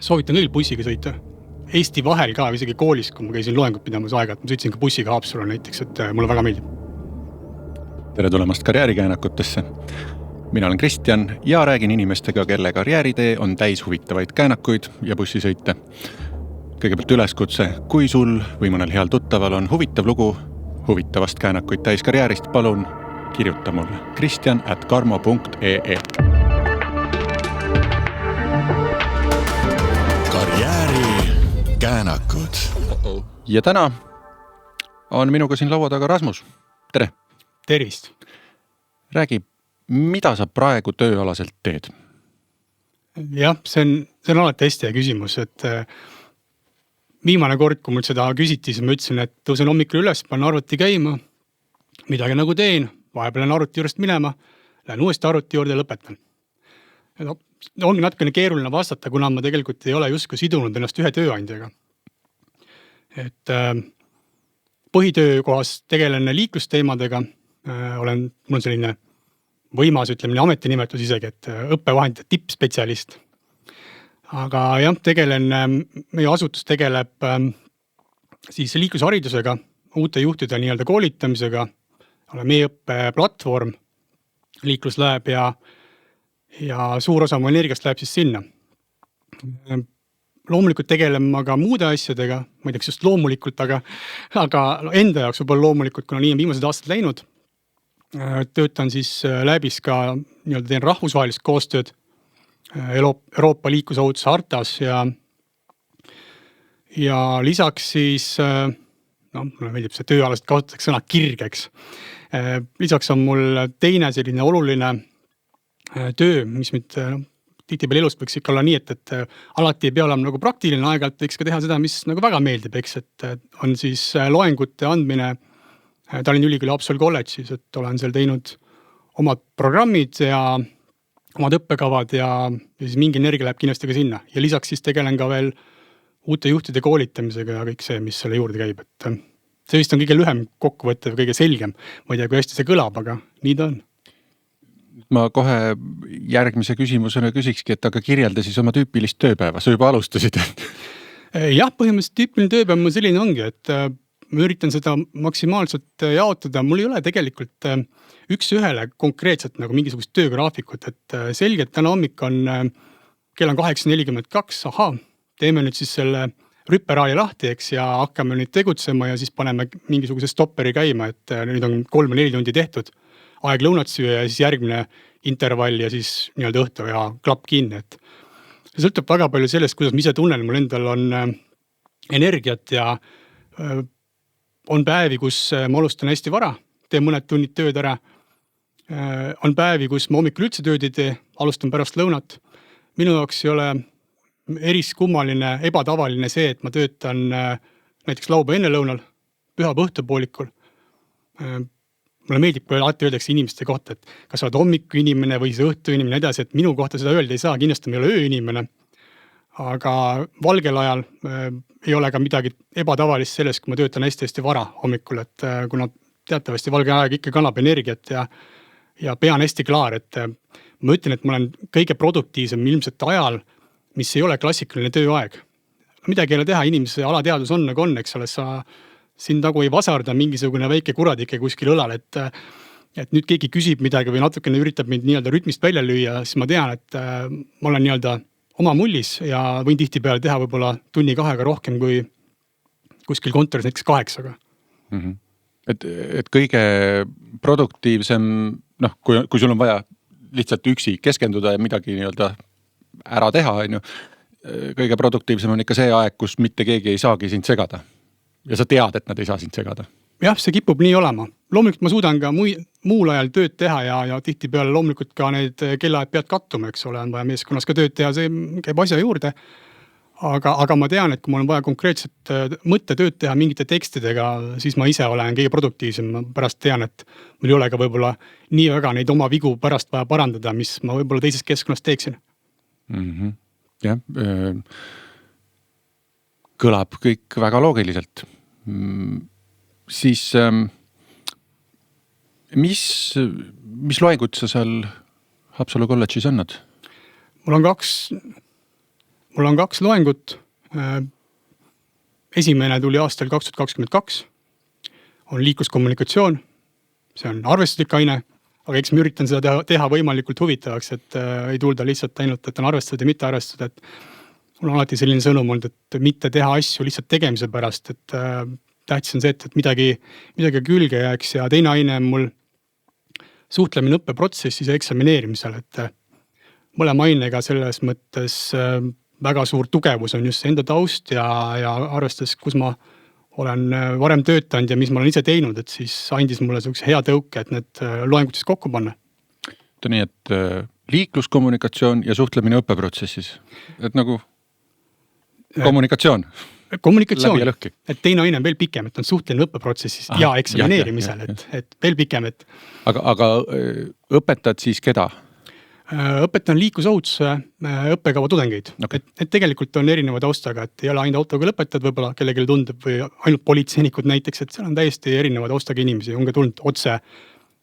soovitan kõigil bussiga sõita. Eesti vahel ka, isegi koolis, kui ma käisin loengut pidamas aega, et ma sõitsin ka bussiga Haapsallu näiteks, et mulle väga meeldib. Tere tulemast karjäärikäänakutesse. Mina olen Kristjan ja räägin inimestega, kelle karjääritee on täis huvitavaid käänakuid ja bussisõite. Kõigepealt üleskutse, kui sul või mõnel heal tuttaval on huvitav lugu huvitavast käänakuid täis karjäärist, palun kirjuta mulle kristjan@karmo.ee. Käänakud. Ja täna on minuga siin laua taga Rasmus. Tere! Tervist! Räägi, mida sa praegu tööalaselt teed? Jah, see on alati hästi hea küsimus, et viimane kord, kui mul seda küsiti, siis ma ütlesin, et tõusen hommikul üles, panen arvuti käima, midagi nagu teen, vahepeal lähen arvuti juurest minema, lähen uuesti arvuti juurde ja lõpetan. Ongi natukene keeruline vastata, kuna ma tegelikult ei ole justkui sidunud ennast ühe tööandjaga. Et põhitöökohas tegelen liiklusteemadega, mul on selline võimas, ütleme, ametinimetus isegi, et õppevahendite tippspetsialist. Aga jah, meie asutus tegeleb siis liiklusharidusega, uute juhtide nii-öelda koolitamisega, oleme e-õppe-platvorm, liikluslääb ja suur osa mu energiast läheb siis sinna. Loomulikult tegelema ka muude asjadega, ma ei tea, just loomulikult, aga enda jaoks võib-olla loomulikult, kuna nii on viimased aastad läinud. Töötan siis läbis ka, nii-öelda teen rahvusvahelist koostööd Euroopa liiklusohutuse hartas ja lisaks siis, mulle meeldib see tööalaselt kasutatakse sõna kirgeks. Lisaks on mul teine selline oluline töö, mis tihtipeale elust võiks ikka olla nii, et alati ei pea olema nagu praktiline aeg-ajalt, võiks ka teha seda, mis nagu väga meeldib, eks, et on siis loengute andmine Tallinna Ülikooli Haapsalu kolledžis, et olen seal teinud omad programmid ja omad õppekavad ja siis mingi energia läheb kindlasti ka sinna. Ja lisaks siis tegelen ka veel uute juhtide koolitamisega ja kõik see, mis selle juurde käib. Et see vist on kõige lühem kokkuvõttev, kõige selgem. Ma ei tea, kui hästi see kõlab, aga nii ta on. Ma kohe järgmise küsimusena küsikski, et aga kirjelda siis oma tüüpilist tööpäeva. Sa juba alustasid. Jah, põhimõtteliselt tüüpiline tööpäev mul selline ongi, et ma üritan seda maksimaalselt jaotada. Mul ei ole tegelikult üks ühele konkreetselt nagu mingisugust töögraafikut, et selgelt täna hommik on kell on 8:42, teeme nüüd siis selle rüpperaali lahti, eks, ja hakkame nüüd tegutsema ja siis paneme mingisuguse stopperi käima, et nüüd on 3-4 tundi tehtud. Aeg lõunat süüa ja siis järgmine intervall ja siis nii-öelda õhtu ja klapp kinni. Et see sõltub väga palju sellest, kuidas ma ise tunnen. Mul endal on energiat ja on päevi, kus ma alustan hästi vara, teen mõned tunnid tööd ära. On päevi, kus ma hommikul üldse tööd ei tee, alustan pärast lõunat. Minu jaoks ei ole eriskummaline, ebatavaline see, et ma töötan näiteks laupäeva enne lõunal, pühapäeva õhtupoolikul. Mulle meeldib, kui alati öeldakse inimeste kohta, et kas sa oled hommiku inimene või see õhtu inimene edasi, et minu kohta seda öelda ei saa, kindlasti ma ei ole öö inimene. Aga valgel ajal ei ole ka midagi ebatavalist sellest, kui ma töötan hästi vara hommikul, et kuna teatavasti valge aeg ikka kannab energiat ja pea on hästi klaar, et ma ütlen, et ma olen kõige produktiivsem ilmselt ajal, mis ei ole klassikaline tööaeg. Midagi ei ole teha, inimese alateadus on nagu on, eks ole, sa siin nagu ei vasarda mingisugune väike kuradike kuskil õlal, et nüüd keegi küsib midagi või natukene üritab mind nii-öelda rütmist välja lüüa, siis ma tean, et ma olen nii-öelda oma mullis ja võin tihti peale teha võib-olla tunni 2 rohkem kui kuskil kontoris näiteks 8. Mm-hmm. Et kõige produktiivsem, kui sul on vaja lihtsalt üksi keskenduda ja midagi nii-öelda ära teha, kõige produktiivsem on ikka see aeg, kus mitte keegi ei saagi sind segada. Ja sa tead, et nad ei saa sind segada. Jah, see kipub nii olema. Loomulikult ma suudan ka muul ajal tööd teha ja tihti peale loomulikult ka need kellaajad pead kattuma, eks ole, on vaja meeskonnas ka tööd teha, see käib asja juurde. Aga ma tean, et kui mul on vaja konkreetset mõttetööd teha mingite tekstidega, siis ma ise olen kõige produktiivsem. Ma pärast tean, et mul ei ole ka võib-olla nii väga neid oma vigu pärast vaja parandada, mis ma võib-olla teises keskkonnas teeksin. Mm-hmm. Jah, kõlab kõik väga loogiliselt. Siis mis loengut sa seal Haapsalu kolledžis annad? Mul mul on 2 loengut. Esimene tuli aastal 2022, on liikluskommunikatsioon, see on arvestuslik aine, aga eks ma üritan seda teha võimalikult huvitavaks, et ei tulda lihtsalt ainult, et on arvestatud ja mitte arvestatud, et mul on alati selline sõnum olnud, et mitte teha asju lihtsalt tegemise pärast, et tähtis on see, et midagi külge jääks ja teine aine on mul suhtlemine õppeprotsessis ja eksamineerimisel, et mõlema ainega selles mõttes väga suur tugevus on just enda taust ja arvestades, kus ma olen varem töötanud ja mis ma olen ise teinud, et siis andis mulle sellise hea tõuke, et need loengud siis kokku panna. Nii, et liikluskommunikatsioon ja suhtlemine õppeprotsessis, et nagu kommunikatsioon. Kommunikatsioon, et teine aine on veel pikem, et on suhteline õppeprotsessis ja eksamineerimisel, et veel pikem. Aga õpetad siis keda? Õpetan liiklusohutuse õppekava tudengeid. Okay. Et tegelikult on erineva taustaga, et ei ole ainult autoga lõpetad, võib-olla kellelegi tundub või ainult politseinikud näiteks, et seal on täiesti erineva taustaga inimesi, on ka tulnud otse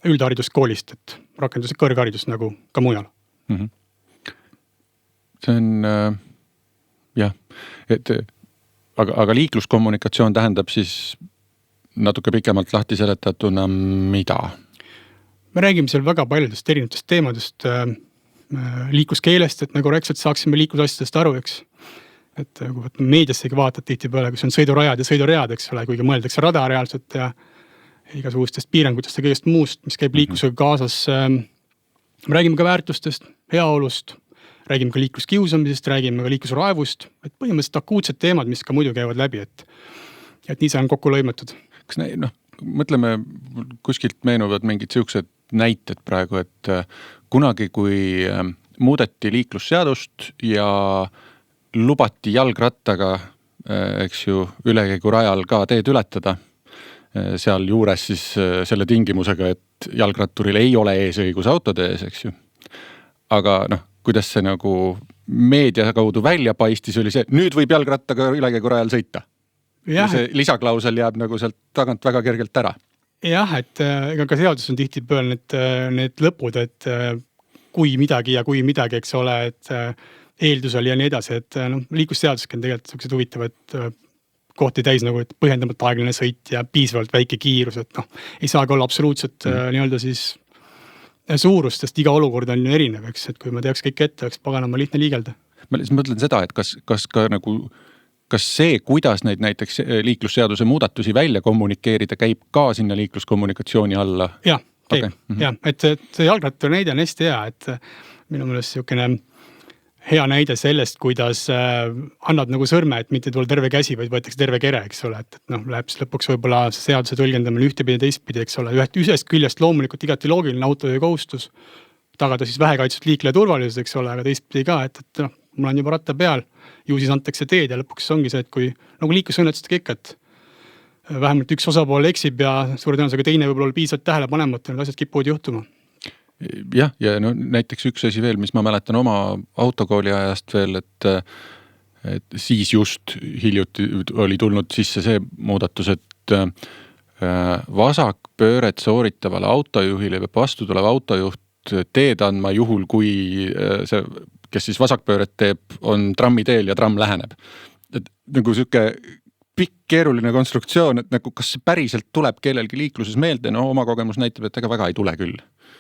üldhariduskoolist, et rakendus kõrgharidus nagu ka mujal. See on jah, et aga liikluskommunikatsioon tähendab siis natuke pikemalt lahti seletatuna mida? Me räägime seal väga paljudest erinevatest teemadest, liikluskeelest, et me korrektselt saaksime liiklusasjadest aru, eks. Et kui meediassegi vaatad tihti peale, kus on sõidurajad ja sõiduread, eks ole, kuigi mõeldakse rada reaalselt ja igasugustest piirangutest ja kõigest muust, mis käib liiklusega kaasas. Me räägime ka väärtustest, heaolust, räägime ka liikluskiusamisest, räägime ka liiklusraevust, et põhimõtteliselt akuutsed teemad, mis ka muidu käivad läbi, et nii see on kokku lõimatud. Kas mõtleme, kuskilt meenuvad mingid siuksed näited praegu, et kunagi, kui muudeti liiklusseadust ja lubati jalgrattaga, eks ju, ülekäigurajal ka teed ületada, seal juures siis selle tingimusega, et jalgratturil ei ole eesõigus autode ees, eks ju. Aga kuidas see nagu meedia kaudu välja paistis, oli see, nüüd võib jalgrattaga ülekäigurajal sõita. Ja see lisaklausel jääb nagu sealt tagant väga kergelt ära. Jah, et ega ka seadus on tihti peal need lõpud, et kui midagi, eks ole, et eeldusel ja nii edasi, et liiklusseadusega on tegelikult sellised huvitavad kohti täis nagu, et põhjendamat aeglane sõit ja piisavalt väike kiirus, et ei saagi olla absoluutselt nii-öelda siis suurust, sest iga olukord on ju erinev, eks, et kui ma teaks kõik ette, oleks paganama lihtne liigelda. Ma mõtlen seda, et kas ka nagu kas see, kuidas neid näiteks liiklusseaduse muudatusi välja kommunikeerida, käib ka sinna liikluskommunikatsiooni alla? Jah, käib. Okay. Ja, et see jalgratta näide on hästi hea, et minu meelest selline hea näide sellest, kuidas annad nagu sõrme, et mitte tulla terve käsi, vaid võetakse terve kere, eks ole, et läheb siis lõpuks võib-olla seaduse tõlgendamine ühtepidi teistpidi, eks ole, ühest küljest loomulikult igati loogiline autojuhi kohustus tagada siis vähekaitstud liikleja turvalisus, eks ole, aga teistpidi ka, et mul on juba ratta peal, ju siis antakse teed ja lõpuks ongi see, et kui nagu liiklusõnnetustega ikka, et vähemalt üks osapool eksib ja suure tõenäosusega teine võib-olla piisavalt tähele panemata, need asjad kipuvad juhtuma. Jah, ja näiteks üks asi veel, mis ma mäletan oma autokooli ajast veel, et siis just hiljuti oli tulnud sisse see muudatus, et vasakpööret sooritavale autojuhile peab vastu tulev autojuht teed andma juhul, kui see, kes siis vasakpööret teeb, on trammiteel ja tramm läheneb. Et nagu selline pikk keeruline konstruktsioon, et nagu kas see päriselt tuleb kellelgi liikluses meelde, oma kogemus näitab, et ega väga ei tule küll.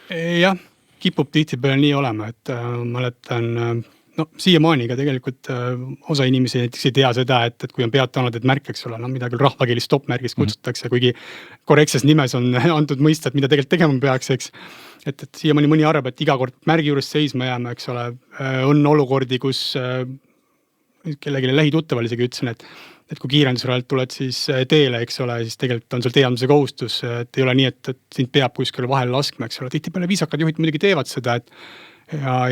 Jah, kipub tihti peale nii olema, et mäletan, siiamaaniga tegelikult osa inimesi näiteks ei tea seda, et kui on peatanud, et märk, eks ole, mida küll rahvakeelis stopp-märgis kutsutakse, kuigi korrektses nimes on antud mõista, et mida tegelikult tegema peaks, eks. Et siiamaani mõni arvab, et iga kord märgi juures seisma jääma, eks ole, on olukordi, kus kellelegi lähituttaval isegi ütlesin, et kui kiirendusrajalt tuled siis teele, eks ole, siis tegelikult on sul teeandmise kohustus, et ei ole nii, et sind peab kuskil vahele laskma, eks ole. Tihtipeale viisakad juhid muidugi teevad seda, et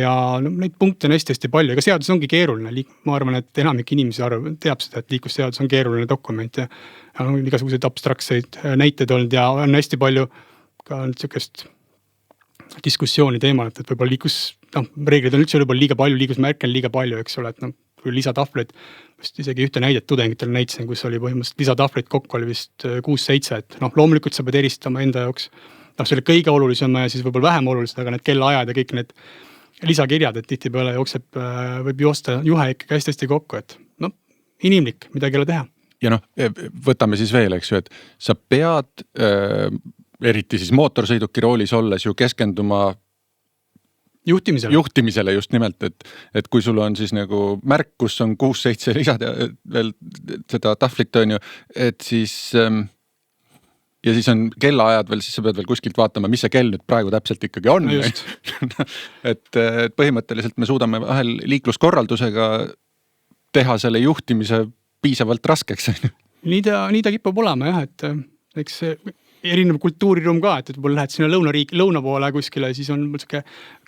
ja neid punkte on hästi palju, ega seadus ongi keeruline. Ma arvan, et enamik inimesi teab seda, et liiklusseadus on keeruline dokument ja on igasuguseid abstraktseid näiteid olnud ja on hästi palju ka niisugust diskussiooni teemal, et võib-olla reeglid on üldse liiga palju, liiklusmärke on liiga palju, eks ole, et kui lisatahvleid, isegi ühte näidet tudengitele näitasin, kus oli põhimõtteliselt lisatahvleid kokku oli vist 6-7, et loomulikult sa pead eristama enda jaoks selle kõige olulisema ja siis võib-olla vähem olulised, aga need kellaajad ja kõik need lisakirjad, et tihtipeale jookseb, võib joosta juhe ikkagi hästi kokku, et noh, inimlik, midagi ei ole teha. Ja võtame siis veel, eks ju, et sa pead eriti siis mootorsõiduki roolis olles ju keskenduma juhtimisele just nimelt, et kui sul on siis nagu märk, kus on 6-7 lisada veel seda tahvlit on ju, et siis ja siis on kellaajad veel, siis sa pead veel kuskilt vaatama, mis see kell nüüd praegu täpselt ikkagi on. No et põhimõtteliselt me suudame vahel liikluskorraldusega teha selle juhtimise piisavalt raskeks. Nii ta kipub olema jah, et eks erinev kultuuriruum ka, et võib-olla lähed sinna lõuna poole kuskile, siis on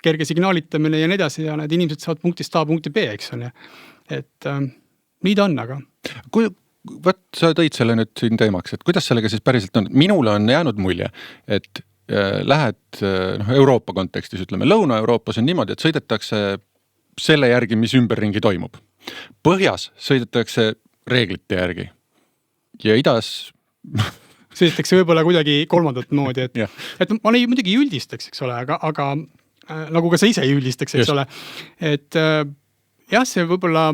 kerge signaalitamine ja nii edasi ja need inimesed saavad punktist A punkti B, eks on. Et nii ta on, aga. Võt, sa tõid selle nüüd siin teemaks, et kuidas sellega siis päriselt on? Minule on jäänud mulje, et lähed Euroopa kontekstis, ütleme, Lõuna-Euroopas on niimoodi, et sõidetakse selle järgi, mis ümberringi toimub. Põhjas sõidetakse reeglite järgi ja idas sõidetakse võib-olla kuidagi kolmandat moodi, et ma ei muidugi üldistaks, eks ole, aga nagu ka sa ise ei üldistaks, eks ole. Et jah, see võib-olla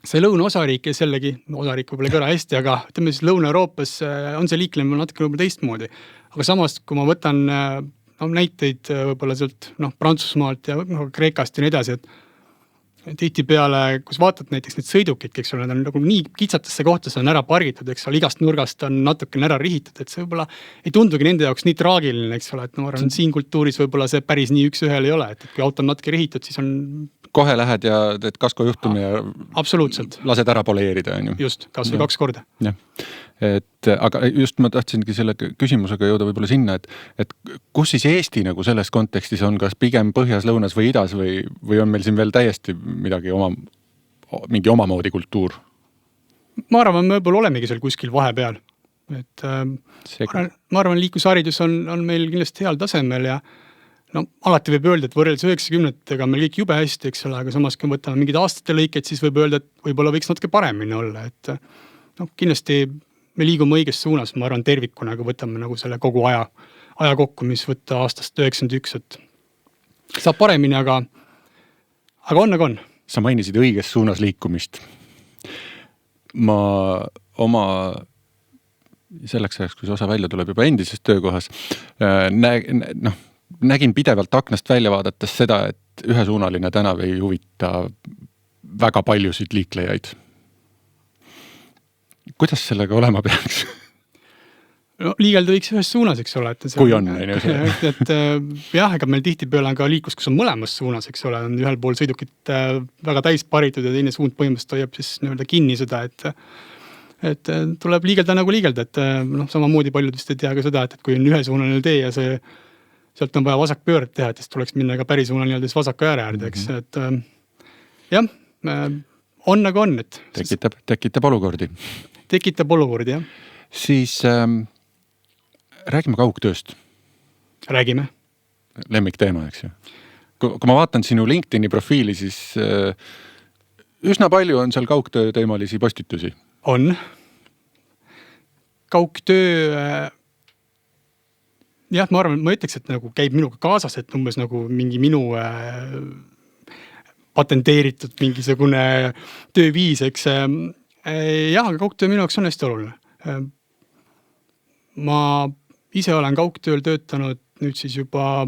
see lõunaosariik ja sellegi, osariik võib-olla kõra hästi, aga ütleme siis Lõuna-Euroopas on see liiklemine natuke võib-olla teistmoodi. Aga samas, kui ma võtan näiteid võib-olla sealt Prantsusmaalt ja Kreekast ja nii edasi, et tihtipeale, kus vaatad näiteks need sõidukid, eks ole, need on nagu nii kitsatesse kohtades on ära pargitud, eks ole, igast nurgast on natukene ära rihitud, et see võib-olla ei tundugi nende jaoks nii traagiline, eks ole, et ma arvan, siin kultuuris võib-olla see päris nii üks ühel ei ole, et kui auto on natuke rihitud, siis on kohe lähed ja teed kaskojuhtumi ja absoluutselt lased ära poleerida. On ju. Just, kas või 2 korda. Ja. Aga just ma tahtsingi selle küsimusega jõuda võib-olla sinna, et kus siis Eesti nagu selles kontekstis on, kas pigem põhjas, lõunas või idas või on meil siin veel täiesti midagi mingi omamoodi kultuur? Ma arvan, me võib-olla olemegi seal kuskil vahepeal. Et, ma arvan, liiklusharidus on meil kindlasti heal tasemel ja alati võib öelda, et võrreldes 90-tega meil kõik jube hästi, eks ole, aga samas kui võtame mingid aastate lõiked, siis võib öelda, et võib-olla võiks natuke paremini olla, et kindlasti me liigume õiges suunas, ma arvan tervikuna, kui võtame nagu selle kogu aja kokku, mis võtta aastast 91, et saab paremini, aga on nagu on. Sa mainisid õiges suunas liikumist. Ma oma selleks ajaks, kui see osa välja tuleb juba endises töökohas, nägin pidevalt aknast välja vaadates seda, et ühesuunaline tänav ei huvita väga paljusid liiklejaid. Kuidas sellega olema peaks? Liigelda võiks ühes suunas, eks ole. Kui on. Jah, ega meil tihtipeale on ka liiklus, kus on mõlemas suunas, eks ole. On ühel pool sõidukit väga täis paritud ja teine suund põhimõtteliselt hoiab siis kinni seda, et tuleb liigelda nagu liigelda, et samamoodi paljud vist ei tea ka seda, et kui on ühesuunaline tee ja sealt on vaja vasak pööret teha, et siis tuleks minna ka pärissuunal nii-öelda vasaka ääre, eks, et jah, on nagu on, et tekitab olukordi. Tekitab olukordi, jah. Siis räägime kaugtööst. Räägime. Lemmikteema, eks ju. Kui ma vaatan sinu LinkedIni profiili, siis üsna palju on seal kaugtöö teemalisi postitusi. On. Kaugtöö jah, ma arvan, ma ütleks, et nagu käib minuga kaasas, et umbes nagu mingi minu patenteeritud mingisugune tööviis, eks. Jah, aga kaugtöö minu jaoks on hästi oluline. Ma ise olen kaugtööl töötanud nüüd siis juba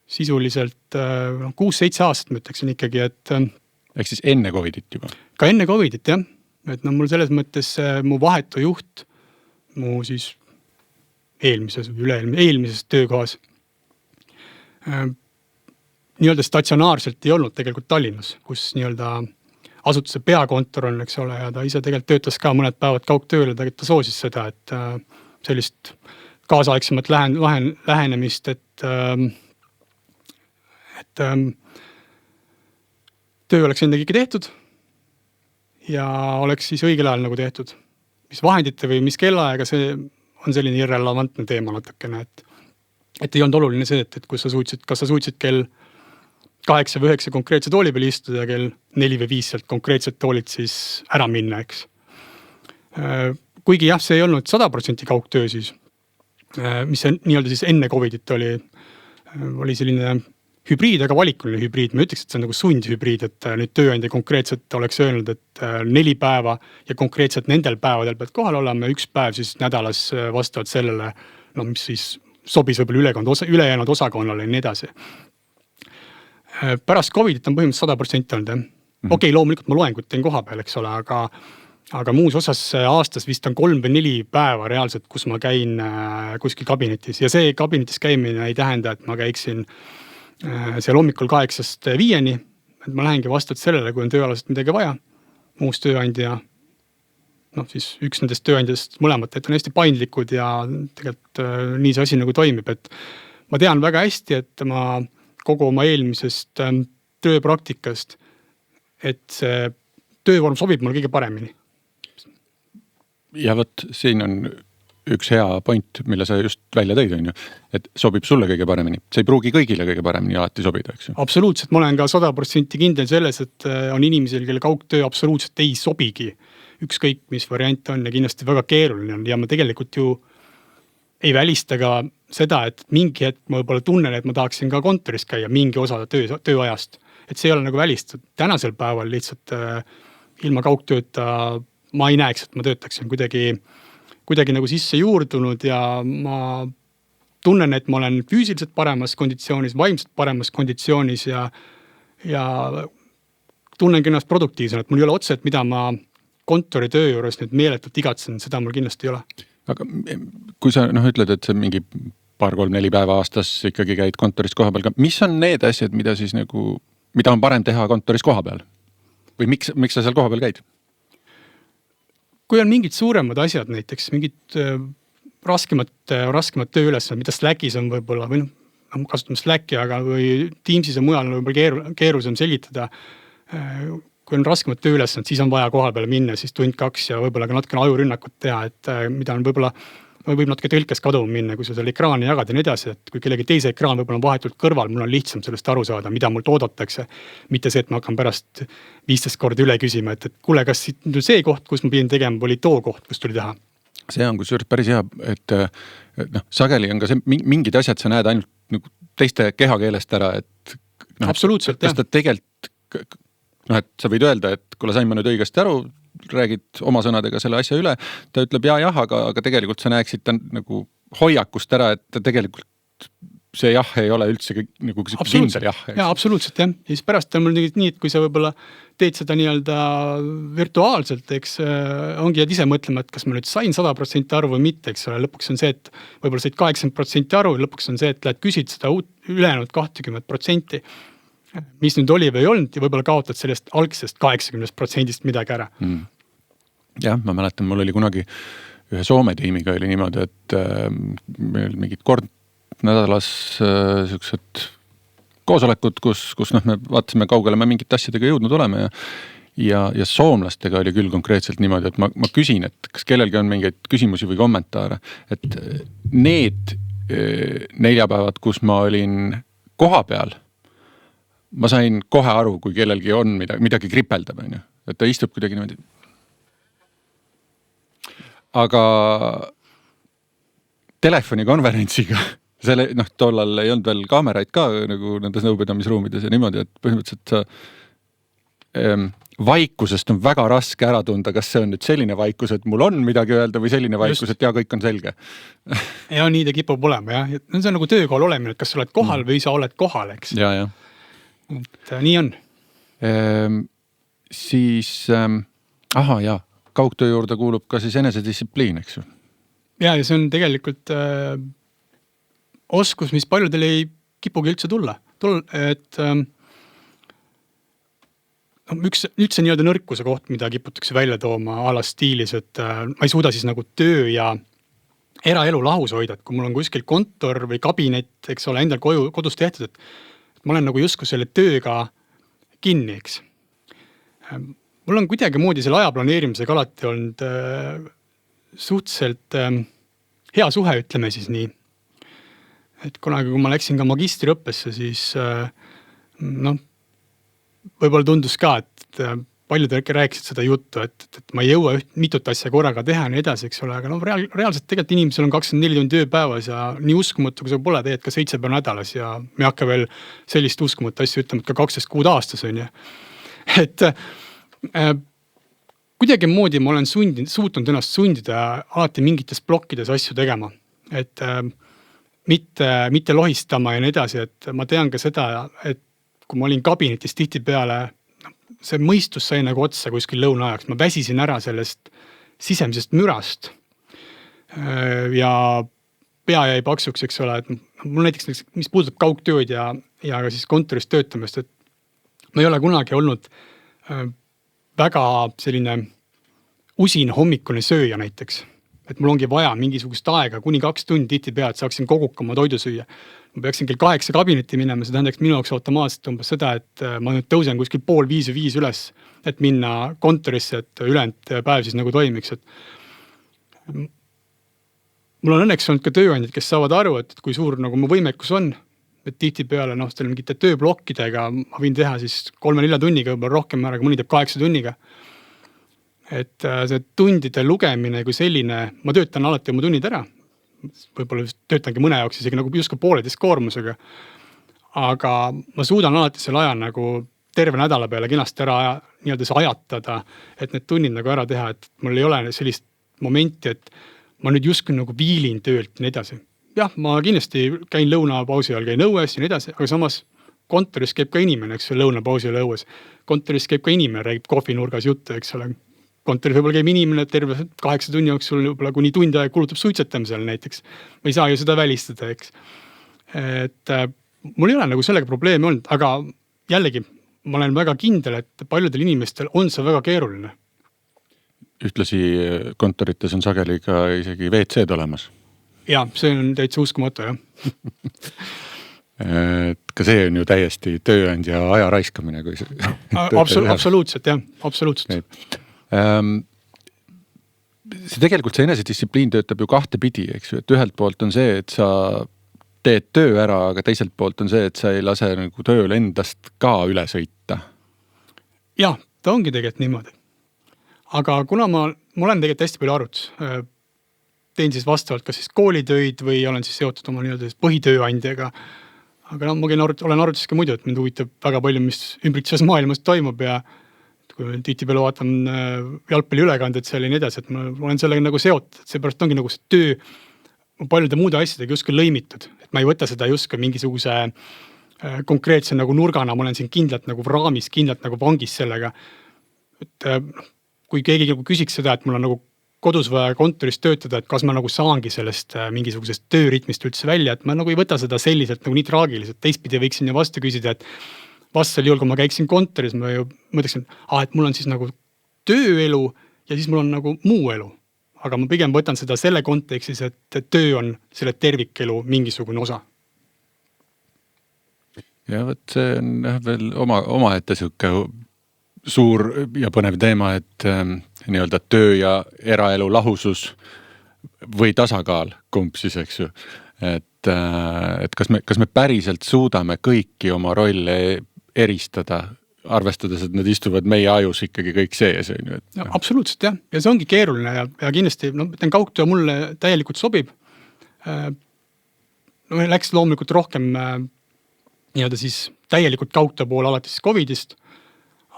sisuliselt 6-7 aastat, ma ütleksin ikkagi, et ehk siis enne Covidit juba? Ka enne Covidit, jah. Et mul selles mõttes mu vahetu juht, mu siis eelmises töökohas nii-öelda statsionaarselt ei olnud tegelikult Tallinnas, kus nii-öelda asutuse peakontor on, eks ole, ja ta ise tegelikult töötas ka mõned päevad kaugtööl ja ta soosis seda, et sellist kaasaegsemat lähenemist, et töö oleks endagi tehtud ja oleks siis õigel ajal nagu tehtud. Mis vahendite või mis kellaaega, see on selline irrelevantne teema natukene, et ei olnud oluline see, et kas sa suutsid kell 8 või 9 konkreetse tooli peal istuda ja kell 4 või 5 sealt konkreetselt toolid siis ära minna, eks. Kuigi jah, see ei olnud 100% kaugtöö siis, mis nii-öelda siis enne Covidit oli selline hübriid, aga valikuline hübriid, ma ütleks, et see on nagu sundhübriid, et nüüd tööandja konkreetselt oleks öelnud, et 4 päeva ja konkreetselt nendel päevadel pead kohal olema ja 1 päev siis nädalas vastavalt sellele, no mis siis sobis võib-olla ülejäänud osakonnale ja nii edasi. Pärast Covidit on põhimõtteliselt 100% olnud, jah. Okei, loomulikult ma loengut teen koha peal, eks ole, aga muus osas aastas vist on 3 või 4 päeva reaalselt, kus ma käin kuskil kabinetis ja see kabinetis käimine ei tähenda, et ma käiksin seal hommikul 8-st 5-ni, et ma lähengi vastavalt sellele, kui on tööalaselt midagi vaja, muus tööandja, noh siis üks nendest tööandjast mõlemat, et on hästi paindlikud ja tegelikult nii see asi nagu toimib, et ma tean väga hästi, et ma kogu oma eelmisest tööpraktikast, et see töövorm sobib mulle kõige paremini. Ja võt, siin on üks hea point, mille sa just välja tõid, on ju, et sobib sulle kõige paremini. See ei pruugi kõigile kõige paremini alati sobida, eks ju? Absoluutselt, ma olen ka 100% kindel selles, et on inimesel, kelle kaugtöö absoluutselt ei sobigi. Ükskõik, mis variant on ja kindlasti väga keeruline on ja ma tegelikult ju ei välista ka seda, et mingi hetk ma võib-olla tunnen, et ma tahaksin ka kontoris käia mingi osa tööajast. Et see ei ole nagu välistatud. Tänasel päeval lihtsalt ilma kaugtööta ma ei näeks, et ma töötaksin kuidagi nagu sisse juurdunud ja ma tunnen, et ma olen füüsiliselt paremas konditsioonis, vaimselt paremas konditsioonis ja tunnengi ennast produktiivsena, et mul ei ole otse, et mida ma kontori töö juures nüüd meeletult igatsen, seda mul kindlasti ei ole. Aga kui sa ütled, et see mingi 2-3-4 päeva aastas ikkagi käid kontoris koha peal, mis on need asjad, mida on parem teha kontoris koha peal? Või miks sa seal koha peal käid? Kui on mingid suuremad asjad näiteks, mingid raskemad tööülesanded, mida Slackis on võib-olla, või kasutame Slacki, aga või Teamsis ja mujal on võib-olla keerulisem selgitada. Kui on raskemad tööülesanded, siis on vaja koha peale minna, siis 1-2 ja võib-olla ka natukene ajurünnakut teha, et mida on võib natuke tõlkes kaduma minna, kui sa seal ekraani jagad ja nii edasi, et kui kellegi teise ekraan võib-olla on vahetult kõrval, mul on lihtsam sellest aru saada, mida mul toodatakse. Mitte see, et ma hakkan pärast 15 korda üle küsima, et kuule, kas see koht, kus ma pidin tegema, oli too koht, kus tuli teha. See on kusjuures päris hea, et sageli on ka see, mingid asjad sa näed ainult teiste kehakeelest ära, et absoluutselt, kas ta tegelikult, et sa võid öelda, et kuule, sain ma nüüd õigesti aru, räägid oma sõnadega selle asja üle, ta ütleb jah, aga tegelikult sa näeksid ta nagu hoiakust ära, et ta tegelikult see jah ei ole üldse nagu kindel jah. Ja, absoluutselt jah. Ja siis pärast on mul nii, et kui sa võib-olla teed seda nii-öelda virtuaalselt, eks ongi jääd ise mõtlema, et kas ma nüüd sain 100% aru või mitte, eks ole, lõpuks on see, et võib-olla said 80% aru, lõpuks on see, et lähed küsid seda ülejäänud 20%, mis nüüd oli või ei olnud ja võib-olla kaotad sellest algsest 80% midagi ära. Jah, ma mäletan, mul oli kunagi ühe Soome tiimiga oli niimoodi, et meil mingid kord nädalas sellised koosolekud, kus me vaatasime kaugele me mingit asjadega jõudnud oleme ja soomlastega oli küll konkreetselt niimoodi, et ma küsin, et kas kellelgi on mingeid küsimusi või kommentaare, et need 4 päevad, kus ma olin koha peal, ma sain kohe aru, kui kellelgi on midagi kripeldab, et ta istub kuidagi niimoodi. Aga telefonikonverentsiga, selle, tollal ei olnud veel kaameraid ka nagu nendes nõupidamisruumides ja niimoodi, et põhimõtteliselt sa vaikusest on väga raske ära tunda, kas see on nüüd selline vaikus, et mul on midagi öelda või selline vaikus, et kõik on selge. Ja nii ta kipub olema, jah. See on nagu töökohal olemine, et kas sa oled kohal või sa oled kohal, eks. Ja. Et nii on. Siis, kaugtöö juurde kuulub ka siis enesedistsipliin, eks ju? Ja see on tegelikult oskus, mis paljudel ei kipugi üldse tulla. Et üks see nii-öelda nõrkuse koht, mida kiputakse välja tooma alas stiilis, et ma ei suuda siis nagu töö ja eraelu lahus hoida, et kui mul on kuskil kontor või kabinet, eks ole, endal kodus tehtud, et ma olen nagu justkui selle tööga kinni, eks. Mul on kuidagi moodi selle aja planeerimisega alati olnud suhteliselt hea suhe, ütleme siis nii. Et kunagi, kui ma läksin ka magistriõppesse, siis võib-olla tundus ka, et paljud rääkisid seda juttu, et ma ei jõua mitut asja korraga teha ja nii edasi, eks ole, aga reaalselt tegelikult inimesel on 24 tundi ööpäevas ja nii uskumatu, kui see pole, teed ka 7 päeva nädalas ja me ei hakka veel sellist uskumatu asja ütlema, et ka 12 kuud aastas on ju. Et kuidagi moodi ma olen suutnud ennast sundida alati mingites blokkides asju tegema, et mitte lohistama ja nii edasi, et ma tean ka seda, et kui ma olin kabinetis tihtipeale, see mõistus sai nagu otsa kuskil lõuna ajaks, ma väsisin ära sellest sisemisest mürast ja pea jäi paksuks, eks ole, et mul näiteks, mis puudutab kaugtööd ja ka siis kontoris töötamist, et ma ei ole kunagi olnud väga selline usin hommikune sööja näiteks. Et mul ongi vaja mingisugust aega kuni 2 tundi tihtipeale, et saaksin kogukama toidu süüa. Ma peaksin kell 8 kabinetti minema, see tähendaks minu jaoks automaatselt umbes seda, et ma nüüd tõusen kuskil 4:30 üles, et minna kontorisse, et ülejäänud päev siis nagu toimiks. Et mul on õnneks olnud ka tööandjad, kes saavad aru, et kui suur nagu mu võimekus on, et tihtipeale selle mingite tööblokkidega ma võin teha siis 3-4 tunniga, võib-olla rohkem määraga, mõni teeb 8 tunniga. Et see tundide lugemine kui selline, ma töötan alati oma tunnid ära, võib-olla töötangi mõne jaoks isegi nagu justkui pooleteist koormusega, aga ma suudan alati selle aja nagu terve nädala peale kenasti ära nii-öelda ajatada, et need tunnid nagu ära teha, et mul ei ole sellist momenti, et ma nüüd justkui nagu viilin töölt ja nii edasi. Jah, ma kindlasti käin lõunapausi ajal, käin õues ja nii edasi, aga samas kontoris käib ka inimene, eks ole, lõunapausi ajal õues. Kontoris käib ka inimene, räägib kohvinurgas juttu, eks ole. Kontoris võib-olla käib inimene terve 8 tunni jooksul võib-olla kuni tund aeg kulutab suitsetamisel näiteks. Ma ei saa ju seda välistada, eks. Et mul ei ole nagu sellega probleemi olnud, aga jällegi ma olen väga kindel, et paljudel inimestel on see väga keeruline. Ühtlasi kontorites on sageli ka isegi WC-d olemas. Ja, see on täitsa uskumatu, jah. Et ka see on ju täiesti tööandja aja raiskamine. Kui absoluutselt, jah. Absoluutselt. See tegelikult see enesedistsipliin töötab ju 2 pidi, eks ju, et ühelt poolt on see, et sa teed töö ära, aga teiselt poolt on see, et sa ei lase nagu tööl endast ka üle sõita. Jah, ta ongi tegelikult niimoodi. Aga kuna ma olen tegelikult hästi palju arvutus, teen siis vastavalt kas siis koolitöid või olen siis seotud oma nii-öelda põhitööandjaga, aga ma olen arvutus ka muidu, et mind huvitab väga palju, mis ümbritsevas maailmas toimub ja kui tihtipeale vaatan jalgpalli ülekanded seal ja nii edasi, et ma olen sellega nagu seotud, et seepärast ongi nagu see töö paljude muude asjadega justkui lõimitud, et ma ei võta seda justkui mingisuguse konkreetse nagu nurgana, ma olen siin kindlalt nagu raamis, kindlalt nagu vangis sellega. Et kui keegi küsiks seda, et mul on nagu kodus või kontoris töötada, et kas ma nagu saangi sellest mingisugusest tööritmist üldse välja, et ma nagu ei võta seda selliselt nagu nii traagiliselt, teistpidi võiksin ju vastu küsida, et vastasel juhul, kui ma käiksin kontoris, ma ju mõtleksin, et mul on siis nagu tööelu ja siis mul on nagu muu elu. Aga ma pigem võtan seda selle kontekstis, et töö on selle tervikelu mingisugune osa. Ja võt see on veel oma ette siuke suur ja põnev teema, et nii-öelda töö ja eraelu lahusus või tasakaal, kumb siis, eks ju. Et kas me päriselt suudame kõiki oma rolle eristada, arvestades, et nad istuvad meie ajus ikkagi kõik sees. No, absoluutselt, jah. Ja see ongi keeruline ja kindlasti, kaugtöö mulle täielikult sobib. Läks loomulikult rohkem nii-öelda siis täielikult kaugtöö poole alati siis COVIDist,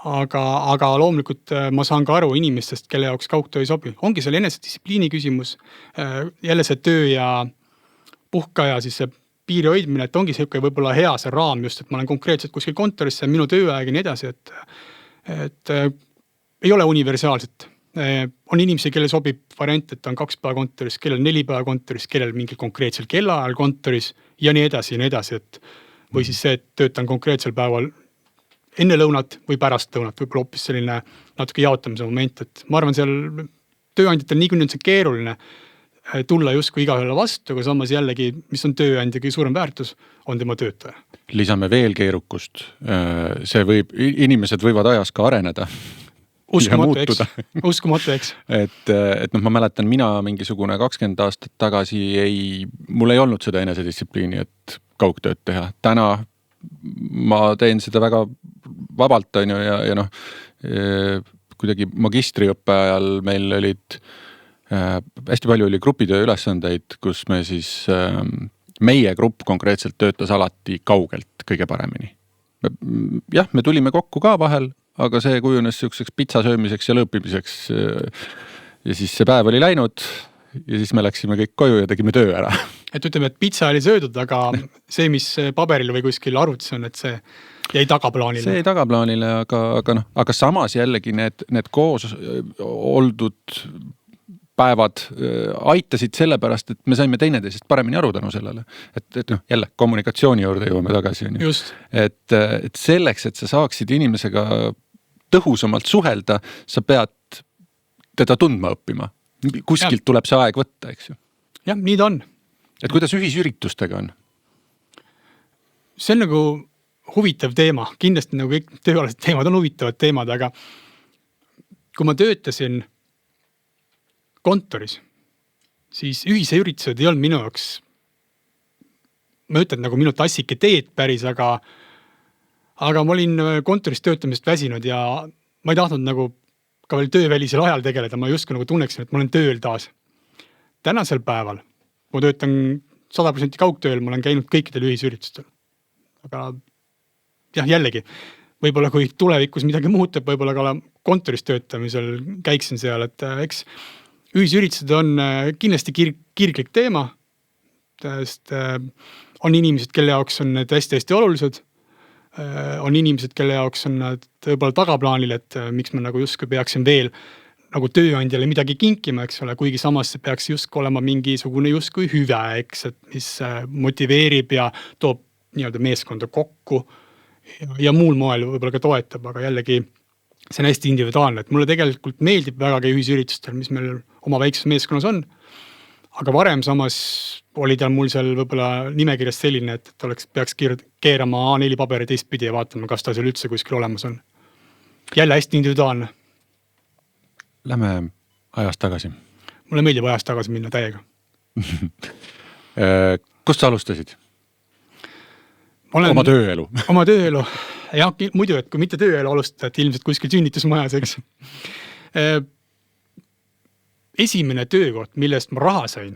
aga loomulikult ma saan ka aru inimestest, kelle jaoks kaugtöö ei sobi. Ongi seal enesedistsipliini küsimus, jälle see töö ja puhka ja siis see piiri hoidmine, et ongi see võib-olla hea see raam just, et ma olen konkreetselt kuskil kontorisse, minu tööaeg ja nii edasi, et ei ole universaalset. On inimesi, kelle sobib variant, et on 2 päeva kontoris, kellel 4 päeva kontoris, kellel mingil konkreetsel kellaajal kontoris ja nii edasi, et või siis see, et töötan konkreetsel päeval enne lõunat või pärast lõunat, võib-olla hoopis selline natuke jaotamise moment, et ma arvan, seal tööandjatel niikuinii on see keeruline tulla justkui igaühele vastu, aga samas jällegi, mis on tööandja kõige suurem väärtus, on tema töötaja. Lisame veel keerukust. Inimesed võivad ajas ka areneda. Uskumatu, eks. Et ma mäletan, mina mingisugune 20 aastat tagasi mul ei olnud seda enesedistsipliini, et kaugtööd teha. Täna ma teen seda väga vabalt, ja kuidagi magistriõppe ajal meil olid hästi palju oli grupitöö ülesandeid, kus me siis meie grupp konkreetselt töötas alati kaugelt kõige paremini. Jah, me tulime kokku ka vahel, aga see kujunes selliseks pitsa söömiseks ja lõõpimiseks. Ja siis see päev oli läinud ja siis me läksime kõik koju ja tegime töö ära. Et ütleme, et pitsa oli söödud, aga see, mis paberil või kuskil arvutis on, et see jäi tagaplaanile. See jäi tagaplaanile, aga samas jällegi need koos oldud päevad aitasid sellepärast, et me saime teineteisest paremini aru tänu sellele. Et jälle kommunikatsiooni juurde jõuame tagasi. Et selleks, et sa saaksid inimesega tõhusamalt suhelda, sa pead teda tundma õppima. Kuskilt tuleb see aeg võtta, eks ju. Jah, nii ta on. Et kuidas ühisüritustega on? See on nagu huvitav teema. Kindlasti nagu kõik tööalased teemad on huvitavad teemad, aga kui ma töötasin kontoris, siis ühise üritused ei olnud minu jaoks, ma ütlen nagu minu tassike teed päris, aga ma olin kontoris töötamist väsinud ja ma ei tahtnud nagu ka veel töövälisel ajal tegeleda, ma justkui nagu tunneksin, et ma olen tööl taas. Tänasel päeval, ma töötan 100% kaugtööl, ma olen käinud kõikidel ühisüritustel. Aga jah, jällegi, võib-olla kui tulevikus midagi muutub, võib-olla ka kontoris töötamisel käiksin seal, et eks ühisüritused on kindlasti kirglik teema, sest on inimesed, kelle jaoks on need hästi-hästi olulised, on inimesed, kelle jaoks on nad võib-olla tagaplaanil, et miks ma nagu justkui peaksin veel nagu tööandjale midagi kinkima, eks ole, kuigi samas see peaks justkui olema mingisugune justkui hüve, eks, et mis motiveerib ja toob nii-öelda meeskonda kokku ja muul moel võib-olla ka toetab, aga jällegi see on hästi individuaalne, et mulle tegelikult meeldib väga ka ühisüritustel, mis meil oma väikses meeskonnas on, aga varem samas oli tal mul seal võib-olla nimekirjas selline, et peaks keerama A4 paberi teistpidi ja vaatama, kas ta seal üldse kuskil olemas on. Jälle hästi individuaalne. Lähme ajast tagasi. Mulle meeldib ajast tagasi minna täiega. Kust sa alustasid? Oma tööelu. Oma tööelu. Ja muidu, et kui mitte tööelu alustada, et ilmselt kuskil sünnitusmajas, eks. Esimene töökoht, millest ma raha sain,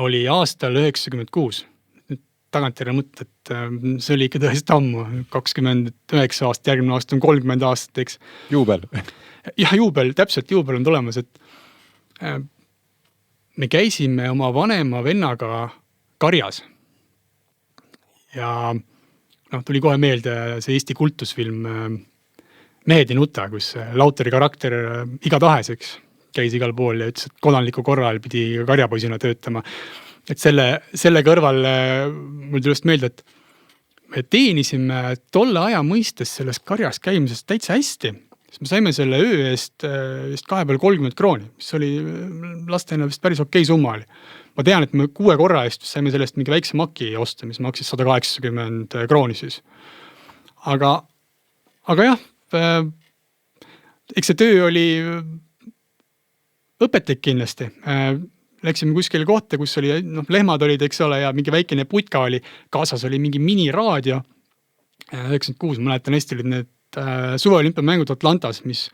oli aastal 96. Tagantjärele mõtte, et see oli ikka tõesti ammu, 29 aastat, järgmine aasta on 30 aastat, eks. Juubel. Jah, juubel, täpselt juubel on tulemas, et me käisime oma vanema vennaga Karjas. Ja tuli kohe meelde see Eesti kultusfilm Mehed ei nuta, kus Lauteri karakter iga taheseks käis igal pool ja ütles, et kodanliku korral pidi karjapoisina töötama. Et selle kõrval mul tuli just meelde, et me teenisime tolle aja mõistes selles karjas käimisest täitsa hästi. Me saime selle öö eest 230 krooni, mis oli lastena vist päris okei summa oli. Ma tean, et me 6 korra eest saime sellest mingi väikse maki osta, mis maksis 180 krooni siis. Aga jah, eks see töö oli õpetlik kindlasti. Läksime kuskile kohta, kus oli, lehmad olid, eks ole, ja mingi väikene putka oli, kaasas oli mingi miniraadio. 96, ma mäletan hästi olid need suveolümpiamängud Atlantas, mis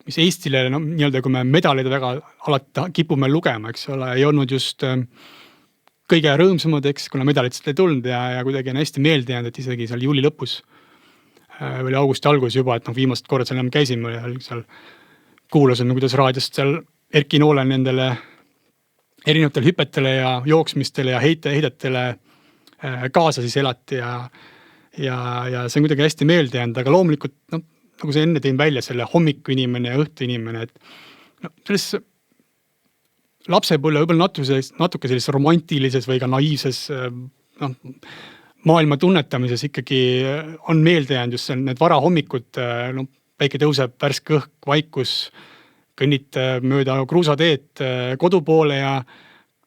Eestile, nii-öelda kui me medaleid väga alati kipume lugema, eks ole, ei olnud just kõige rõõmsamad, eks, kuna medalid ei tulnud ja kuidagi on hästi meelde jäänud, et isegi seal juuli lõpus või augusti algus juba, et viimast korda seal käisime ja seal kuulasin, kuidas raadiost seal Erki Noolen nendele erinevatel hüpetele ja jooksmistele ja heidetele kaasa siis elati ja see on kuidagi hästi meelde jäänud, aga loomulikult, nagu see enne tõin välja selle hommiku inimene ja õhtu inimene, et selles lapsepõlve võib-olla natuke sellises romantilises või ka naiivses maailma tunnetamises ikkagi on meelde jäänud just need varahommikud, päike tõuseb, värske õhk, vaikus, kõnnid mööda kruusateed kodu poole ja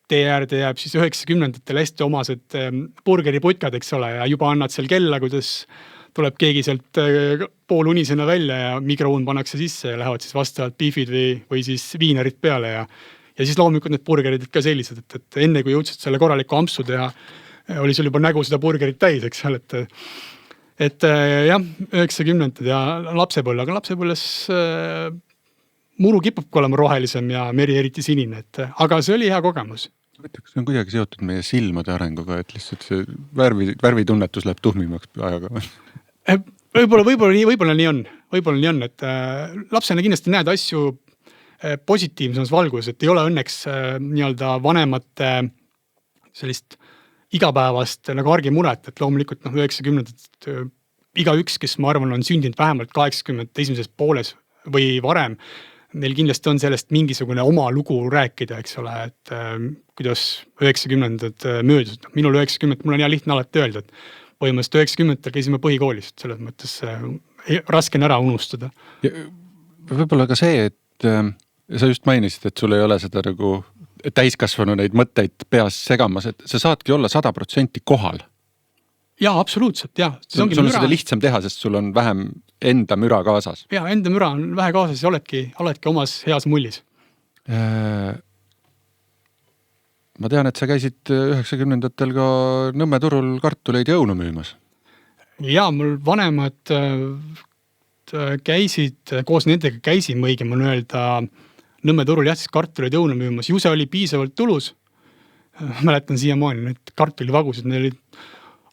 tee äärde jääb siis 90-ndatel hästi omased burgeriputkad, eks ole, ja juba annad seal kella, kuidas tuleb keegi sealt poolunisena välja ja mikroon pannakse sisse ja lähevad siis vastavalt beefid või siis viinerid peale ja siis loomulikult need burgerid ka sellised, et enne kui jõudsid selle korraliku ampsu teha, oli sul juba nägu seda burgerit täis, eks ole, et jah, 90-ndad ja lapsepõlve, aga lapsepõlves muru kipubki olema rohelisem ja meri eriti sinine, aga see oli hea kogemus. Kas see on kuidagi seotud meie silmade arenguga, et lihtsalt see värvitunnetus läheb tuhmimaks ajaga? Võib-olla nii on, et lapsena kindlasti näed asju positiivsemas valgus, et ei ole õnneks nii-öelda vanemate sellist igapäevast nagu argimuret, et loomulikult 90-ndad igaüks, kes ma arvan on sündinud vähemalt 80 esimeses pooles või varem, neil kindlasti on sellest mingisugune oma lugu rääkida, eks ole, et kuidas 90-ndad möödus. Minul 90, mul on hea lihtne alati öelda, et põhimõtteliselt 90-ndal käisime põhikoolist, selles mõttes raske on ära unustada. Võib-olla ka see, et sa just mainisid, et sul ei ole seda nagu täiskasvanu neid mõtteid peas segamas, et sa saadki olla 100% kohal. Jaa, absoluutselt, jah. Sul on seda lihtsam teha, sest sul on vähem enda müra kaasas. Jaa, enda müra on vähe kaasas ja oledki omas heas mullis. Ma tean, et sa käisid 90-ndatel ka Nõmme turul kartuleid ja õunu müümas. Jaa, mul vanemad käisid, koos nendega käisime õigem on öelda Nõmme turul jah, siis kartuleid ja õunu müümas. Ju see oli piisavalt tulus. Mäletan siiamaani, need kartulivagusid, neil olid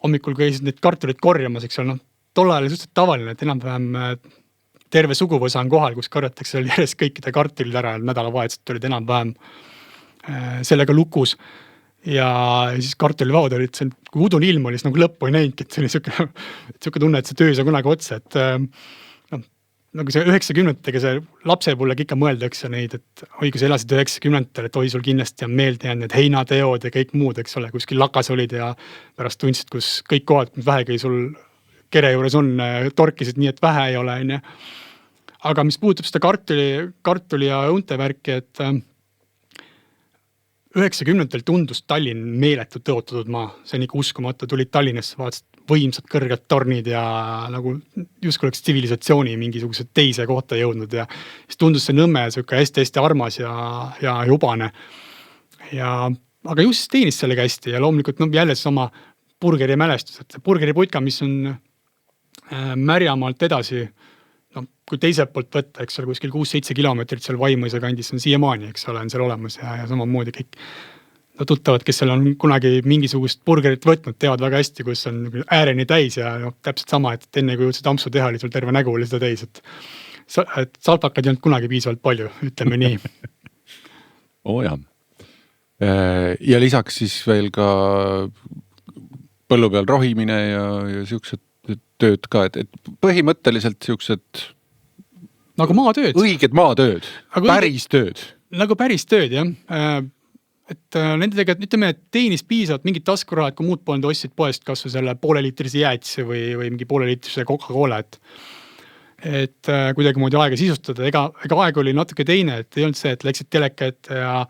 hommikul käisid need kartuleid korjamas, eks ole, tol ajal suhteliselt tavaline, et enam-vähem terve suguvõsa on kohal, kus korjatakse järjest kõikide kartulid ära, nädalavahetused olid enam-vähem sellega lukus ja siis kartulivaod olid, kui udun ilm oli, siis nagu lõppu ei näinud, et see oli siuke tunne, et see töö saa kunagi otsa, et nagu see 90-tega see lapsepõlvega ikka mõeldakse neid, et oi, kui sa elasid 90-ndal, et oi, sul kindlasti on meelde jäänud need heinateod ja kõik muud, eks ole, kuskil lakas olid ja pärast tundsid, kus kõik kohad, mis vähegi sul kere juures on, torkisid nii, et vähe ei ole. Aga mis puutub seda kartuli ja õunte värki, et 90-ndal tundus Tallinn meeletu tõotatud maa, see on ikka uskumata, tulid Tallinnasse, vaatasid võimsad kõrged tornid ja nagu justkui oleks tsivilisatsiooni mingisugused teise kohta jõudnud ja siis tundus see Nõmme siuke hästi-hästi armas ja jubane. Aga just teenis sellega hästi ja loomulikult jälle sama burgeri mälestus, et burgeriputka, mis on Märjamaalt edasi, kui teiselt poolt võtta, eks ole, kuskil 6-7 kilomeetrit seal Vaimõisa kandis on siiamaani, eks ole, on seal olemas ja samamoodi kõik tuttavad, kes seal on kunagi mingisugust burgerit võtnud, teavad väga hästi, kus on ääreni täis ja täpselt sama, et enne kui jõudsid ampsu teha, oli sul terve nägu oli seda täis, et salpakad ei olnud kunagi piisavalt palju, ütleme nii. jah. Ja lisaks siis veel ka põllu peal rohimine ja siuksed tööd ka, et põhimõtteliselt siuksed nagu maatööd. Õiged maatööd, päris tööd. Nagu päris tööd, jah. Et nendega, ütleme, et teenis piisavalt mingid taskuraad, kui muud poolend ostsid poest kasvu selle pooleliitrise jäätise või mingi pooleliitrise Coca-Cola, et kuidagi moodi aega sisustada. Ega aeg oli natuke teine, et ei olnud see, et läksid teleka ette ja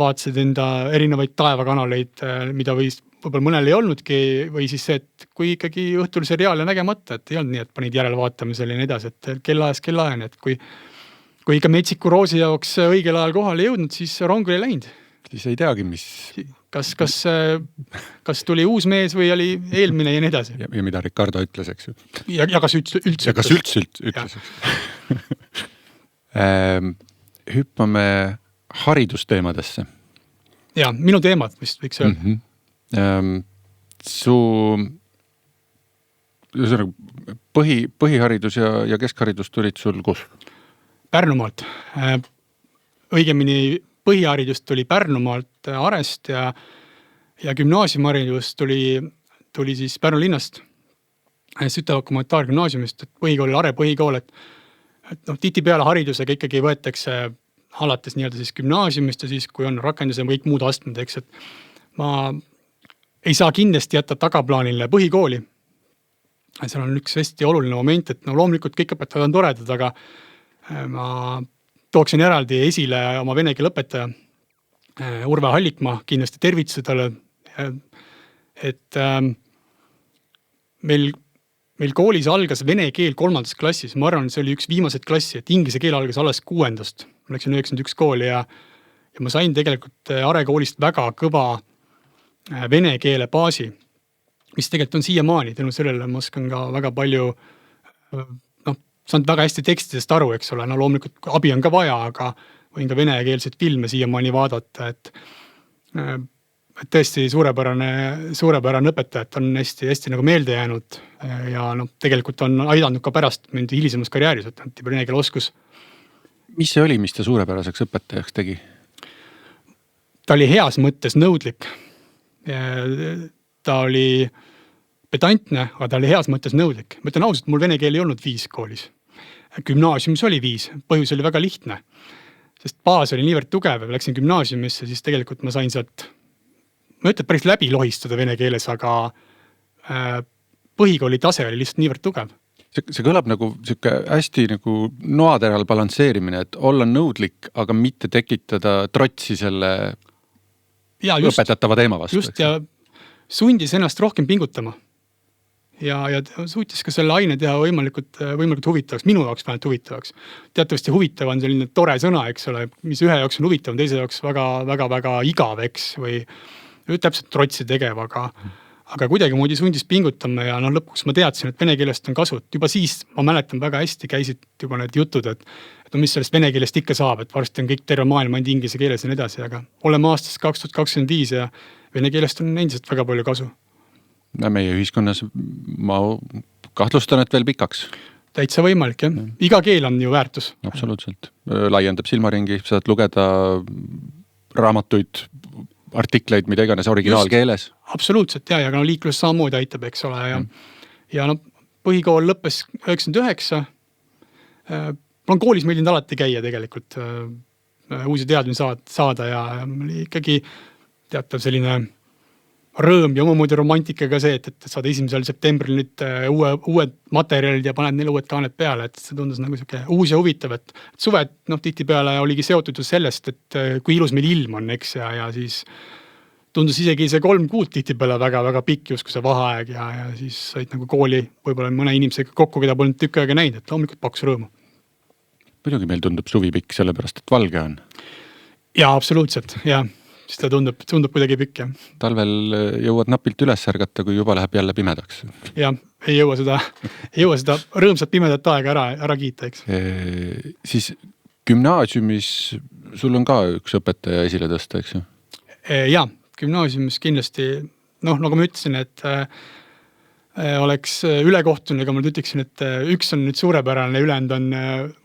vaatasid enda erinevaid taevakanaleid, mida võib-olla mõnel ei olnudki, või siis see, et kui ikkagi õhtul seriaale nägemata, et ei olnud nii, et panid järelvaatamisele ja nii edasi, et kellaajani, et kui ikka metsiku roosi jaoks õigel ajal kohale jõudnud, siis rong oli läinud. Siis ei teagi, mis... Kas tuli uus mees või oli eelmine ja nii edasi. Ja mida Ricardo ütles, eks ju. Ja kas üldse ütles. Ja kas üldse ütles. Hüppame haridusteemadesse. Ja, minu teemad vist võiks öelda. Su põhiharidus ja keskharidus tulid sul kus? Pärnumaalt. Õigemini põhiharidus tuli Pärnumaalt Arest ja gümnaasiumharidus tuli siis Pärnu linnast Sütevaka humanitaargümnaasiumist, et põhikool oli Are põhikool, et tihtipeale haridusega ikkagi võetakse alates nii-öelda siis gümnaasiumist ja siis kui on rakendus ja kõik muud astmed, eks, et ma ei saa kindlasti jätta tagaplaanile põhikooli. Seal on üks hästi oluline moment, et loomulikult kõik õpetajad on toredad, aga ma tooksin eraldi esile oma vene keele õpetaja Urve Hallikmaa, kindlasti tervituse talle, et meil koolis algas vene keel 3. klassis, ma arvan, see oli üks viimased klassi, et inglise keel algas alles 6. Ma läksin 91 kooli ja ma sain tegelikult Are koolist väga kõva vene keele baasi. mis tegelikult on siiamaani, tänu sellele ma oskan ka väga palju, saan väga hästi tekstidest aru, eks ole, no loomulikult abi on ka vaja, aga võin ka venekeelseid filme siiamaani vaadata, et tõesti suurepärane õpetaja, et on hästi nagu meelde jäänud ja tegelikult on aidanud ka pärast mind hilisemas karjääris, et vene keele oskus. Mis see oli, mis ta suurepäraseks õpetajaks tegi? Ta oli heas mõttes nõudlik. Ta oli pedantne, aga ta oli heas mõttes nõudlik. Ma ütlen ausalt, mul vene keel ei olnud 5 koolis. Gümnaasiumis oli 5, põhjus oli väga lihtne. Sest baas oli niivõrd tugev ja läksin gümnaasiumisse, siis tegelikult ma sain sealt, ma ütlen päris läbi lohistada vene keeles, aga põhikooli tase oli lihtsalt niivõrd tugev. See kõlab nagu hästi nagu noateral balansseerimine, et olla nõudlik, aga mitte tekitada trotsi selle õpetatava teema vastu. Just ja sundis ennast rohkem pingutama. Ja suutis ka selle aine teha võimalikult huvitavaks, minu jaoks vähemalt huvitavaks. Teatavasti huvitav on selline tore sõna, eks ole, mis ühe jaoks on huvitav, teise jaoks väga igav, eks, või täpselt trotsi tegev, aga kuidagi moodi sundis pingutama ja lõpuks ma teadsin, et vene keelest on kasu. Juba siis ma mäletan väga hästi, käisid juba need jutud, et mis sellest vene keelest ikka saab, et varsti on kõik terve maailm ainult inglise keeles ja nii edasi, aga oleme aastas 2025 ja vene keelest on endiselt väga palju kasu. Meie ühiskonnas ma kahtlustan, et veel pikaks. Täitsa võimalik, jah. Iga keel on ju väärtus. Absoluutselt. Laiendab silmaringi, saad lugeda raamatuid, artikleid, mida iganes originaalkeeles. Absoluutselt, ja liiklus samamoodi aitab, eks ole. Ja põhikool lõppes 99. Ma koolis meeldinud alati käia tegelikult uusi teadmisi saada ja oli ikkagi teatav selline rõõm ja omamoodi romantikaga see, et saad 1. septembril nüüd uued materjalid ja paned neile uued kaaned peale, et see tundus nagu selline uus ja huvitav, et suved tihti peale oligi seotud sellest, et kui ilus meil ilm on, eks, ja siis tundus isegi see 3 kuud tihti peale väga pikk justkui see vaheaeg ja siis said nagu kooli võib-olla mõne inimesega kokku, keda polnud tükk aega näinud, et loomulikult pakkus rõõmu. Muidugi meil tundub suvi pikk, sellepärast, et valge on. Ja absoluutselt, jah. Siis ta tundub kuidagi pikk, jah. Talvel jõuad napilt üles ärgata, kui juba läheb jälle pimedaks. Ja, ei jõua seda rõõmsat pimedat aega ära kiita, eks. Siis gümnaasiumis sul on ka üks õpetaja esile tõsta, eks ju? Ja, gümnaasiumis kindlasti, nagu ma ütlesin, et oleks ülekohtune, aga ma ütleksin, et üks on nüüd suurepärane, ülejäänud on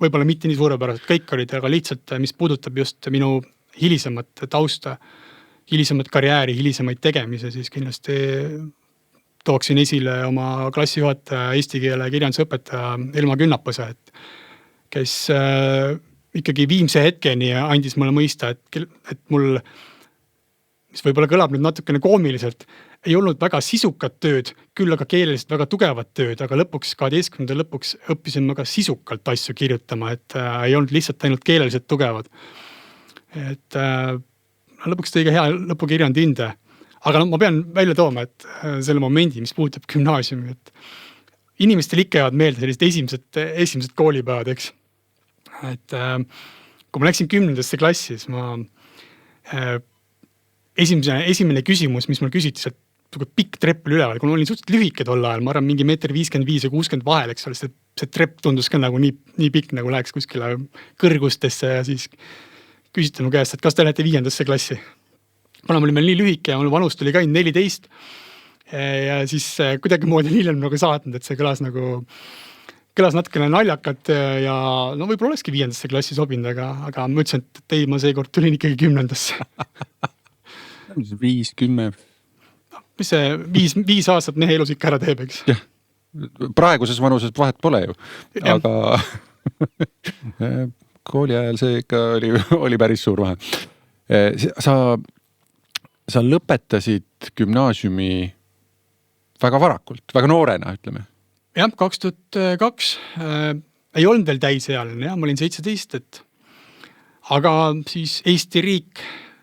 võib-olla mitte nii suurepärased, kõik olid, aga lihtsalt, mis puudutab just minu hilisemat tausta, hilisemat karjääri, hilisemaid tegemise, siis kindlasti tooksin esile oma klassijuhataja, eesti keele kirjandusõpetaja Elma Künnapõse, kes ikkagi viimse hetkeni andis mulle mõista, et mul, mis võib-olla kõlab nüüd natukene koomiliselt, ei olnud väga sisukat tööd, küll aga keeleliselt väga tugevat tööd, aga lõpuks, 12. lõpuks õppisin ma ka sisukalt asju kirjutama, et ei olnud lihtsalt ainult keeleliselt tugevad. Et lõpuks tõi ka hea lõpukirjand hinde. Aga ma pean välja tooma, et selle momendi, mis puudutab gümnaasiumi, et inimestel ikka jäävad meelde sellised esimesed koolipäevad, eks. Et kui ma läksin 10. klassi, siis ma esimene küsimus, mis mul küsiti sealt pikk trepp üleval, kui ma olin suhteliselt lühike tol ajal, ma arvan mingi 1,55 ja 60 vahel, eks ole, see trepp tundus ka nagu nii pikk, nagu läheks kuskile kõrgustesse ja siis küsiti mu käest, et kas te lähete 5. klassi. Kuna ma olin meil nii lühike ja mul vanust oli ka 14 ja siis kuidagi moodi hiljem nagu saatnud, et see kõlas natukene naljakat ja võib-olla olekski 5. klassi sobinud, aga ma ütlesin, et ei, ma seekord tulin ikkagi 10. 5-10. Mis see 5 aastat mehe elus ikka ära teeb, eks? Jah, praeguses vanuses vahet pole ju, aga kooli ajal see ikka oli päris suur vahe. Sa lõpetasid gümnaasiumi väga varakult, väga noorena, ütleme. Jah, 2002 ei olnud veel täisealine, jah, ma olin 17, aga siis Eesti riik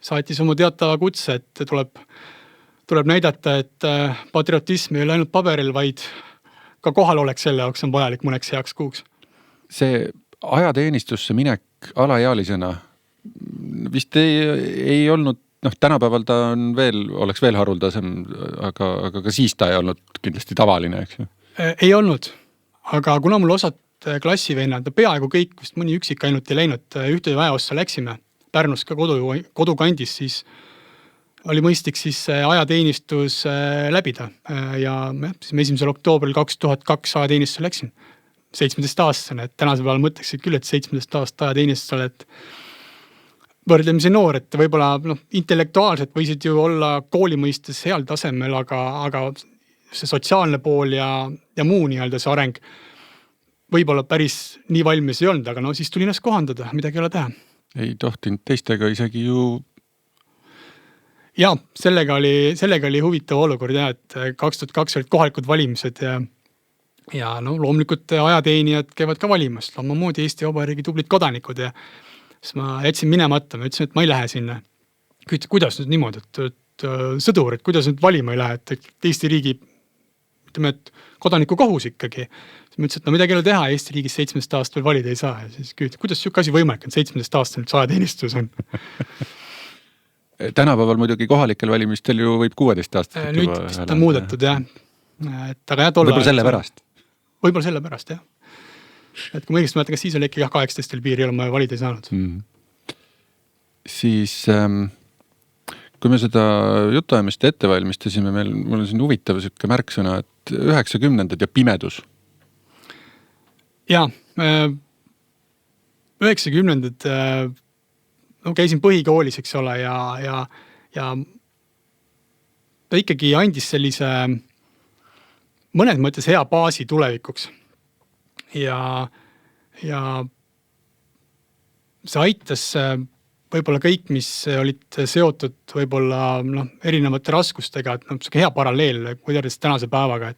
saatis oma teatava kutse, et tuleb näidata, et patriotism ei ole ainult paberil, vaid ka kohal oleks selle jaoks on vajalik mõneks heaks kuuks. See ajateenistusse minek alaealisena vist ei olnud tänapäeval ta on oleks veel haruldasem, aga ka siis ta ei olnud kindlasti tavaline, eks ju. Ei olnud, aga kuna mul osad klassivennad, peaaegu kõik, vist mõni üksik ainult ei läinud ühte väeossa läksime Pärnus ka kodukandis, siis oli mõistlik siis ajateenistus läbida ja siis 1. oktoobril 2002 ajateenistuse läksin 17-aastasena, et tänasel päeval mõtleksid küll, et 17 aastat ajateenistus oled võrdlemisi noor, et võib-olla intellektuaalselt võisid ju olla kooli mõistes heal tasemel, aga see sotsiaalne pool ja muu nii-öelda see areng võib-olla päris nii valmis ei olnud, aga siis tuli ennast kohandada, midagi ei ole teha. Ei tohtinud teistega isegi ju. Ja, sellega oli huvitav olukord ja, et 2002 olid kohalikud valimised ja loomulikult ajateenijad käivad ka valimas, loomamoodi Eesti Vabariigi tublid kodanikud ja siis ma jätsin minemata, ma ütlesin, et ma ei lähe sinna. Kuidas nüüd niimoodi, et sõdur, et kuidas nüüd valima ei lähe, et Eesti riigi, ütleme, et kodaniku kohus ikkagi. Siis ma ütlesin, et midagi ei ole teha, Eesti riigis 17 aastat veel valida ei saa. Ja siis kuidas siuke asi võimalik, et 17 aastat nüüd ajateenistus on? Tänapäeval muidugi kohalikel valimistel ju võib 16 aastat. Nüüd vist on muudetud, jah. Võib-olla selle pärast. Võib-olla selle pärast, jah. Et kui ma õigesti mäletan, kas siis oli äkki 18 piiri ei ole ma valida ei saanud. Siis kui me seda jutuajamist ette valmistasime, mul on siin huvitav siuke märksõna, et 90-ndad ja pimedus. Jaa, 90-ndad käisin põhikoolis, eks ole, ja ta ikkagi andis sellise mõnes mõttes hea baasi tulevikuks. Ja see aitas võib-olla kõik, mis olid seotud võib-olla erinevate raskustega, et hea paralleel võrreldes tänase päevaga,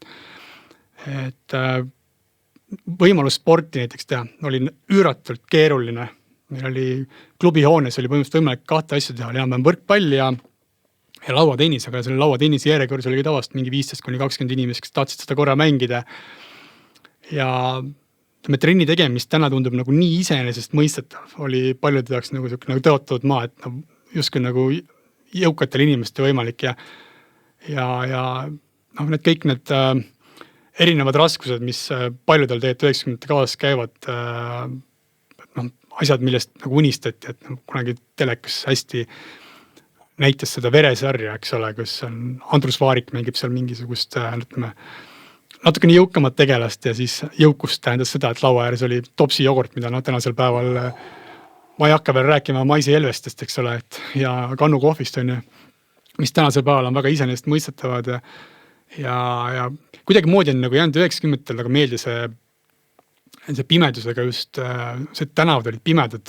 et võimalus sporti näiteks teha oli üüratult keeruline. Meil oli klubihoones oli põhimõtteliselt võimalik 2 asja teha, oli enam-vähem võrkpall ja lauatennis, aga selle lauatennisi järjekorras oli tavaliselt mingi 15-20 inimest, kes tahtsid seda korra mängida. Ja trenni tegemist täna tundub nagu nii iseenesest mõistetav, oli paljude jaoks nagu tõotatud maa, et justkui nagu jõukatel inimeste võimalik ja need kõik need erinevad raskused, mis paljudel tegelikult 90-ndate kaasas käivad, asjad, millest nagu unistati, et kunagi telekas hästi näitas seda veresarja, eks ole, kus on Andrus Vaarik mängib seal mingisugust, natukene jõukamat tegelast ja siis jõukust tähendas seda, et laua ääres oli topsi jogurt, mida tänasel päeval ma ei hakka veel rääkima maisi elvestest, eks ole, ja kannu kohvist on ju, mis tänasel päeval on väga iseenesest mõistetavad ja kuidagi moodi on nagu jäänud 90-ndal väga meelde see pimedusega just, see tänavad olid pimedad,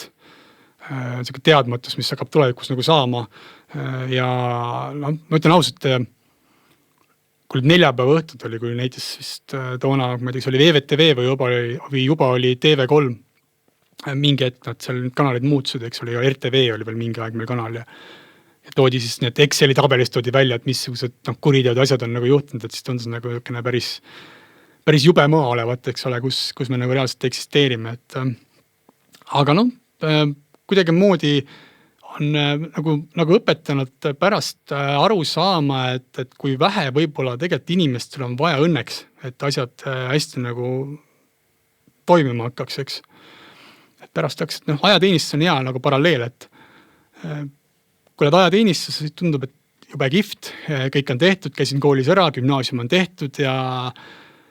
see teadmatus, mis hakkab tulevikus nagu saama ja ma ütlen ausalt, kui neljapäeva õhtud oli, kui näitas vist toona, ma ei tea, see oli VVTV või juba oli TV3 mingi hetk, nad seal kanalid muutusid, eks oli, ja RTV oli veel mingi aeg meil kanal ja toodi siis need Exceli tabelis toodi välja, et missugused kuriteod asjad on nagu juhtunud, et siis tundus nagu päris jube maa olevat, eks ole, kus me nagu reaalselt eksisteerime, aga kuidagi moodi on nagu õpetanud pärast aru saama, et kui vähe võib-olla tegelikult inimestel on vaja õnneks, et asjad hästi nagu toimima hakkaks, eks. Et pärast taks, et ajateenistus on hea nagu paralleel, et kui oled ajateenistus, siis tundub, et jube kihvt, kõik on tehtud, käisin koolis ära, gümnaasium on tehtud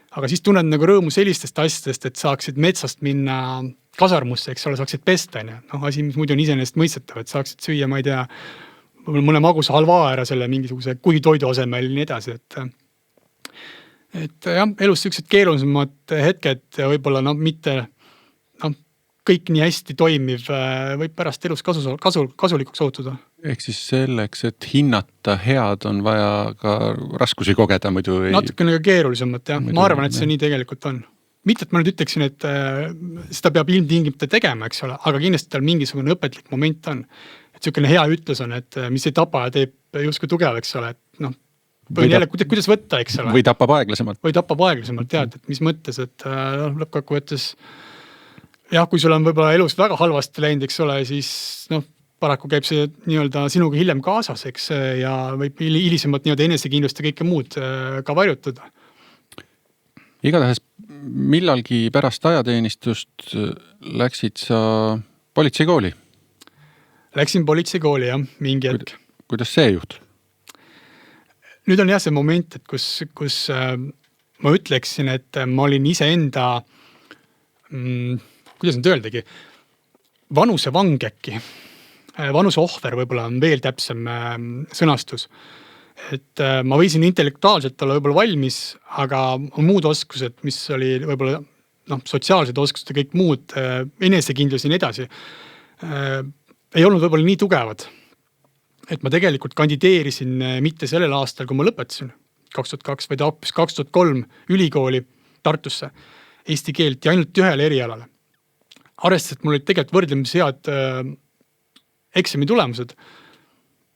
aga siis tunned nagu rõõmu sellistest asjadest, et saaksid metsast minna kasarmusse, eks ole, saaksid pesta. Asi, mis muidu on iseenesest mõistetav, et saaksid süüa, ma ei tea, mõne magusa halva ära selle mingisuguse kuhitoidu asemel nii edasi. Et jah, elus sellised keerulisemad hetked võib-olla mitte kõik nii hästi toimiv võib pärast elus kasulikuks ootuda. Ehk siis selleks, et hinnata head, on vaja ka raskusi kogeda muidu. Natukene keerulisemad, jah. Ma arvan, et see nii tegelikult on. Mitte, et ma nüüd ütleksin, et seda peab ilmtingimata tegema, eks ole, aga kindlasti tal mingisugune õpetlik moment on. Et selline hea ütlus on, et mis ei tapa ja teeb justkui tugev, eks ole, et kuidas võtta, eks ole. Või tapab aeglasemalt. Tead, et mis mõttes, et lõppkokkuvõttes jah, kui sul on võib-olla elus väga halvasti läinud, eks ole, siis paraku käib see nii-öelda sinuga hiljem kaasas, eks, ja võib hilisemalt nii-öelda enesekindlust ja kõike muud ka varjutada. Igatahes millalgi pärast ajateenistust läksid sa politseikooli? Läksin politseikooli, jah, mingi hetk. Kuidas see juhtus? Nüüd on jah see moment, et kus ma ütleksin, et ma olin iseenda, kuidas nüüd öeldagi, vanuse vang äkki. Vanuse ohver võib-olla on veel täpsem sõnastus. Et ma võisin intellektuaalselt olla võib-olla valmis, aga muud oskused, mis oli võib-olla sotsiaalsed oskused ja kõik muud, enesekindlus ja nii edasi, ei olnud võib-olla nii tugevad. Et ma tegelikult kandideerisin mitte sellel aastal, kui ma lõpetasin 2002, vaid hoopis 2003 ülikooli Tartusse eesti keelt ja ainult ühele erialale. Arvestades, et mul olid tegelikult võrdlemisi head eksami tulemused.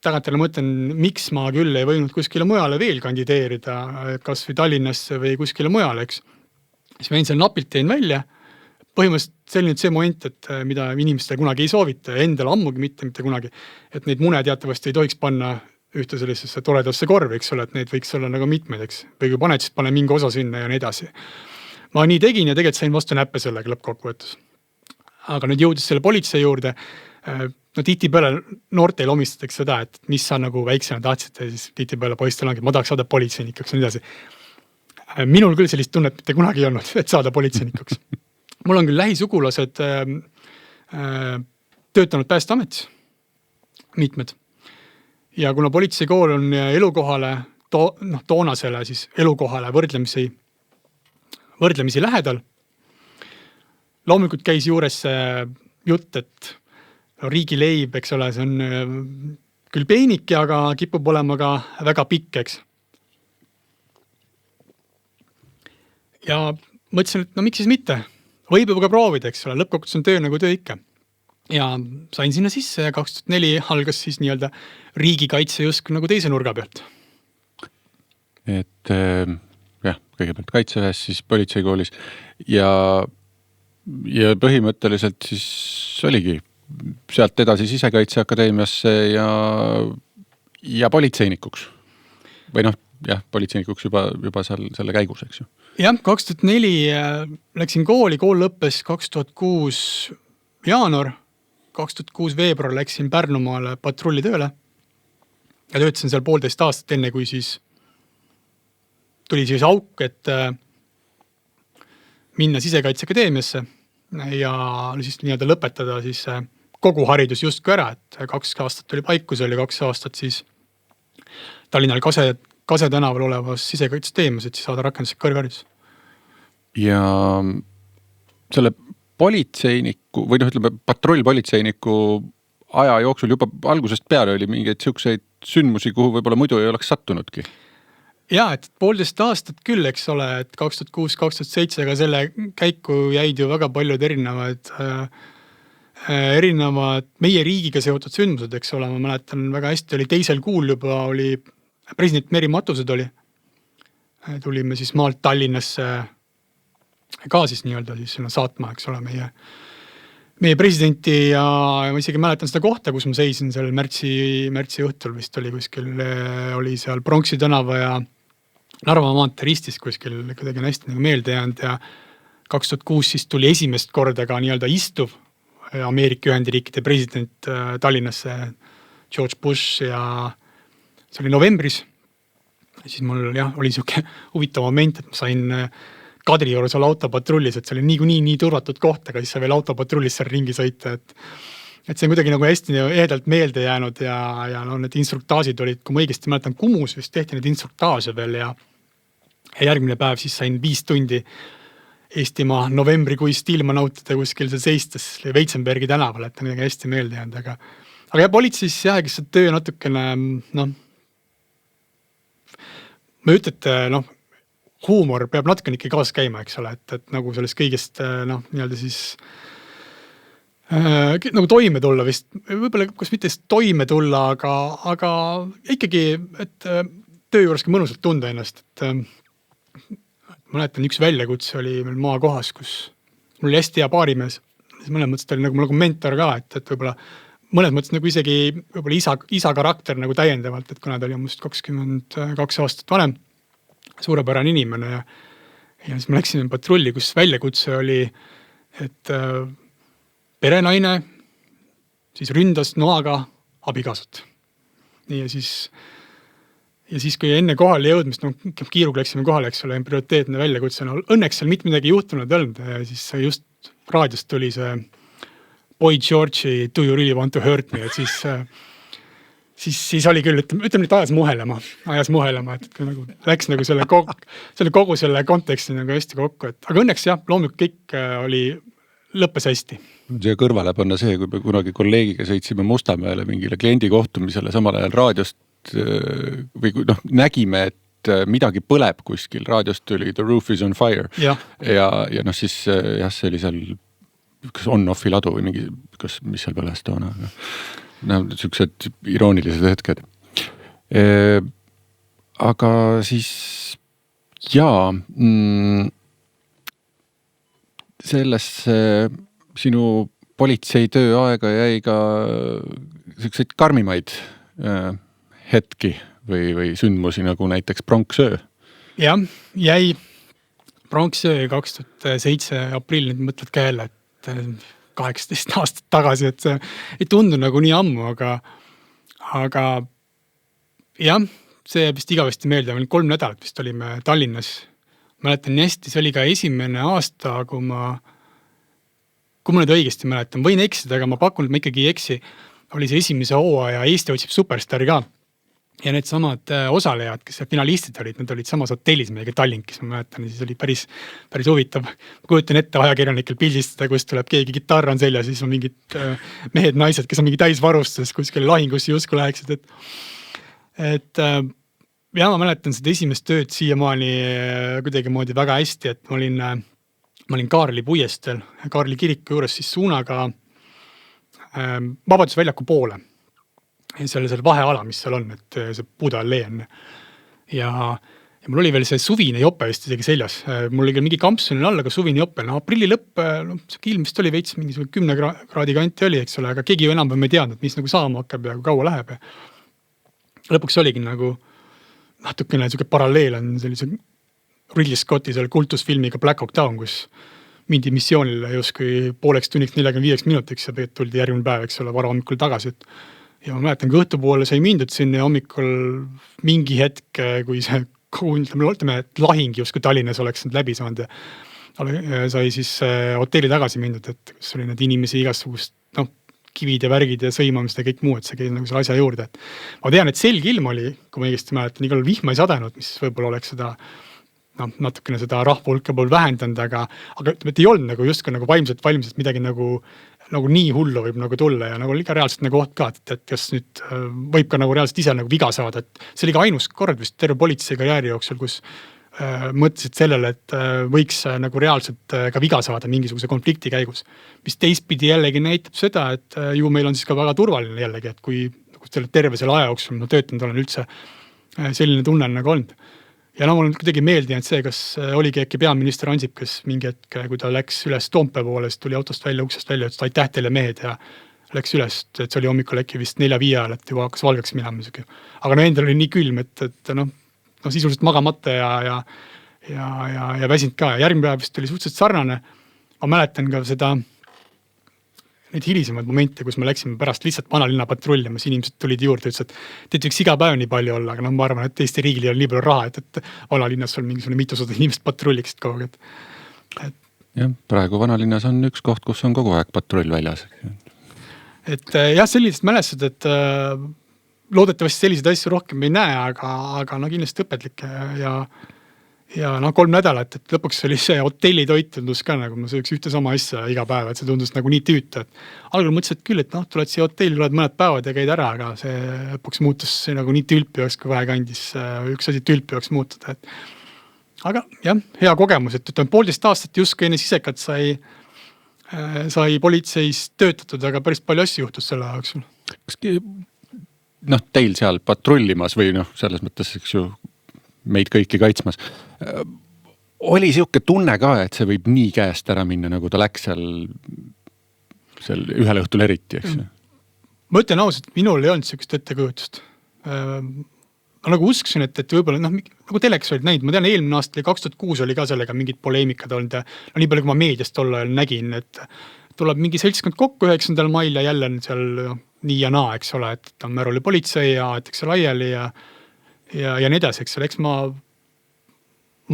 Tagantele mõtlen, miks ma küll ei võinud kuskile mujale veel kandideerida, kas või Tallinnasse või kuskile mujale, eks. Siis ma seal napilt teen välja. Põhimõtteliselt selline see moment, et mida inimestele kunagi ei soovita, endale ammugi mitte kunagi, et neid mune teatavasti ei tohiks panna ühte sellisesse toredasse korvi, eks ole, et neid võiks olla nagu mitmeid, eks. Või kui paned, siis pane mingi osa sinna ja nii edasi. Ma nii tegin ja tegelikult sain vastu näppe sellega lõppkokkuvõttes. Aga nüüd jõudis selle politsei juurde, tihtipeale noorteil omistatakse seda, et mis sa nagu väiksena tahtsid ja siis tihtipeale poistel ongi, ma tahaks saada politseinikuks ja nii edasi. Minul küll sellist tunnet mitte kunagi ei olnud, et saada politseinikuks. Mul on küll lähisugulased töötanud Päästeametis, mitmed. Ja kuna politseikool on elukohale, toonasele siis elukohale võrdlemisi lähedal, loomulikult käis juures jutt, et riigi leib, eks ole, see on küll peenike, aga kipub olema ka väga pikk, eks. Ja mõtlesin, et miks siis mitte? Võib juba ka proovida, eks ole, lõppkokkuvõttes on töö nagu töö ikka. Ja sain sinna sisse ja 2004 algas siis nii-öelda riigikaitse justkui nagu teise nurga pealt. Et jah, kõigepealt kaitseväes, siis politseikoolis ja põhimõtteliselt siis oligi sealt edasi Sisekaitseakadeemiasse ja politseinikuks. Või politseinikuks juba selle käigus, eks ju. Jah, 2004 läksin kooli, kool lõppes 2006 jaanuar, 2006 veebruar läksin Pärnumaale patrullitööle ja töötasin seal 1,5 aastat enne, kui siis tuli siis auk, et minna Sisekaitseakadeemiasse ja siis nii-öelda lõpetada siis kogu haridus justkui ära, et 2 aastat oli paikus, oli 2 aastat siis Tallinnal Kase tänaval olevas Sisekaitseakadeemias, et siis saada rakenduslik kõrgharidus. Ja selle politseiniku või ütleme patrullpolitseiniku aja jooksul juba algusest peale oli mingeid siukseid sündmusi, kuhu võib-olla muidu ei oleks sattunudki. Ja, et 1,5 aastat küll, eks ole, et 2006-2007, aga selle käiku jäid ju väga paljud erinevad meie riigiga seotud sündmused, eks ole, ma mäletan väga hästi, oli 2. kuul juba oli president Meri Matused oli. Tulime siis maalt Tallinnasse ka siis nii-öelda siis saatma, eks ole, meie presidenti ja ma isegi mäletan seda kohta, kus ma seisin seal märtsi õhtul vist oli kuskil, oli seal Pronksi tänava ja Narva maantee ristis kuskil, kuidagi on hästi nagu meelde jäänud ja 2006 siis tuli esimest korda ka nii-öelda istuv Ameerika Ühendriikide president Tallinnasse, George Bush ja see oli novembris. Ja siis mul oli siuke huvitav moment, et ma sain Kadri juures olla autopatrullis, et see oli nii turvatud koht, aga siis sai veel autopatrullis seal ringi sõita, et see on kuidagi nagu hästi ehedalt meelde jäänud ja need instruktaažid olid, kui ma õigesti mäletan, Kumus vist tehti need instruktaase veel ja järgmine päev siis sain 5 tundi Eestimaa novembrikuist ilma nautida kuskil see seistes Veitsenbergi tänaval, et on kuidagi hästi meelde jäänud, aga politseis kes see töö natukene, ma ütlen, et huumor peab natukene ikka kaas käima, eks ole, et nagu sellest kõigest nii-öelda siis nagu toime tulla vist, võib-olla kus mitte toime tulla, aga ikkagi, et töö juureski mõnusalt tunda ennast, et mäletan, üks väljakutse oli meil maakohas, kus mul oli hästi hea paarimees, siis mõnes mõttes ta oli nagu mentor ka, et võib-olla mõnes mõttes nagu isegi võib-olla isa karakter nagu täiendavalt, et kuna ta oli must 22 aastat vanem, suurepärane inimene ja siis me läksime patrulli, kus väljakutse oli, et perenaine siis ründas noaga abikaasat. Nii ja siis, kui enne kohale jõudmist, kiiruga läksime kohale, eks ole, prioriteetne väljakutse, õnneks seal mitte midagi juhtunud olnud ja siis just raadiost tuli see Boy George'i Do you really want to hurt me, et siis oli küll, ütleme nüüd ajas muhelema, et nagu läks nagu kogu selle konteksti nagu hästi kokku, aga õnneks jah, loomulikult kõik lõppes hästi. Siia kõrvale panna see, kui me kunagi kolleegiga sõitsime Mustamäele mingile kliendi kohtumisele samal ajal raadiost või nägime, et midagi põleb kuskil, raadiost tuli The Roof is on Fire ja siis jah, see oli seal kas on-offi ladu või mingi, mis seal põles toona, sellised iroonilised hetked. Aga siis sellesse sinu politseitöö aega jäi ka selliseid karmimaid hetki või sündmusi nagu näiteks pronksöö. Jah, jäi pronksöö 2007 aprill, nüüd mõtled ka jälle, et 18 aastat tagasi, et see ei tundu nagu nii ammu, aga jah, see vist igavesti meelde, 3 nädalat vist olime Tallinnas. Mäletan nii hästi, see oli ka esimene aasta, kui ma nüüd õigesti mäletan, võin eksida, aga ma pakun, et ma ikkagi ei eksi, oli see esimese hooaja Eesti otsib superstari ka. Ja need samad osalejad, kes finalistid olid, nad olid samas hotellis meiega Tallinkis, ma mäletan, siis oli päris huvitav. Kujutan ette ajakirjanikel pildistada, kus tuleb keegi gitarr on selja, siis on mingid mehed, naised, kes on mingi täisvarustus, kuskil lahingusse justkui läheksid. Et ma mäletan seda esimest tööd siiamaani kuidagi moodi väga hästi, et ma olin Kaarli puiestel, Kaarli kiriku juures siis suunaga Vabadusväljaku poole. Ja selle vaheala, mis seal on, et see Buda allee on. Ja mul oli veel see suvine jope vist isegi seljas. Mul oli mingi kampsunil alla, aga suvine jope. Aprilli lõpp, see ilm vist oli veits mingi 10 kraadi kanti oli, eks ole, aga keegi ju enam ei teadnud, mis nagu saama hakkab ja kui kaua läheb. Lõpuks oligi nagu natukene selline paralleel on sellise Ridley Scotti selle kultusfilmiga Black Hawk Down, kus mindi missioonile justkui pooleks tunniks 45 minutiks ja tuldi järgmine päev, eks ole, varahommikul tagasi. Ja ma mäletan, kui õhtupoole sai mindud sinna ja hommikul mingi hetk, kui see et lahing justkui Tallinnas oleks nüüd läbi saanud ja sai siis hotelli tagasi mindud, et kus oli need inimesi igasugust kivid ja värgid ja sõimamist ja kõik muu, et see käis nagu selle asja juurde. Ma tean, et selge ilm oli, kui ma õigesti mäletan, igal vihma ei sadanud, mis võib-olla oleks seda natukene seda rahvahulka pool vähendanud, aga ütleme, et ei olnud nagu justkui nagu vaimselt valmis, et midagi nagu nii hullu võib nagu tulla ja nagu oli ka reaalselt nagu oht ka, et kas nüüd võib ka nagu reaalselt ise nagu viga saada, et see oli ka ainus kord vist terve politsei karjääri jooksul, kus mõtlesid sellele, et võiks nagu reaalselt ka viga saada mingisuguse konflikti käigus, mis teistpidi jällegi näitab seda, et ju meil on siis ka väga turvaline jällegi, et kui terve selle aja jooksul ma töötanud olen üldse selline tunne nagu olnud. Ja mul on kuidagi meeldinud see, kas oligi äkki peaminister Ansip, kes mingi hetk, kui ta läks üles Toompea poole, siis tuli autost välja, uksest välja, ütles aitäh teile mehed ja läks üles, et see oli hommikul äkki vist 4-5 ajal, et juba hakkas valgeks minema. Aga endal oli nii külm, et sisuliselt magamata ja väsinud ka. Ja järgmine päev vist oli suhteliselt sarnane. Ma mäletan ka seda neid hilisemad momente, kus me läksime pärast lihtsalt vanalinna patrullima, siis inimesed tulid juurde, ütles, et teid võiks iga päev nii palju olla, aga ma arvan, et Eesti riigil ei ole nii palju raha, et vanalinnas on mingisugune mitusada inimest patrulliksid kogu aeg. Jah, praegu vanalinnas on üks koht, kus on kogu aeg patrull väljas. Et jah, sellised mälestused, et loodetavasti selliseid asju rohkem ei näe, aga kindlasti õpetlik ja 3 nädalat, et lõpuks oli see hotelli toit tundus ka nagu ma sööks ühte sama asja iga päev, et see tundus nagu nii tüüta, et algul mõtlesid küll, et tuled siia hotelli, oled mõned päevad ja käid ära, aga see lõpuks muutus nagu nii tülpivaks, kui vahekandis üks asi tülpivaks muutuda, aga jah, hea kogemus, et 1,5 aastat justkui enne sisekat sai politseis töötatud, aga päris palju asju juhtus selle jooksul. Kas teil seal patrullimas või selles mõttes, eks ju, meid kõiki kaitsmas. Oli siuke tunne ka, et see võib nii käest ära minna, nagu ta läks seal ühel õhtul eriti, eks ju? Ma ütlen ausalt, minul ei olnud sellist ettekujutust. Ma nagu usksin, et võib-olla nagu teleks olid näinud, ma tean, eelmine aasta 2006 oli ka sellega mingid poleemikad olnud ja nii palju, kui ma meediast tol ajal nägin, et tuleb mingi seltskond kokku 9. mail ja jälle seal nii ja naa, eks ole, et on Märuli politsei ja aetakse laiali ja nii edasi, eks ole, eks ma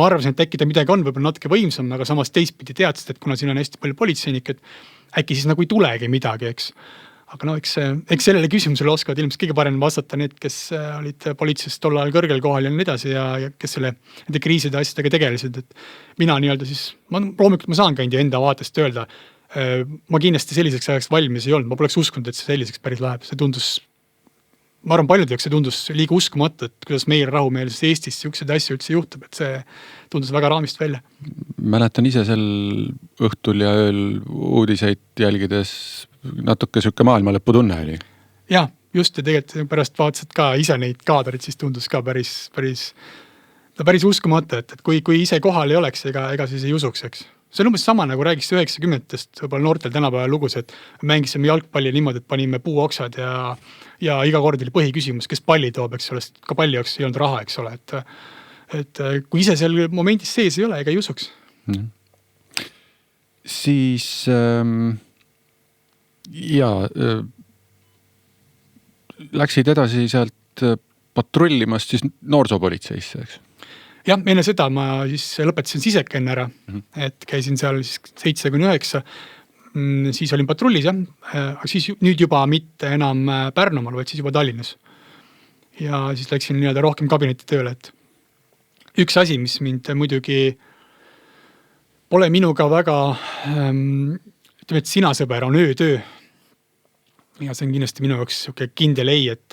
arvasin, et äkki ta midagi on võib-olla natuke võimsam, aga samas teistpidi teadsid, et kuna siin on hästi palju politseinik, et äkki siis nagu ei tulegi midagi, eks. Aga eks sellele küsimusele oskavad ilmselt kõige parem vastata need, kes olid politseis tol ajal kõrgel kohal ja nii edasi ja kes nende kriiside asjadega tegelesid. Et mina nii-öelda siis, loomulikult ma saan käinud ja enda vaatest öelda, ma kindlasti selliseks ajaks valmis ei olnud, ma poleks uskunud, et see selliseks päris läheb. See tundus, ma arvan paljud jaoks see tundus liiga uskumatu, et kuidas meil rahumeelses Eestis siukseid asju üldse juhtub, et see tundus väga raamist välja. Mäletan ise sel õhtul ja ööl uudiseid jälgides natuke sükke maailma lõpu tunne oli. Ja, just ja tegelikult pärast vaatasid ka ise neid kaadreid, siis tundus ka päris uskumatu, et kui ise kohal ei oleks, ega siis ei usuks, eks. See on umbes sama nagu räägiks 90-test, võib-olla noortel tänapäeva lugus, et mängisime jalgpalli niimoodi, et panime puuoksad ja iga kord oli põhiküsimus, kes palli toob, eks ole, ka palli jaoks ei olnud raha, eks ole, et kui ise seal momendis sees ei ole, ega ei usuks. Siis läksid edasi sealt patrullimast siis noorsoopolitseisse, eks? Jah, enne seda ma siis lõpetasin siseken ära, et käisin seal siis 7-9, siis olin patrullis, aga siis nüüd juba mitte enam Pärnumaal, vaid siis juba Tallinnas. Ja siis läksin nii-öelda rohkem kabinetti tööle, et üks asi, mis mind muidugi pole minuga väga, ütleme, et sina sõber on öötöö. Ja see on kindlasti minu jaoks kindel ei, et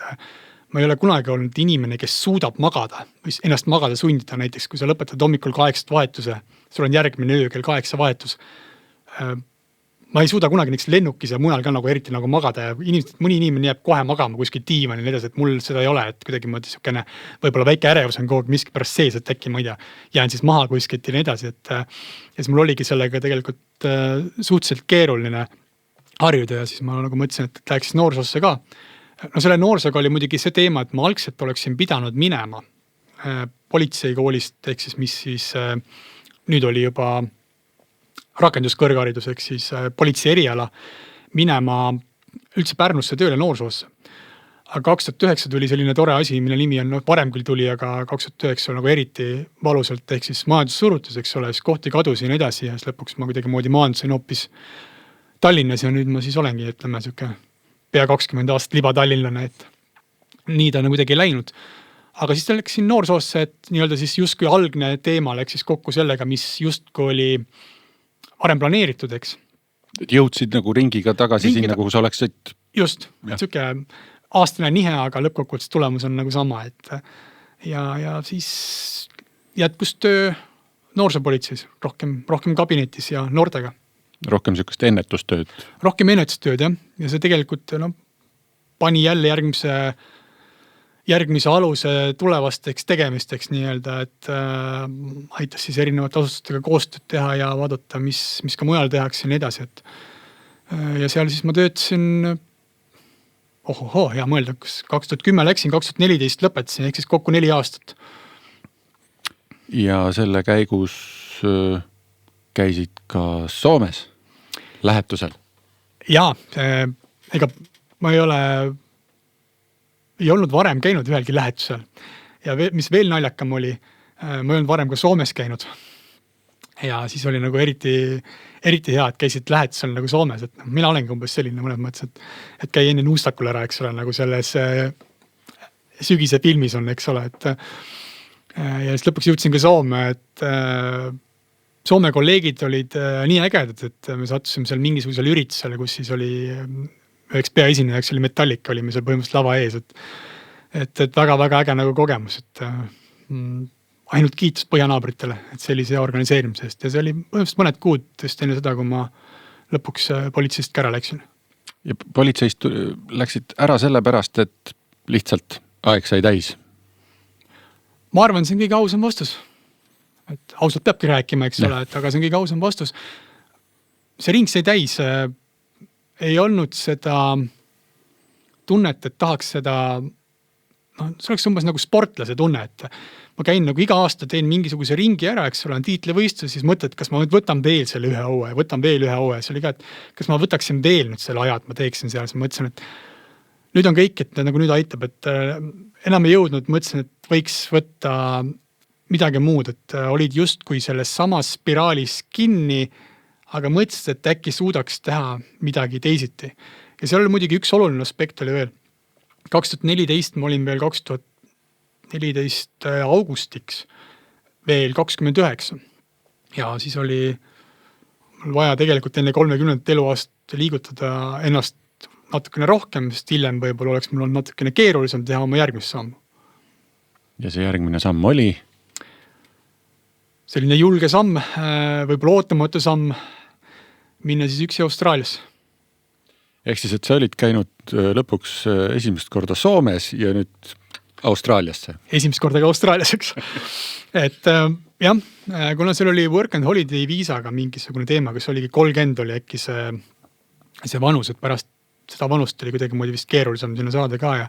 ma ei ole kunagi olnud inimene, kes suudab magada või ennast magada sundida, näiteks kui sa lõpetad hommikul 8 vahetuse, sul on järgmine öö kell 8 vahetus. Ma ei suuda kunagi näiteks lennukis ja mujal ka nagu eriti nagu magada ja mõni inimene jääb kohe magama kuskil diivani ja nii edasi, et mul seda ei ole, et kuidagi mõttes sükene võib-olla väike ärevus on kogu miski pärast sees, et äkki ma ei tea, jään siis maha kuskilt ja nii edasi, et ja siis mul oligi sellega tegelikult suhteliselt keeruline harjuda ja siis ma nagu mõtlesin, et läheks noorsoosse ka. No selle noorsooga oli muidugi see teema, et ma algselt oleksin pidanud minema politseikoolist, ehk siis mis siis nüüd oli juba rakenduskõrgharidus, ehk siis politsei eriala, minema üldse Pärnusse tööle noorsoosse. Aga 2009 tuli selline tore asi, mille nimi on, varem küll tuli, aga 2009 nagu eriti valusalt, ehk siis majandussurutus, eks ole, siis kohti kadusin edasi ja siis lõpuks ma kuidagi moodi maandusin hoopis Tallinnas ja nüüd ma siis olengi, ütleme, pea 20 aastat liba tallinlane, et nii ta nagu kuidagi ei läinud. Aga siis läksin noorsoosse, et nii-öelda siis justkui algne teema läks siis kokku sellega, mis justkui oli varem planeeritud, eks. Jõudsid nagu ringiga tagasi sinna, kuhu sa oleksid? Just, et aastane nihe, aga lõppkokkuvõttes tulemus on nagu sama, et ja siis jätkus töö noorsoopolitseis, rohkem kabinetis ja noortega. Rohkem sellist ennetustööd? Rohkem ennetustööd, jah. Ja see tegelikult pani jälle järgmise aluse tulevasteks tegemisteks nii-öelda, et aitas siis erinevate asutustega koostööd teha ja vaadata, mis ka mujal tehakse ja nii edasi. Ja seal siis ma töötasin, hea mõelda, 2010 läksin, 2014 lõpetasin, ehk siis kokku 4 aastat. Ja selle käigus käisid ka Soomes lähetusel? Jaa, ega ma ei olnud varem käinud ühelgi lähetusel. Ja mis veel naljakam oli, ma ei olnud varem ka Soomes käinud. Ja siis oli nagu eriti hea, et käisid lähetusel nagu Soomes. Et mina olengi umbes selline mõnes mõttes, et käi enne nuustakul ära, eks ole, nagu selles sügise filmis on, eks ole. Ja siis lõpuks jõudsin ka Soome, et Soome kolleegid olid nii ägedad, et me sattusime seal mingisugusel üritusele, kus siis oli üheks peaesinejaks oli Metallica, olime seal põhimõtteliselt lava ees, et väga-väga äge nagu kogemus, et ainult kiitus põhjanaabritele, et sellise organiseerimisest ja see oli põhimõtteliselt mõned kuud just enne seda, kui ma lõpuks politseist ka ära läksin. Ja politseist läksid ära selle pärast, et lihtsalt aeg sai täis? Ma arvan, see on kõige ausam vastus. Et ausalt peabki rääkima, eks ole, aga see on kõige ausam vastus. See ring sai täis, ei olnud seda tunnet, et tahaks seda, see oleks umbes nagu sportlase tunne, et ma käin nagu iga aasta teen mingisuguse ringi ära, eks ole, on tiitlivõistlus, siis mõtled, kas ma võtan veel selle ühe õue, võtan veel ühe õue, see oli ka, et kas ma võtaksin veel nüüd selle aja, et ma teeksin seal, siis ma mõtlesin, et nüüd on kõik, et nagu nüüd aitab, et enam ei jõudnud, mõtlesin, et võiks võtta midagi muud, et olid justkui selles samas spiraalis kinni, aga mõtlesin, et äkki suudaks teha midagi teisiti. Ja seal oli muidugi üks oluline aspekt oli veel. 2014 ma olin veel 2014 augustiks veel 29. Ja siis oli vaja tegelikult enne 30. eluaastat liigutada ennast natukene rohkem, sest hiljem võib-olla oleks mul olnud natukene keerulisem teha oma järgmist sammu. Ja see järgmine samm oli? Selline julge samm, võib-olla ootamatu samm, minna siis üksi Austraalias. Ehk siis, et sa olid käinud lõpuks esimest korda Soomes ja nüüd Austraaliasse? Esimest korda ka Austraalias, eks. Et jah, kuna seal oli work and holiday viisaga mingisugune teema, kus oligi 30 oli äkki see vanus, et pärast seda vanust oli kuidagi muidu vist keerulisem sinna saada ka ja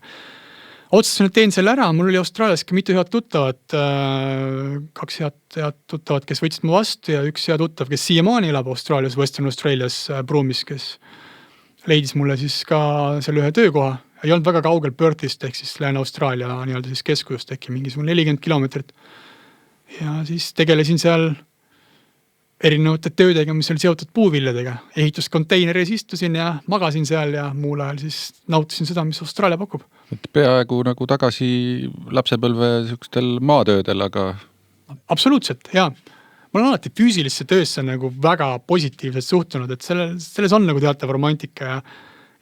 otsustasin, et teen selle ära, mul oli Austraalias ka mitu head tuttavat, 2 head tuttavat, kes võtsid mu vastu ja üks hea tuttav, kes siiamaani elab Austraalias, Western Australias Broomis, kes leidis mulle siis ka selle ühe töökoha. Ei olnud väga kaugel Perthist, ehk siis Lääne-Austraalia nii-öelda siis keskujust äkki mingisugune 40 kilomeetrit. Ja siis tegelesin seal erinevate töödega, mis oli seotud puuvilladega. Ehituskonteineris istusin ja magasin seal ja muul ajal siis nautisin seda, mis Austraalia pakub. Et peaaegu nagu tagasi lapsepõlve sükestel maatöödel, aga... Absoluutselt, jaa. Ma olen alati füüsilisse töösse nagu väga positiivselt suhtunud, et selles on nagu teatav romantika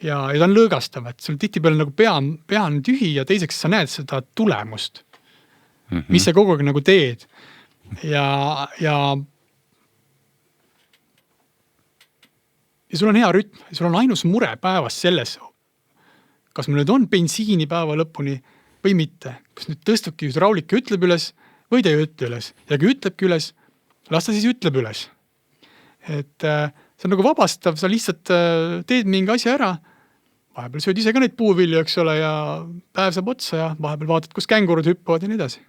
ja ta on lõõgastav, et sul tihtipeale nagu pea on tühi ja teiseks sa näed seda tulemust, mis sa kogu aeg nagu teed. Ja sul on hea rütm, sul on ainus mure päevas selles, kas meil nüüd on bensiini päeva lõpuni või mitte. Kas nüüd tõstubki hüdraulika ütleb üles või ta ei ütle üles. Ja kui ütlebki üles, las ta siis ütleb üles. Et see on nagu vabastav, sa lihtsalt teed mingi asja ära, vahepeal sööd ise ka neid puuvilju, eks ole, ja päev saab otsa ja vahepeal vaatad, kus kängurud hüppavad ja nii edasi.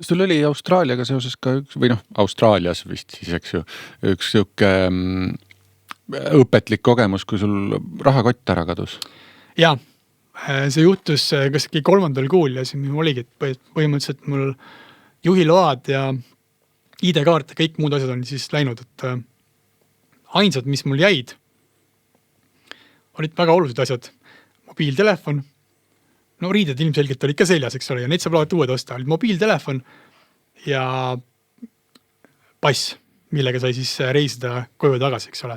Sul oli Austraaliaga seoses ka üks, või Austraalias vist siis, eks ju, üks siuke õpetlik kogemus, kui sul rahakott ära kadus. Jaa, see juhtus kasvõi 3. kuul ja siin oligi, et põhimõtteliselt mul juhiload ja ID-kaart ja kõik muud asjad on siis läinud, et ainsad, mis mul jäid, olid väga olulised asjad. Mobiiltelefon, no riided ilmselgelt olid ka seljas, eks ole, ja neid saab alati uued osta. Olid mobiiltelefon ja pass, millega sai siis reisida koju tagasi, eks ole.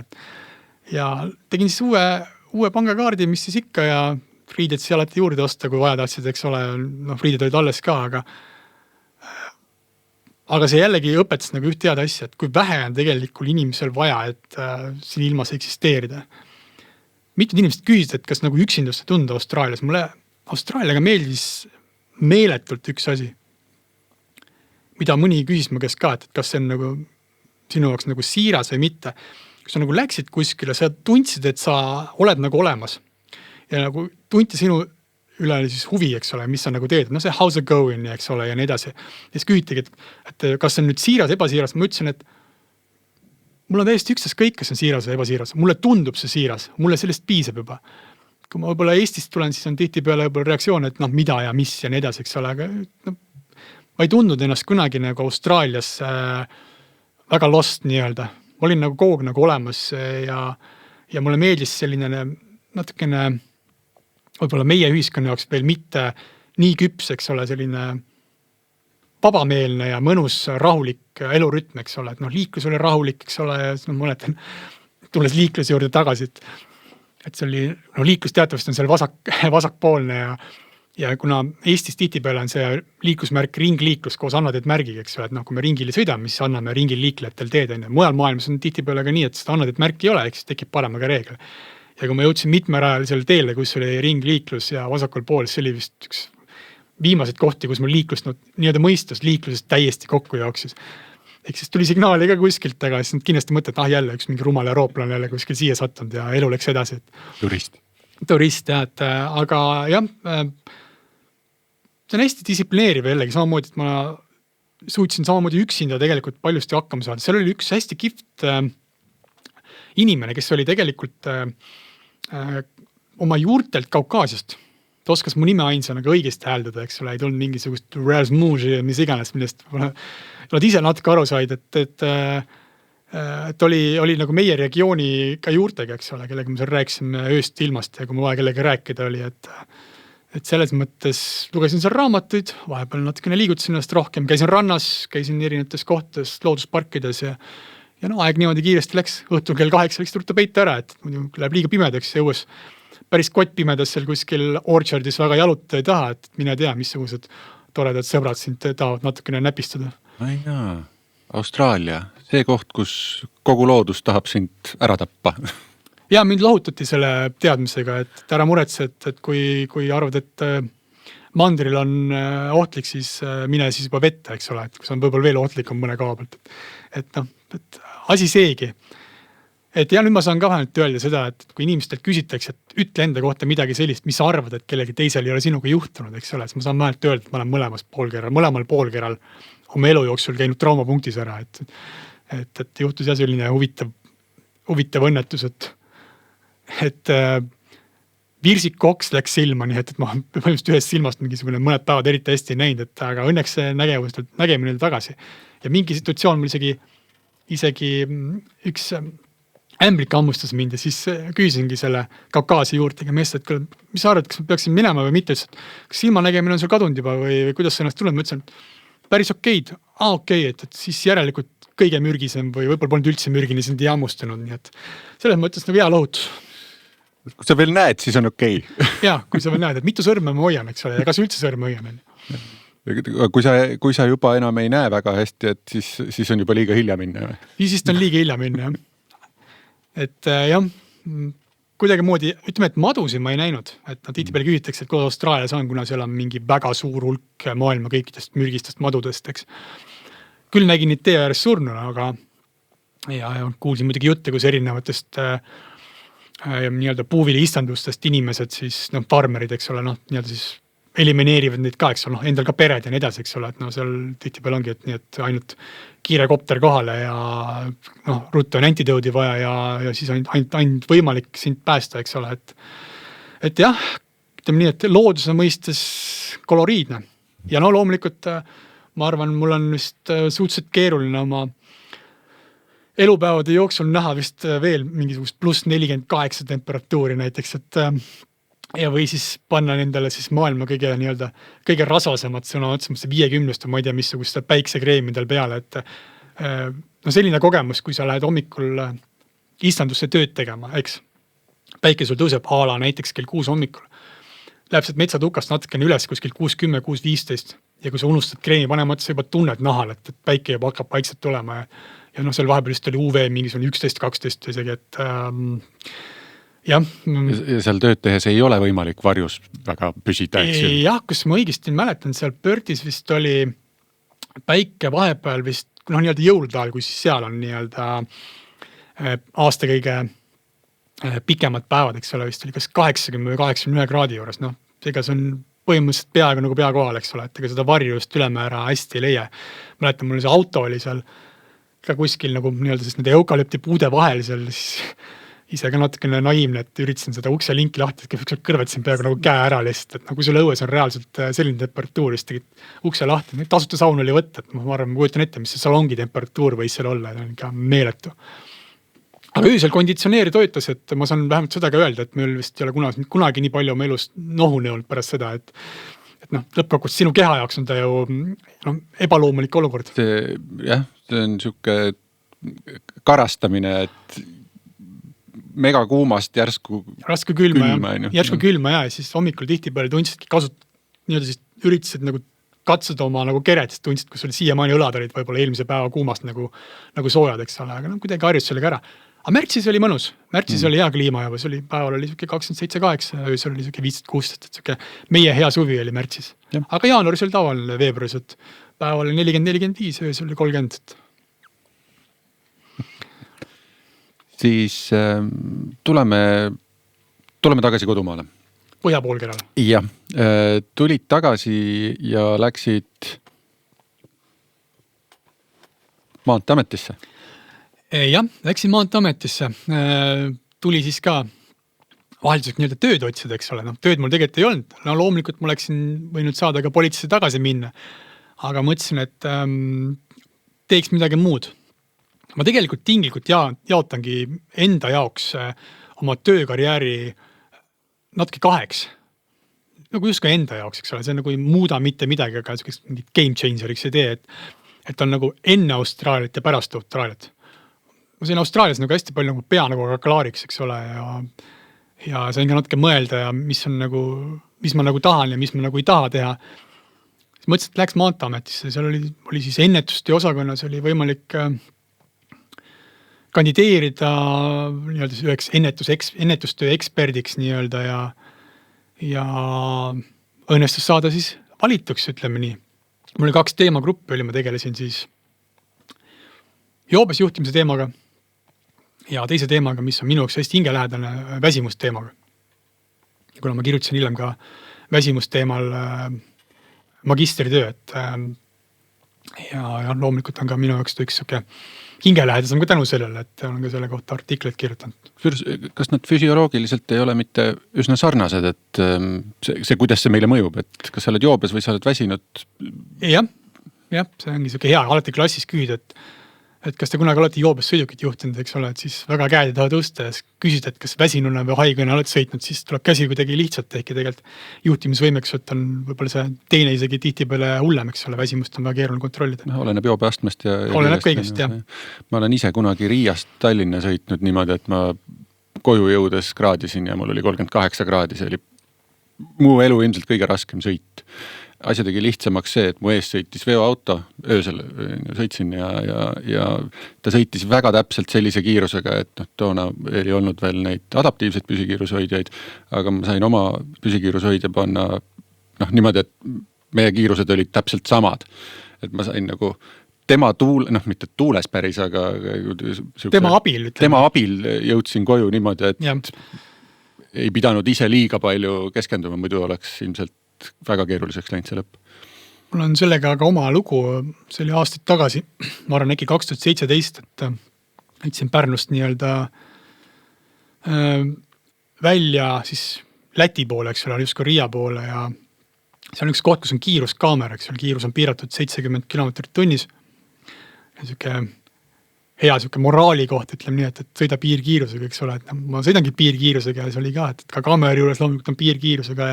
Ja tegin siis uue pangakaardi, mis siis ikka ja riided siis alati juurde osta, kui vaja tahtsid, eks ole, riided olid alles ka, aga see jällegi õpetas nagu üht head asja, et kui vähe on tegelikult inimesel vaja, et siin ilmas eksisteerida. Mitud inimesed küsisid, et kas nagu üksindust tunda Austraalias. Mulle Austraaliaga meeldis meeletult üks asi, mida mõni küsis mu käest ka, et kas see on nagu sinu jaoks nagu siiras või mitte. Kui sa nagu läksid kuskile, sa tundsid, et sa oled nagu olemas. Ja nagu tunti sinu üle siis huvi, eks ole, mis sa nagu teed. No see how's it going, eks ole, ja nii edasi. Ja siis küsitigi, et kas see on nüüd siiras, ebasiiras. Ma ütlesin, et mul on täiesti ükstas kõik, kas on siiras või ebasiiras. Mulle tundub see siiras. Mulle sellest piisab juba. Kui ma võib-olla Eestist tulen, siis on tihtipeale võib-olla reaktsioon, et mida ja mis ja nii edasi, eks ole. Aga ma ei tundnud ennast kunagi nagu Austraalias väga lost nii-öelda. Ma olin nagu kogu nagu olemas ja mulle meeldis selline natukene võib-olla meie ühiskonna jaoks veel mitte nii küps, eks ole, selline vabameelne ja mõnus rahulik elurütm, eks ole, et liiklus oli rahulik, eks ole, ja mõnetan, tulles liikluse juurde tagasi, et see oli, liiklus teatavasti on seal vasakpoolne ja kuna Eestis tihtipeale on see liiklusmärk ringliiklus koos annateed märgiga, eks ole, et kui me ringil sõidame, siis anname ringil liiklejatel teed. Mujal maailmas on tihtipeale ka nii, et seda annateed märki ei ole, eks tekib paremaga reegel. Ja kui ma jõudsin mitmerajalisele teele, kus oli ringliiklus ja vasakul pool, see oli vist üks viimaseid kohti, kus mul liiklust nii-öelda mõistus liiklusest täiesti kokku jooksis. Ehk siis tuli signaali ka kuskilt, aga siis kindlasti mõtled, jälle üks mingi rumal eurooplane jälle kuskil siia sattunud ja elu läks edasi. Turist. turist jah, et aga jah, see on hästi distsiplineeriv jällegi samamoodi, et ma suutsin samamoodi üksinda tegelikult paljusti hakkama saada. Seal oli üks hästi kihvt inimene, kes oli tegelikult oma juurtelt Kaukaasiast. Ta oskas mu nime ainsana õigesti hääldada, eks ole, ei tulnud mingisugust Razmuži ja mis iganes, millest nad ise natuke aru said, et oli nagu meie regiooni ka juurtega, eks ole, kellega me seal rääkisime ööst ilmast ja kui ma vaja kellega rääkida oli, et selles mõttes lugesin seal raamatuid, vahepeal natukene liigutasin ennast rohkem, käisin rannas, käisin erinevates kohtades, loodusparkides ja no aeg niimoodi kiiresti läks, õhtul kell 8 läks ruttu peita ära, et muidu läheb liiga pimedaks ja õues päris kottpimedas seal kuskil Orchardis väga jalutada ei taha, et mine tea, missugused toredad sõbrad sind tahavad natukene näpistada. Ai jaa, Austraalia, see koht, kus kogu loodus tahab sind ära tappa. Ja mind lohutati selle teadmisega, et ära muretse, et kui arvad, et mandril on ohtlik, siis mine siis juba vette, eks ole, et kus on võib-olla veel ohtlik on mõne koha pealt. Et asi seegi. Et ja nüüd ma saan ka vähemalt öelda seda, et kui inimestelt küsitakse, et ütle enda kohta midagi sellist, mis sa arvad, et kellegi teisel ei ole sinuga juhtunud, eks ole, et ma saan vähemalt öelda, et ma olen mõlemal poolkeral oma elu jooksul käinud traumapunktis ära, et juhtus jah selline huvitav õnnetus, et virsikoks läks silma, nii et ma põhimõtteliselt ühest silmast mingisugune mõned päevad eriti hästi ei näinud, aga õnneks see nägemine tagasi. Ja mingi situatsioon mul isegi üks ämblik ammustas mind ja siis küsisingi selle Kaukaasi juurtega meest, et mis sa arvad, kas ma peaksin minema või mitte, kas silmanägemine on sul kadunud juba või kuidas sa ennast tunned, ma ütlesin, päris okeid, et siis järelikult kõige mürgisem või võib-olla polnud üldse mürgini sind ei ammustanud, nii et selles mõttes nagu hea lohutus. Kui sa veel näed, siis on okei. Jaa, kui sa veel näed, et mitu sõrme ma hoian, eks ole, ja kas üldse sõrme hoian. Kui sa juba enam ei näe väga hästi, et siis on juba liiga hilja minna. Siis on liiga hilja minna, jah. Et jah, kuidagi moodi, ütleme, et madusi ma ei näinud, et tihtipeale küsitakse, et kuidas Austraalias on, kuna seal on mingi väga suur hulk maailma kõikidest mürgistest madudest, eks. Küll nägin neid tee ääres surnuna, aga ja kuulsin muidugi jutte, kus erinevatest nii-öelda puuvili istandustest inimesed, siis farmerid, eks ole, nii-öelda siis elimineerivad neid ka, eks ole, endal ka pered ja nii edasi, eks ole, et seal tihtipeale ongi, et nii, et ainult kiire kopter kohale ja ruttu on antidoodi vaja ja siis ainult võimalik sind päästa, eks ole, et jah, ütleme nii, et looduse mõistes koloriidne ja loomulikult ma arvan, mul on vist suhteliselt keeruline oma elupäevade jooksul näha vist veel mingisugust +48 temperatuuri näiteks, et ja või siis panna nendele siis maailma kõige rasvasemad sõna otsemas 50 ma ei tea, missuguste päiksekreemidel peale, et selline kogemus, kui sa lähed hommikul istandusse tööd tegema, eks, päike sul tõuseb ala näiteks kell 6 hommikul, läheb sealt metsatukast natukene üles kuskil 6.10, 6.15 ja kui sa unustad kreemi panema, sa juba tunned nahal, et päike juba hakkab vaikselt tulema ja seal vahepeal just oli UV mingisugune 11-12 isegi, et jah. Ja seal tööd tehes ei ole võimalik varjus väga püsida, eks ju? Jah, kus ma õigesti mäletan, seal Perthis vist oli päike vahepeal vist, nii-öelda jõulude ajal, kui siis seal on nii-öelda aasta kõige pikemad päevad, eks ole, vist oli kas 80 või 81 kraadi juures, ega see on põhimõtteliselt peaaegu nagu pea kohal, eks ole, et ega seda varju just ülemäära hästi ei leia. Mäletan, mul see auto oli seal ka kuskil nagu nii-öelda siis nende eukalüpti puude vahel seal, siis ise ka natukene naiivne, et üritasin seda ukse linki lahti, et kõrvetasin peaaegu nagu käe ära lihtsalt, et kui sul õues on reaalselt selline temperatuur, siis tegid ukse lahti, tasuta saun oli võtta, et ma arvan, ma kujutan ette, mis see salongi temperatuur võis seal olla, et on ikka meeletu. Aga öösel konditsioneeri toetas, et ma saan vähemalt seda ka öelda, et meil vist ei ole kunagi nii palju oma elust nohune olnud pärast seda, et lõppkokkuvõttes sinu keha jaoks on ta ju ebaloomulik olukord. Jah, see on siuke karastamine, et mega kuumast järsku külma ja siis hommikul tihtipeale tundsidki nii-öelda siis üritasid nagu katsuda oma nagu keret, siis tundsid, kus oli siiamaani õlad olid võib-olla eelmise päeva kuumast nagu soojad, eks ole, aga kuidagi harjus sellega ära. Aga märtsis oli mõnus, märtsis oli hea kliima ja päeval oli 27-8, öösel oli 15-16, et meie hea suvi oli märtsis. Ja. Aga jaanuaris oli tavaline veebruaris, et päeval oli 40-45, öösel oli 30. Siis tuleme tuleme tagasi kodumaale. Põhjapoolkerale. Jah, tulid tagasi ja läksid Maanteeametisse. Jah, läksin Maanteeametisse. Tuli siis ka vahelduseks nii-öelda tööd otsida, eks ole. Tööd mul tegelikult ei olnud. No loomulikult ma läksin võinud saada ka politseisse tagasi minna. Aga mõtlesin, et teeks midagi muud. Ma tegelikult tinglikult jaotangi enda jaoks oma töökarjääri natuke 2. Nagu just ka enda jaoks, eks ole. See nagu ei muuda mitte midagi, aga mingit game changeriks idee, et on nagu enne Austraaliat ja pärast Austraaliat. Ma sain Austraalias nagu hästi palju nagu pea nagu klaariks, eks ole, ja sain ka natuke mõelda ja mis ma nagu tahan ja mis ma nagu ei taha teha. Siis mõtlesin, et läks Maanteeametisse, seal oli siis ennetustöö osakonnas, oli võimalik kandideerida nii-öelda üheks ennetustöö eksperdiks nii-öelda ja õnnestus saada siis valituks, ütleme nii. Mul oli 2 teemagruppi, ma tegelesin siis joobes juhtimise teemaga ja teise teemaga, mis on minu jaoks hästi hingelähedane väsimusteemaga. Ja kuna ma kirjutasin hiljem ka väsimusteemal magistritöö, ja loomulikult on ka minu jaoks üks hingelähedasem ka tänu sellele, et olen ka selle kohta artikleid kirjutanud. Kas nad füsioloogiliselt ei ole mitte üsna sarnased, et see kuidas see meile mõjub, et kas sa oled joobes või sa oled väsinud? Jah, see ongi hea, alati klassis küsida, et kas te kunagi olete joobes sõidukit juhtinud, eks ole, et siis väga käed ei taha tõusta ja küsid, et kas väsinuna või haigena olete sõitnud, siis tuleb käsi kuidagi lihtsalt, ehkki tegelikult juhtimisvõimeks on võib-olla see teine isegi tihtipeale hullem, eks ole, väsimust on väga keeruline kontrollida. Oleneb joobeastmest ja oleneb kõigest, jah. Ma olen ise kunagi Riiast Tallinna sõitnud niimoodi, et ma koju jõudes kraadisin ja mul oli 38 kraadi, see oli mu elu ilmselt kõige raskem sõit. Asja tegi lihtsamaks see, et mu ees sõitis veoauto, öösel sõitsin ja ta sõitis väga täpselt sellise kiirusega, et toona ei olnud veel neid adaptiivseid püsikiirushoidjaid, aga ma sain oma püsikiirushoidja panna niimoodi, et meie kiirused olid täpselt samad. Et ma sain nagu tema mitte tuules päris, aga tema abil, tema abil jõudsin koju niimoodi, et ei pidanud ise liiga palju keskenduma, muidu oleks ilmselt väga keeruliseks läinud see lõpp. Mul on sellega ka oma lugu, see oli aastaid tagasi, ma arvan äkki 2017, et läksin Pärnust nii-öelda välja siis Läti poole, eks ole, just ka Riia poole ja see on üks koht, kus on kiiruskaamera, eks ole, kiirus on piiratud 70 kilomeetrit tunnis. Ja hea moraali koht, ütleme nii, et sõida piirkiirusega, eks ole, et ma sõidangi piirkiirusega ja see oli ka, et ka kaamera juures loomulikult on piirkiirusega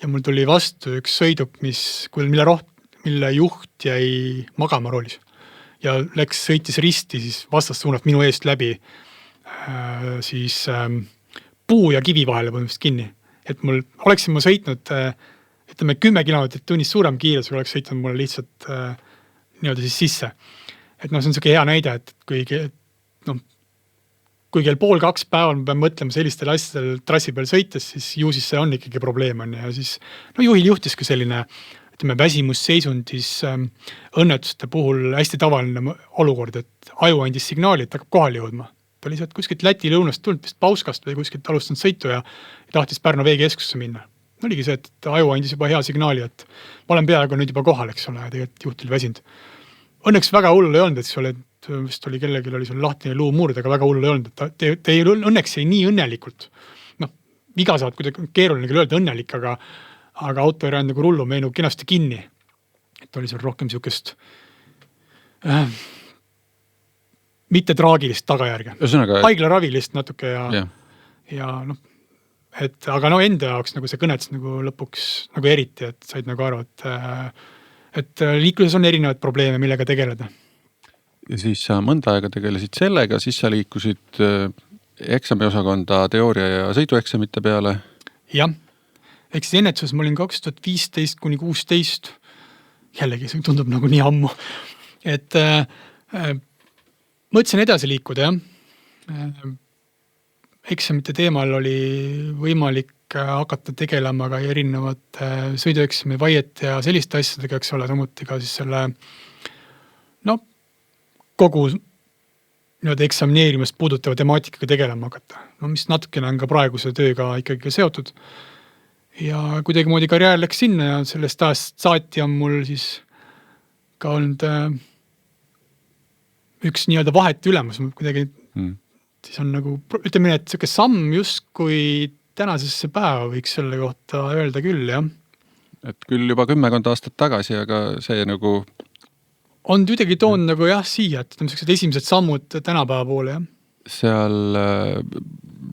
ja mul tuli vastu üks sõiduk, mille juht jäi magama roolis ja sõitis risti siis vastassuunalt minu eest läbi siis puu ja kivi vahele põhimõtteliselt kinni. Et oleksin ma sõitnud, ütleme 10 kilomeetrit tunnis suurem kiirus, oleks sõitnud mulle lihtsalt nii-öelda siis sisse. Et see on selline hea näide, et kui kell 1:30 päeval ma pean mõtlema sellistel asjadel trassi peal sõites, siis ju siis see on ikkagi probleem on ja siis juhil juhtis ka selline väsimusseisundis õnnetuste puhul hästi tavaline olukord, et aju andis signaali, et hakkab kohale jõudma. Ta oli sealt kuskilt Läti lõunast tulnud vist Pauskast või kuskilt alustanud sõitu ja tahtis Pärnu veekeskusse minna. Oligi see, et aju andis juba hea signaali, et ma olen peaaegu nüüd juba kohal, eks ole, ja tegelikult juhtil väsinud. Õnneks väga hull ei olnud, et see oli vist oli kellelgi oli seal lahtine luumurd, aga väga hull ei olnud, et te õnneks ei nii õnnelikult. Viga saad kuidagi keeruline küll öelda õnnelik, aga auto ei räänd nagu rullu meenu kenasti kinni. Et oli seal rohkem siukest mitte traagilist tagajärge. Haiglaravilist natuke ja aga enda jaoks nagu see kõnets nagu lõpuks nagu eriti, et said nagu aru, et liikluses on erinevaid probleeme, millega tegeleda. Ja siis sa mõnda aega tegelesid sellega, siis sa liikusid eksamiosakonda teooria ja sõidueksamite peale. Jah, ehk siis ennetuses ma olin 2015–16, jällegi see tundub nagu nii ammu, et mõtlesin edasi liikuda, jah. Eksamite teemal oli võimalik hakata tegelema ka erinevate sõidueksami vaiete ja selliste asjadega, eks ole, samuti ka siis selle kogu nii-öelda eksamineerimist puudutava temaatikaga tegelema hakata. No mis natukene on ka praeguse tööga ikkagi seotud. Ja kuidagimoodi karjäär läks sinna ja sellest ajast saati on mul siis ka olnud üks nii-öelda vahet ülemus. Kuidagi siis on nagu, ütleme nii, et selline samm justkui tänasesse päeva võiks selle kohta öelda küll, jah. Et küll juba 10 aastat tagasi, aga see nagu on kuidagi toon nagu jah siia, et sellised esimesed sammud tänapäeva poole, jah. Seal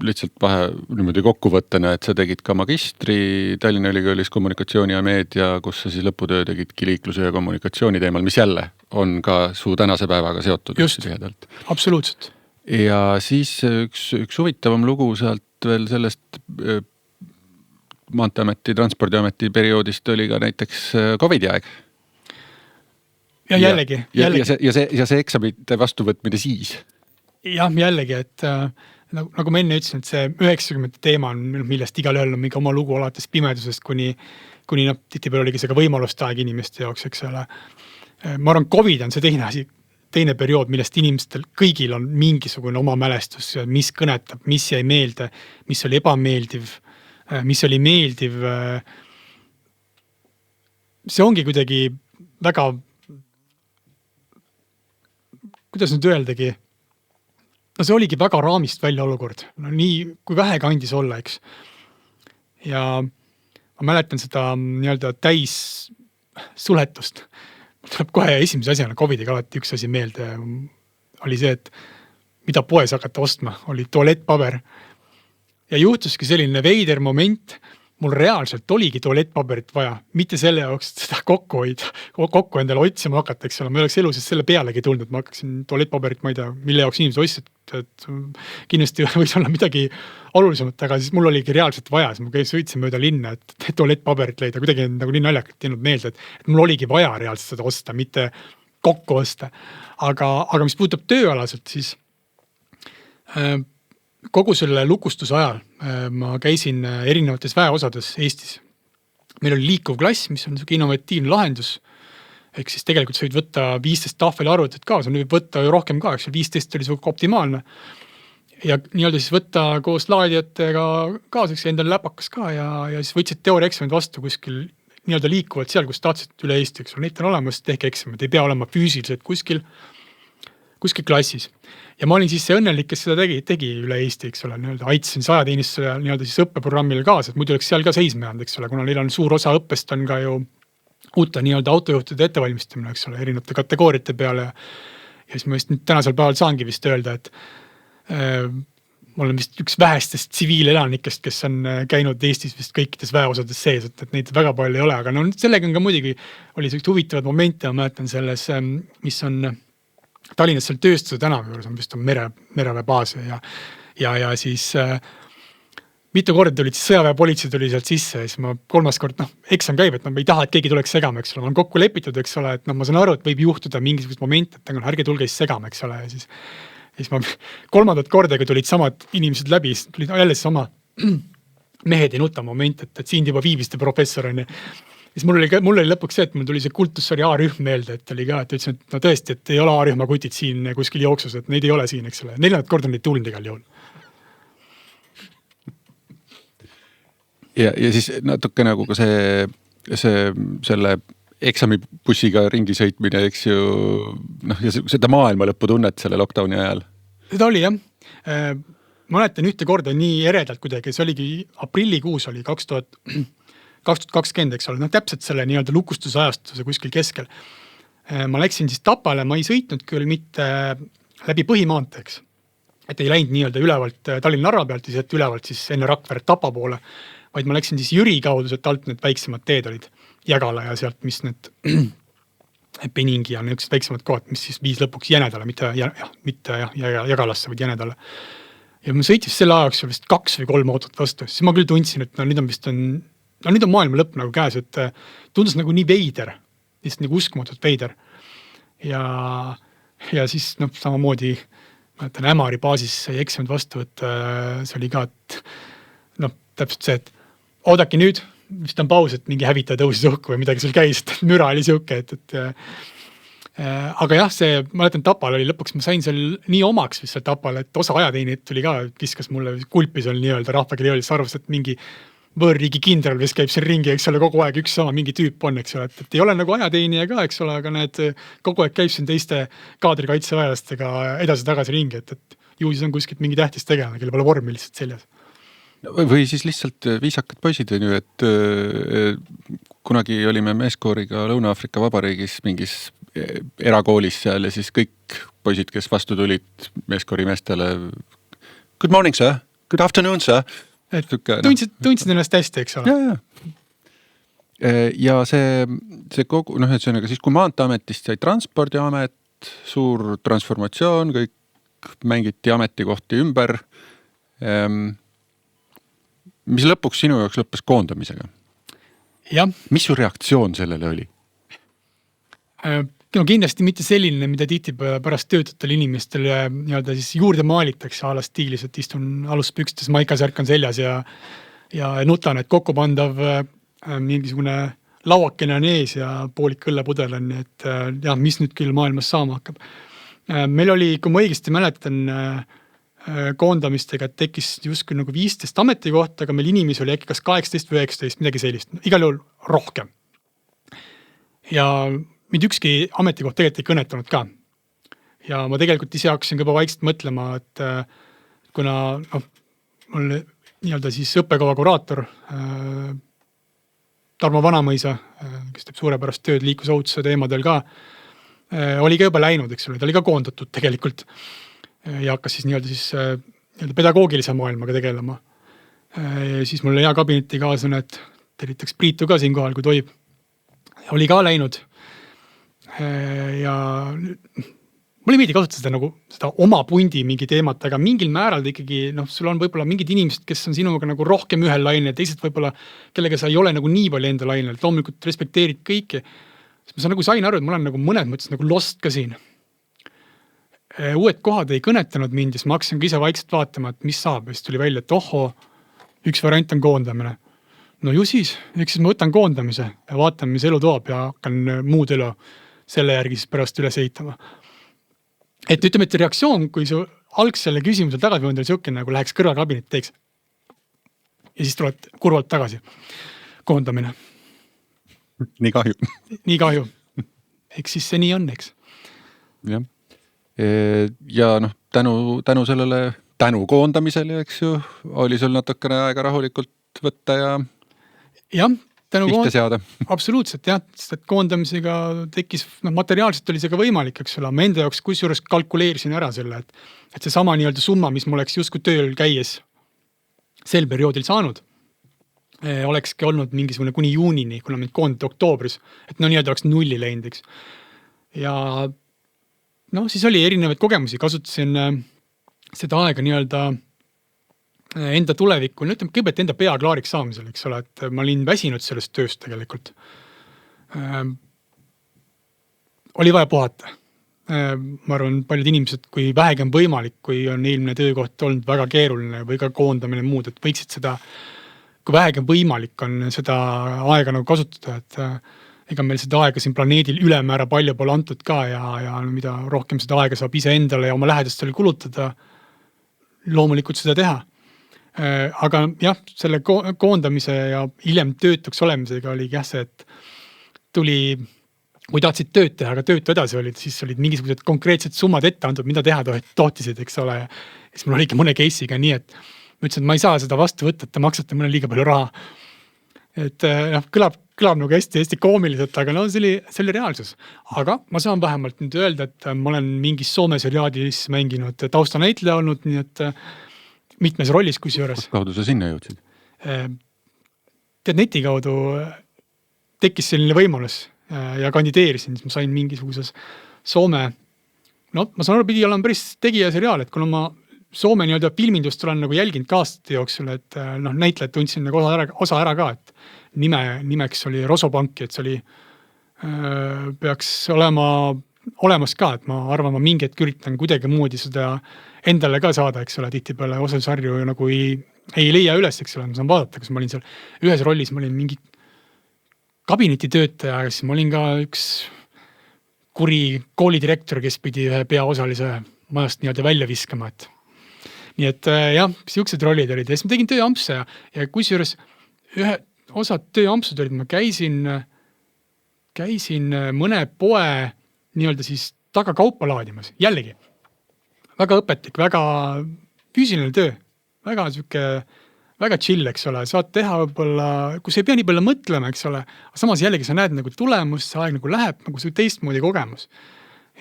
lihtsalt vahe niimoodi kokkuvõttena, et sa tegid ka magistri Tallinna Ülikoolis kommunikatsiooni ja meedia, kus sa siis lõputöö tegidki liikluse ja kommunikatsiooni teemal, mis jälle on ka su tänase päevaga seotud. Just, absoluutselt. Ja siis üks huvitavam lugu sealt veel sellest Maanteeameti, Transpordiameti perioodist oli ka näiteks COVID-i aeg. Ja jällegi. Ja see eksamite vastuvõtmine siis. Jah, jällegi, et nagu ma enne ütlesin, et see 90 teema on, millest igal ühel on mingi oma lugu alates pimedusest, kuni tihtipeale oligi see ka võimalust aeg inimeste jaoks, eks ole. Ma arvan, COVID on see teine periood, millest inimestel kõigil on mingisugune oma mälestus, mis kõnetab, mis jäi meelde, mis oli ebameeldiv, mis oli meeldiv. See ongi kuidagi väga, kuidas nüüd öeldagi, no see oligi väga raamist välja olukord. No nii, kui vähe kandis olla, eks. Ja ma mäletan seda nii-öelda täis suletust. Tuleb kohe esimese asjana COVID-iga alati üks asi meelde. Oli see, et mida poes hakata ostma, oli tualettpaber. Ja juhtuski selline veider moment, mul reaalselt oligi tualettpaberit vaja, mitte selle jaoks seda kokku endale otsima hakata, eks ole. Ma ei oleks eluses selle pealegi tulnud, ma hakkaksin tualettpaberit, ma ei tea, mille jaoks inimesed ostsid, et kindlasti võis olla midagi olulisemat, aga siis mul oligi reaalselt vaja, siis ma sõitsin mööda linna, et tualettpaberit leida, kuidagi nagu nii naljakalt teinud meelde, et mul oligi vaja reaalselt seda osta, mitte kokku osta. Aga mis puudutab tööalaselt, siis kogu selle lukustuse ajal ma käisin erinevates väeosades Eestis. Meil oli liikuv klass, mis on innovatiivne lahendus. Ehk siis tegelikult sa võid võtta 15 tahveli arvutit kaasa, nüüd võib võtta ju rohkem ka, 15 oli suuga optimaalne. Ja nii-öelda siis võtta koos laadijatega kaasaks endale läpakas ka ja siis võtsid teooriaeksamid vastu kuskil nii-öelda liikuvalt seal, kus tahtsid üle Eesti, eks ole, neid on olemas, tehke eksamid, ei pea olema füüsiliselt kuskil klassis. Ja ma olin siis see õnnelik, kes seda tegi üle Eesti, eks ole, nii-öelda aitasin sajateenistuse nii-öelda siis õppeprogrammile kaasa, et muidu oleks seal ka seisma jäänud, eks ole, kuna neil on suur osa õppest on ka ju uute nii-öelda autojuhtide ettevalmistamine, eks ole, erinevate kategooriate peale. Ja siis ma vist nüüd tänasel päeval saangi vist öelda, et ma olen vist üks vähestest tsiviilelanikest, kes on käinud Eestis vist kõikides väeosades sees, et neid väga palju ei ole, aga no sellega on ka muidugi oli sellised huvitavad momente, ma mäletan selles, mis on Tallinnas seal tööstuse tänava juures on vist on mereväebaas ja siis mitu korda tulid siis sõjaväepolitsei tuli sealt sisse ja siis ma 3. kord, eksam käib, et ma ei taha, et keegi tuleks segama, eks ole, ma olen kokku lepitud, eks ole, et ma saan aru, et võib juhtuda mingisugust moment, et ärge tulge siis segama, eks ole, ja siis ma 3. korda, kui tulid samad inimesed läbi, tulid jälle sama mehed ei nuta moment, et siin juba viibiste professor on ja siis mul oli lõpuks see, et mul tuli see kultussari A-rühm meelde, et oli ka, et ütlesin, et no tõesti, et ei ole A-rühma kutid siin kuskil jooksus, et neid ei ole siin, eks ole. 4. korda neid tulnud igal juhul. Ja siis natuke nagu ka selle eksamibussiga ringi sõitmine, eks ju, ja seda maailma lõppu tunnet selle lockdowni ajal. Seda oli, jah. Ma mäletan ühte korda nii eredalt kuidagi, see oligi aprillikuus oli 2020, eks ole, täpselt selle nii-öelda lukustuse ajastuse kuskil keskel. Ma läksin siis Tapale, ma ei sõitnud küll mitte läbi põhimaanteeks, et ei läinud nii-öelda ülevalt Tallinna-Narva pealt, siis et ülevalt siis enne Rakvere Tapa poole, vaid ma läksin siis Jüri kaudu, et alt need väiksemad teed olid Jägala ja sealt, mis need Peningi ja niisugused väiksemad kohad, mis siis viis lõpuks Jänedale, mitte Jägalasse, vaid Jänedale. Ja ma sõitis selle ajaks vist 2 või 3 autot vastu, siis ma küll tundsin, et nüüd on maailma lõpp nagu käes, et tundus nagu nii veider, lihtsalt nagu uskumatult veider. Ja siis samamoodi Ämari baasis sai eksamid vastu, et see oli ka, et täpselt see, et oodake nüüd, vist on paus, et mingi hävitaja tõusis õhku või midagi seal käis, et müra oli siuke, et Aga jah, see, ma mäletan, Tapal oli lõpuks, ma sain seal nii omaks vist seal Tapal, et osa ajateenijad tuli ka, viskas mulle kulpi seal nii-öelda rahvakeeli öeldes, arvas, et mingi võõrriigi kindral vist käib siin ringi, eks ole, kogu aeg üks sama mingi tüüp on, eks ole, et ei ole nagu ajateenija ka, eks ole, aga need kogu aeg käib siin teiste kaadrikaitseväelastega edasi-tagasi ringi, et ju siis on kuskilt mingi tähtis tegema, kelle pole vormi lihtsalt seljas. Või siis lihtsalt viisakad poisid, on ju, et kunagi olime meeskooriga Lõuna-Aafrika Vabariigis mingis erakoolis seal ja siis kõik poisid, kes vastu tulid meeskoori meestele. Good morning, sir. Good afternoon, sir. Et tundsid ennast hästi, eks ole? Ja see kogu, ühesõnaga siis kui Maanteeametist sai Transpordiamet, suur transformatsioon, kõik mängiti ametikohti ümber. Mis lõpuks sinu jaoks lõppes koondamisega? Jah. Mis su reaktsioon sellele oli? No kindlasti mitte selline, mida tihti pärast töötatel inimestele nii-öelda siis juurde maalitakse ala stiilis, et istun aluspükstes, maikasärk on seljas ja nutan, et kokkupandav mingisugune lauakene on ees ja poolik õllepudel on, et jah, mis nüüd küll maailmas saama hakkab. Meil oli, kui ma õigesti mäletan, koondamistega tekkis justkui nagu 15 ametikohta, aga meil inimesi oli äkki kas 18 või 19, midagi sellist, igal juhul rohkem. Ja mind ükski ametikoht tegelikult ei kõnetanud ka. Ja ma tegelikult ise hakkasin ka juba vaikselt mõtlema, et kuna mul nii-öelda siis õppekava kuraator Tarmo Vanamõisa, kes teeb suurepärast tööd liiklusohutuse teemadel ka, oli ka juba läinud, eks ole, ta oli ka koondatud tegelikult ja hakkas siis nii-öelda pedagoogilise maailmaga tegelema. Siis mul hea kabinetikaaslane, et tervitaks Priitu ka siinkohal, kui tohib. Oli ka läinud. Ja mulle ei meeldi kasutada seda oma pundi mingi teemat, aga mingil määral ikkagi, sul on võib-olla mingid inimesed, kes on sinuga nagu rohkem ühel lainel, teised võib-olla, kellega sa ei ole nagu nii palju enda lainel, et loomulikult respekteerid kõiki. Ma sain aru, et ma olen nagu mõnes mõttes nagu lost ka siin. Uued kohad ei kõnetanud mind, siis ma hakkasin ka ise vaikselt vaatama, et mis saab. Ja siis tuli välja, et üks variant on koondamine. No ju siis ma võtan koondamise ja vaatan, mis elu toob ja hakkan muud elu selle järgi siis pärast üles ehitama. Et ütleme, et reaktsioon, kui su algsele küsimusel tagasi võndel siukene, nagu läheks kõrvakabinet teeks. Ja siis tuled kurvalt tagasi. Koondamine. Nii kahju. Nii kahju. Eks siis see nii on, eks. Jah. Ja tänu sellele, tänu koondamisele, eks ju, oli sul natukene aega rahulikult võtta ja pihte seada. Absoluutselt, jah, sest et koondamisega tekkis, materiaalselt oli see ka võimalik, eks ole, ma enda jaoks kusjuures kalkuleerisin ära selle, et see sama nii-öelda summa, mis mul oleks justkui tööl käies sel perioodil saanud, olekski olnud mingisugune kuni juunini, kuna mind koondati oktoobris, et nii-öelda oleks nulli läinud, eks. Ja siis oli erinevaid kogemusi, kasutasin seda aega nii-öelda enda tulevikku, ütleme kõigepealt enda pea klaariks saamisel, eks ole, et ma olin väsinud sellest tööst tegelikult. Oli vaja puhata. Ma arvan, paljud inimesed, kui vähegi on võimalik, kui on eelmine töökoht olnud väga keeruline või ka koondamine muud, et võiksid seda, kui vähegi on võimalik, on seda aega nagu kasutada, et ega meil seda aega siin planeedil ülemäära palju pole antud ka ja mida rohkem seda aega saab ise endale ja oma lähedastele kulutada, loomulikult seda teha. Aga jah, selle koondamise ja hiljem töötuks olemisega oli jah see, et tuli, kui tahtsid tööd teha, aga töötu edasi olid, siis olid mingisugused konkreetsed summad ette antud, mida teha tohtisid, eks ole. Ja siis mul oligi mõne case'iga nii, et ma ütlesin, et ma ei saa seda vastu võtta, et te maksate mõne liiga palju raha. Et kõlab nagu hästi koomiliselt, aga see oli reaalsus. Aga ma saan vähemalt nüüd öelda, et ma olen mingis Soome seriaadis mänginud taustanäitleja olnud, nii et mitmes rollis kusjuures. Kaudu sa sinna jõudsid? Tead, neti kaudu tekkis selline võimalus ja kandideerisin, siis ma sain mingisuguses Soome, ma saan aru, pidi olema päris tegija seriaal, et kuna ma Soome nii-öelda filmindust olen nagu jälginud ka aastate jooksul, et näitlejad tundsin nagu osa ära ka, et nimeks oli Rosopanki, et see oli, peaks olema olemas ka, et ma arvan, ma mingi hetk üritan kuidagi moodi seda endale ka saada, eks ole, tihtipeale osalusarju nagu ei leia üles, eks ole, ma saan vaadata, kas ma olin seal ühes rollis, ma olin mingi kabinetitöötaja, siis ma olin ka üks kuri koolidirektor, kes pidi ühe peaosalise majast nii-öelda välja viskama, et nii et jah, siuksed rollid olid ja siis ma tegin tööampse ja kusjuures osad tööampsud olid, ma käisin mõne poe nii-öelda siis taga kaupa laadimas, jällegi väga õpetlik, väga füüsiline töö, väga siuke, väga chill, eks ole, saad teha võib-olla, kus ei pea nii palju mõtlema, eks ole, aga samas jällegi sa näed nagu tulemust, see aeg nagu läheb nagu see teistmoodi kogemus.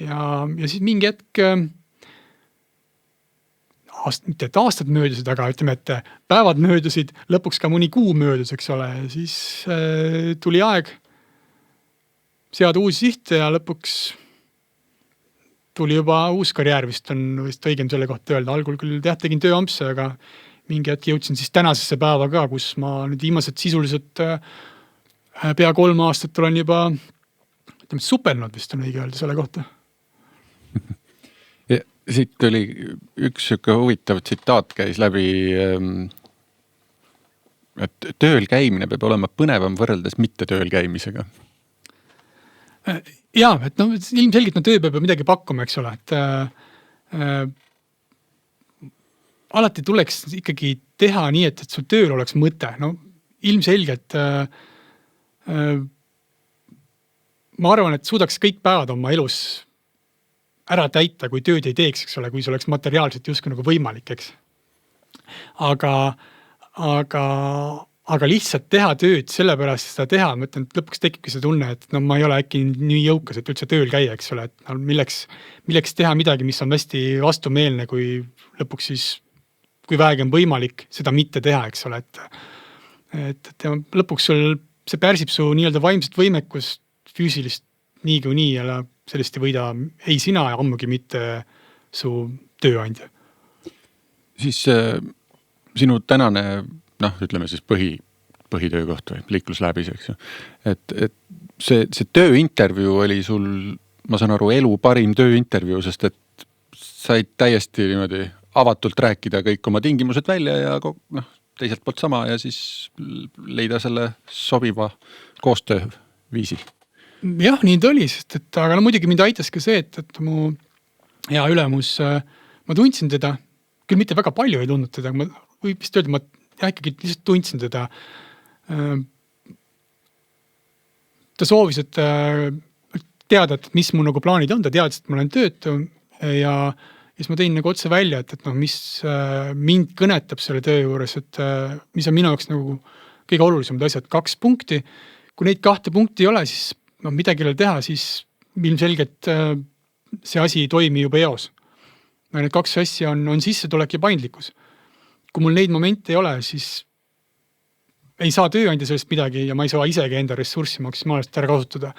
Ja siis mingi hetk mitte et aastad möödusid, aga ütleme, et päevad möödusid, lõpuks ka mõni kuu möödus, eks ole, ja siis tuli aeg seada uusi sihte ja lõpuks tuli juba uus karjäär, vist õigem selle kohta öelda. Algul küll tegin tööampse, aga mingi hetk jõudsin siis tänasesse päeva ka, kus ma nüüd viimased sisuliselt pea 3 aastat olen juba supelnud, vist on õige öelda selle kohta. Ja siit oli üks huvitav tsitaat käis läbi, et tööl käimine peab olema põnevam võrreldes mitte tööl käimisega. Jaa, et ilmselgelt töö peab midagi pakkuma, eks ole, et alati tuleks ikkagi teha nii, et sul tööl oleks mõte. No ilmselgelt ma arvan, et suudaks kõik päevad oma elus ära täita, kui tööd ei teeks, eks ole, kui see oleks materiaalselt justkui nagu võimalik, eks. Aga lihtsalt teha tööd sellepärast seda teha, ma ütlen, et lõpuks tekibki see tunne, et no ma ei ole äkki nii jõukas, et üldse tööl käia, eks ole, et milleks teha midagi, mis on hästi vastumeelne, kui lõpuks siis, kui vähegi on võimalik seda mitte teha, eks ole, et lõpuks sul see pärsib su nii-öelda vaimset võimekust füüsilist nii ja sellest ei võida ei sina ja ammugi mitte su tööandja. Siis sinu tänane, ütleme siis põhitöökoht või liiklusläbis, eks ju. Et see tööintervjuu oli sul, ma saan aru, elu parim tööintervjuu, sest et said täiesti niimoodi avatult rääkida kõik oma tingimused välja ja teiselt poolt sama ja siis leida selle sobiva koostööviisi. Jah, nii ta oli, sest aga muidugi mind aitas ka see, et mu hea ülemus, ma tundsin teda, küll mitte väga palju ei tundnud teda, ma võib vist öelda, ma ikkagi lihtsalt tundsin teda. Ta soovis, et teada, et mis mu nagu plaanid on, ta teadis, et ma olen töötu ja siis ma tõin nagu otse välja, et mis mind kõnetab selle töö juures, et mis on minu jaoks nagu kõige olulisemad asjad, 2 punkti. Kui neid 2 punkti ei ole, siis midagi ei ole teha, siis ilmselgelt see asi ei toimi juba eos. Need 2 asja on sissetulek ja paindlikkus. Kui mul neid momente ei ole, siis ei saa tööandja sellest midagi ja ma ei saa isegi enda ressurssi maksimaalselt ära kasutada.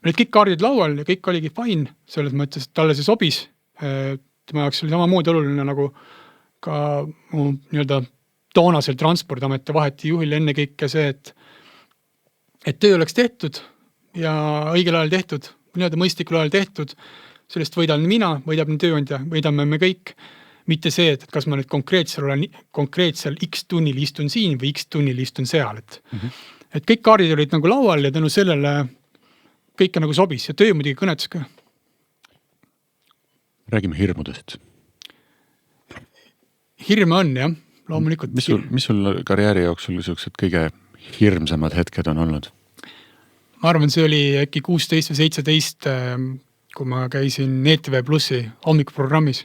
Need kõik kaardid laual ja kõik oligi fine, selles mõttes, et talle see sobis. Tema jaoks oli samamoodi oluline nagu ka mu nii-öelda toonasel transpordiameti vaheti juhil enne kõike see, et töö oleks tehtud ja õigel ajal tehtud, nii-öelda mõistlikul ajal tehtud, sellest võidan mina, võidab tööandja, võidame me kõik, mitte see, et kas ma nüüd konkreetsel X tunnil istun siin või X tunnil istun seal, et kõik kaardid olid nagu laual ja tänu sellele kõike nagu sobis ja töö muidugi kõnetas ka. Räägime hirmudest. Hirme on, jah, loomulikult. Mis sul karjääri jooksul sellised kõige hirmsamad hetked on olnud? Ma arvan, see oli äkki 16 või 17, kui ma käisin ETV Plussi hommikuprogrammis.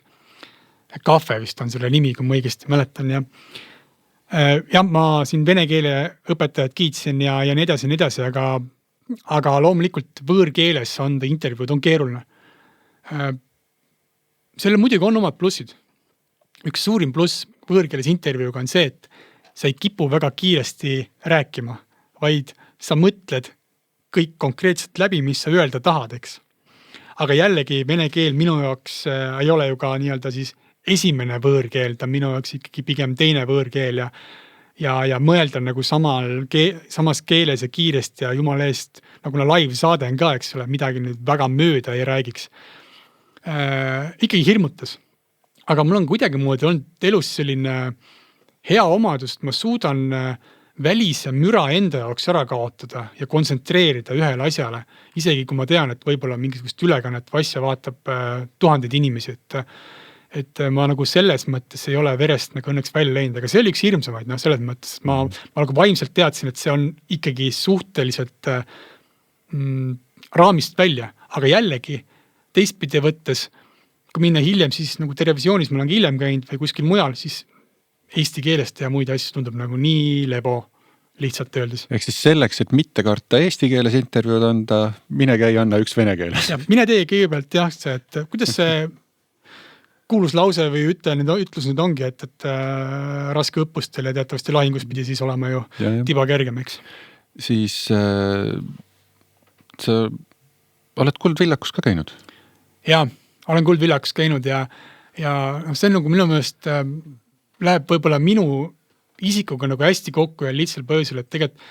Kahve vist on selle nimi, kui ma õigesti mäletan. Ja ma siin vene keele õpetajad kiitsin ja nii edasi, aga loomulikult võõrkeeles anda intervjuud on keeruline. Selle muidugi on omad plussid. Üks suurim pluss võõrkeeles intervjuuga on see, et sa ei kipu väga kiiresti rääkima, vaid sa mõtled kõik konkreetselt läbi, mis sa öelda tahad, eks. Aga jällegi vene keel minu jaoks ei ole ju ka nii-öelda siis esimene võõrkeel, ta minu jaoks ikkagi pigem teine võõrkeel ja mõelda nagu samas keeles ja kiiresti ja jumala eest, nagu live saade on ka, eks ole, midagi nüüd väga mööda ei räägiks. Ikkagi hirmutas. Aga mul on kuidagi moodi olnud elus selline hea omadus, et ma suudan välise müra enda jaoks ära kaotada ja kontsentreerida ühele asjale. Isegi kui ma tean, et võib-olla mingisugust ülekannet või asja vaatab tuhandeid inimesi, et ma nagu selles mõttes ei ole verest nagu õnneks välja läinud, aga see oli üks hirmsamaid, selles mõttes, ma nagu vaimselt teadsin, et see on ikkagi suhteliselt raamist välja, aga jällegi teistpidi võttes, kui minna hiljem, siis nagu televisioonis ma olen hiljem käinud või kuskil mujal, siis eesti keelest ja muid asju tundub nagu nii lebo lihtsalt öeldes. Ehk siis selleks, et mitte karta eesti keeles intervjuud anda, mine käi anna üks vene keeles. Ja, mine tee kõigepealt jah, see, et kuidas see kuulus lause või ütlus nüüd ongi, et raske õppustel ja teatavasti lahingus pidi siis olema ju tiba kergem, eks. Siis sa oled Kuldvillakus ka käinud? Jaa, olen Kuldvillakus käinud ja see on nagu minu meelest läheb võib-olla minu isikuga nagu hästi kokku ja lihtsal põhjusel, et tegelikult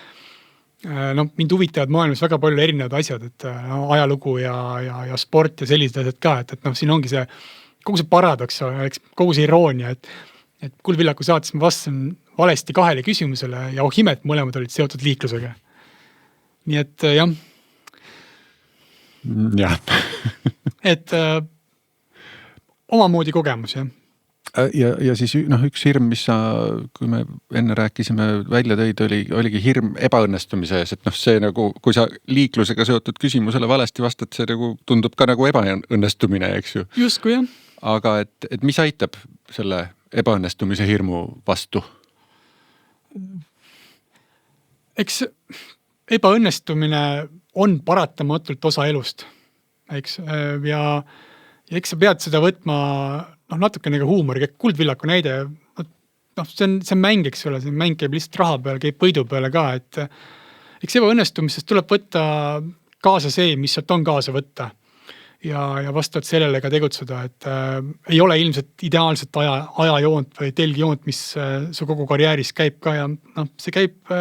mind huvitavad maailmas väga palju erinevad asjad, et ajalugu ja sport ja sellised asjad ka, et siin ongi see kogu see paradoks, kogu see iroonia, et Kuldvillaku saates ma vastasin valesti 2 küsimusele ja imet mõlemad olid seotud liiklusega. Nii et jah. Jah. Et omamoodi kogemus, jah. Ja siis üks hirm, mis sa, kui me enne rääkisime, välja tõid, oligi hirm ebaõnnestumise ees, et see nagu, kui sa liiklusega seotud küsimusele valesti vastad, see nagu tundub ka nagu ebaõnnestumine, eks ju. Justkui jah. Aga et mis aitab selle ebaõnnestumise hirmu vastu? Eks ebaõnnestumine on paratamatult osa elust, eks, ja eks sa pead seda võtma natuke nagu huumoriga, Kuldvillaku näide, see on mäng, eks ole, see mäng käib lihtsalt raha peale, käib võidu peale ka, et eks ebaõnnestumistest tuleb võtta kaasa see, mis sealt on kaasa võtta ja vastavalt sellele ka tegutseda, et ei ole ilmselt ideaalset ajajoont või telgijoont, mis su kogu karjääris käib ka ja see käib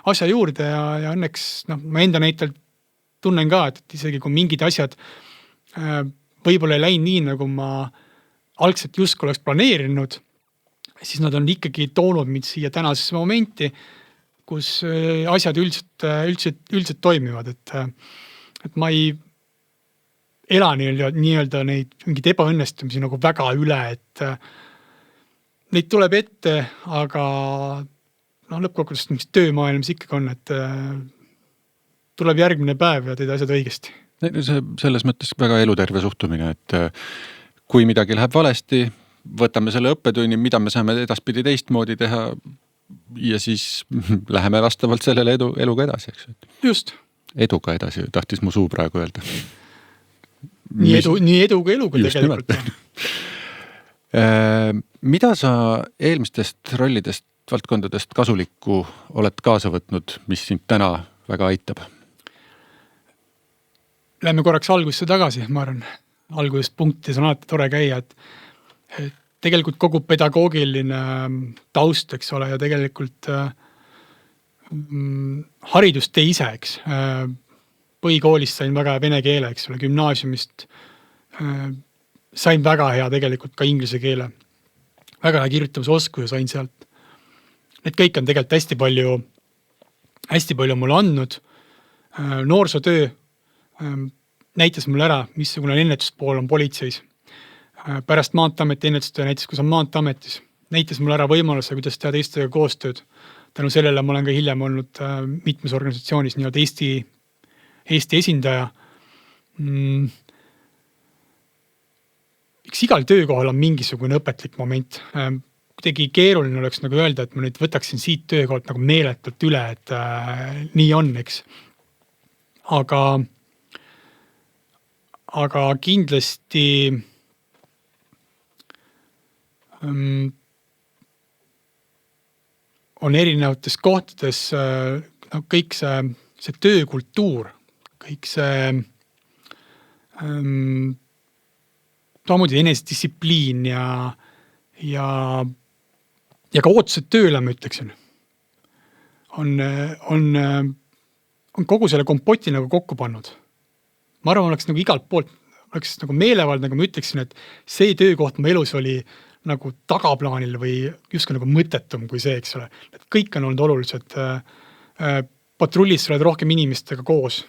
asja juurde ja õnneks ma enda näitel tunnen ka, et isegi kui mingid asjad võib-olla ei läinud nii, nagu ma algselt justkui oleks planeerinud, siis nad on ikkagi toonud mind siia tänasesse momenti, kus asjad üldiselt toimivad, et ma ei ela nii-öelda neid mingid ebaõnnestumisi nagu väga üle, et neid tuleb ette, aga lõppkokkuvõttes mis töömaailmas ikkagi on, et tuleb järgmine päev ja teed asjad õigesti. Selles mõttes väga eluterve suhtumine, et kui midagi läheb valesti, võtame selle õppetunni, mida me saame edaspidi teistmoodi teha ja siis läheme vastavalt sellele eluga edasi, eks. Just. Eduga edasi, tahtis mu suu praegu öelda. Nii edu kui eluga tegelikult. Mida sa eelmistest rollidest, valdkondadest kasulikku oled kaasa võtnud, mis sind täna väga aitab? Lähme korraks algusse tagasi, ma arvan. Algusest punktis on alati tore käia, et tegelikult kogu pedagoogiline taust, eks ole, ja tegelikult haridust tee ise, eks. Põhikoolist sain väga vene keele, eks ole, gümnaasiumist sain väga hea tegelikult ka inglise keele. Väga hea kirjutamisoskuja sain sealt. Need kõik on tegelikult hästi palju mulle andnud. Noorsootöö näitas mulle ära, missugune ennetuspool on politseis. Pärast Maanteameti ennetustöö näitas, kus on Maanteametis. Näitas mulle ära võimaluse, kuidas teha teistega koostööd. Tänu sellele ma olen ka hiljem olnud mitmes organisatsioonis nii-öelda Eesti esindaja. Eks igal töökohal on mingisugune õpetlik moment. Kuidagi keeruline oleks nagu öelda, et ma nüüd võtaksin siit töökohalt nagu meeletult üle, et nii on, eks. Aga kindlasti on erinevates kohtades kõik see töökultuur, kõik see samamoodi enesedistsipliin ja ka ootused tööle, ma ütleksin, on kogu selle kompoti nagu kokku pannud. Ma arvan, oleks nagu igalt poolt, oleks nagu meelevald, nagu ma ütleksin, et see töökoht mu elus oli nagu tagaplaanil või justkui nagu mõttetum kui see, eks ole. Et kõik on olnud olulised. Patrullis sa oled rohkem inimestega koos.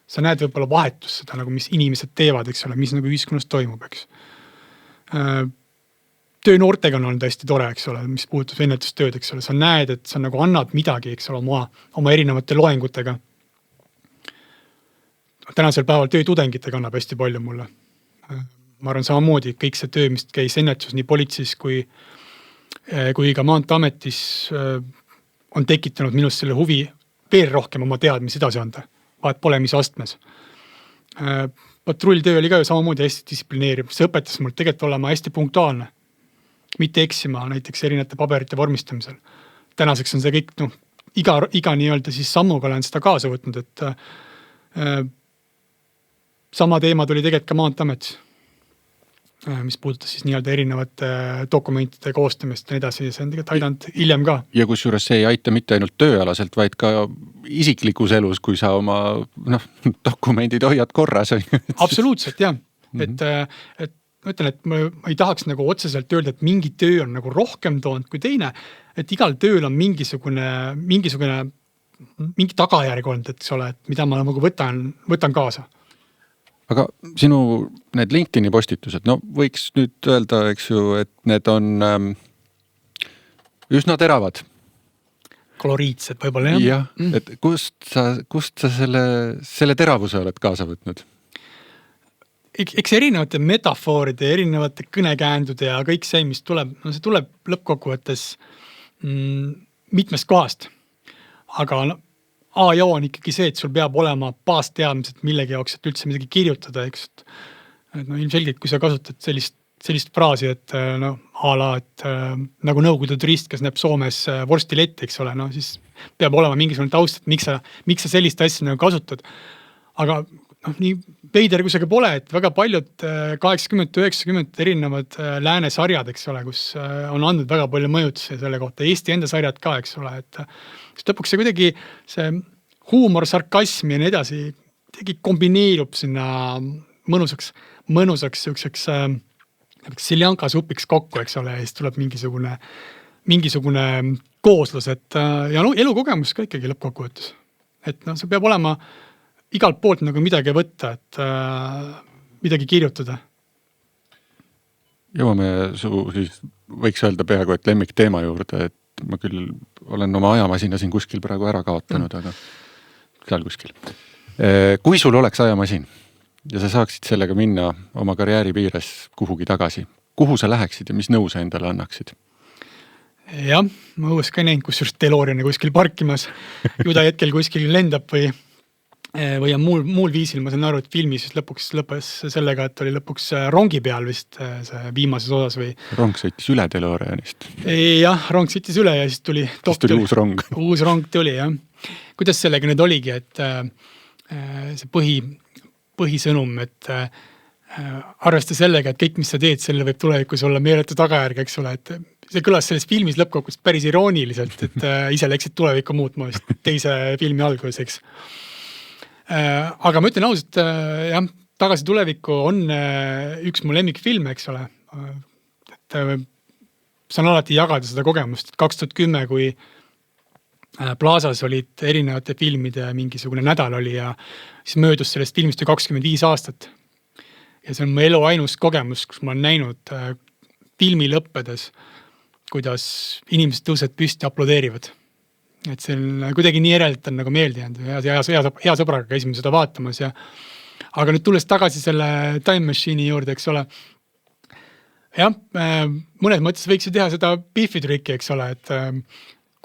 Sa näed võib-olla vahetust seda, nagu mis inimesed teevad, eks ole, mis nagu ühiskonnas toimub, eks. Töö noortega on olnud hästi tore, eks ole, mis puudutab ennetustööd, eks ole. Sa näed, et sa nagu annad midagi, eks ole, oma erinevate loengutega. Tänasel päeval töötudengitega annab hästi palju mulle. Ma arvan samamoodi, kõik see töö, mis käis ennetus nii politsis kui ka Maanteeametis on tekitanud minust selle huvi veel rohkem oma teadmisi edasi anda. Vahet pole, mis astmes. Patrulltöö oli ka ju samamoodi hästi distsiplineeriv. See õpetas mul tegelikult olema hästi punktuaalne. Mitte eksima näiteks erinevate paberite vormistamisel. Tänaseks on see kõik, iga nii-öelda siis sammuga olen seda kaasa võtnud, et sama teema tuli tegelikult ka Maanteeametis, mis puudutas siis nii-öelda erinevate dokumentide koostamist ja nii edasi. See on tegelikult aidanud hiljem ka. Ja kusjuures see ei aita mitte ainult tööalaselt, vaid ka isiklikus elus, kui sa oma dokumendid hoiad korras. Absoluutselt, jah. Et ma ütlen, et ma ei tahaks nagu otseselt öelda, et mingi töö on nagu rohkem toonud kui teine, et igal tööl on mingi tagajärg olnud, et ole, et mida ma nagu võtan kaasa. Aga sinu need LinkedIni postitused, võiks nüüd öelda, eks ju, et need on üsna teravad. Koloriitsed võib-olla, jah. Jah, et kust sa selle teravuse oled kaasa võtnud? Eks erinevate metafooride, erinevate kõnekäändude ja kõik see, mis tuleb, see tuleb lõppkokkuvõttes mitmest kohast. Aga A ja O on ikkagi see, et sul peab olema baasteadmised millegi jaoks, et üldse midagi kirjutada, eks. Et ilmselgelt, kui sa kasutad sellist fraasi, et a la, et nagu Nõukogude turist, kes näeb Soomes vorstiletti, eks ole, siis peab olema mingisugune taust, et miks sa sellist asja nagu kasutad. Aga nii veider kui see pole, et väga paljud 80-90 erinevad lääne sarjad, eks ole, kus on andnud väga palju mõjutusi selle kohta. Eesti enda sarjad ka, eks ole, et lõpuks see kuidagi see huumor, sarkasm ja nii edasi kombineerub sinna mõnusaks siljanka supiks kokku, eks ole, ja siis tuleb mingisugune kooslus, ja elukogemus ka ikkagi lõppkokkuvõttes. Et see peab olema igalt poolt nagu midagi võtta, et midagi kirjutada. Jõuame siis võiks öelda peaaegu, et lemmik teema juurde, et ma küll olen oma ajamasina siin kuskil praegu ära kaotanud, aga seal kuskil. Kui sul oleks ajamasin ja sa saaksid sellega minna oma karjääri piires kuhugi tagasi, kuhu sa läheksid ja mis nõu sa endale annaksid? Jah, ma õues ka näinud, kus just Deloriani kuskil parkimas, ju ta hetkel kuskil lendab või on muul viisil, ma saan aru, et filmis lõpuks lõppes sellega, et oli lõpuks rongi peal vist see viimases osas või... Rong sõitis üle Delorianist. Jah, rong sõitis üle ja siis tuli uus rong. Uus rong tuli, jah. Kuidas sellega nüüd oligi, et see põhisõnum, et arvesta sellega, et kõik, mis sa teed, selle võib tulevikus olla meeletu tagajärg, eks ole, et see kõlas selles filmis lõppkokkuvõttes päris irooniliselt, et ise läksid tulevikku muutma vist teise filmi alguses, eks. Aga ma ütlen ausalt, jah, Tagasi tulevikku on üks mu lemmikfilm, eks ole. Et saan alati jagada seda kogemust, et 2010, kui Plaasas olid erinevate filmide mingisugune nädal oli ja siis möödus sellest filmist 25 aastat. Ja see on mu elu ainus kogemus, kus ma olen näinud filmi lõppedes, kuidas inimesed tõused püsti ja aplodeerivad. Et see on kuidagi nii erelt on nagu meeldi jäänud. Hea sõbraga käisime seda vaatamas. Aga nüüd tulles tagasi selle Time Machine'i juurde, eks ole. Jah, mõnes mõttes võiks ju teha seda Biffi trikki, eks ole. Et,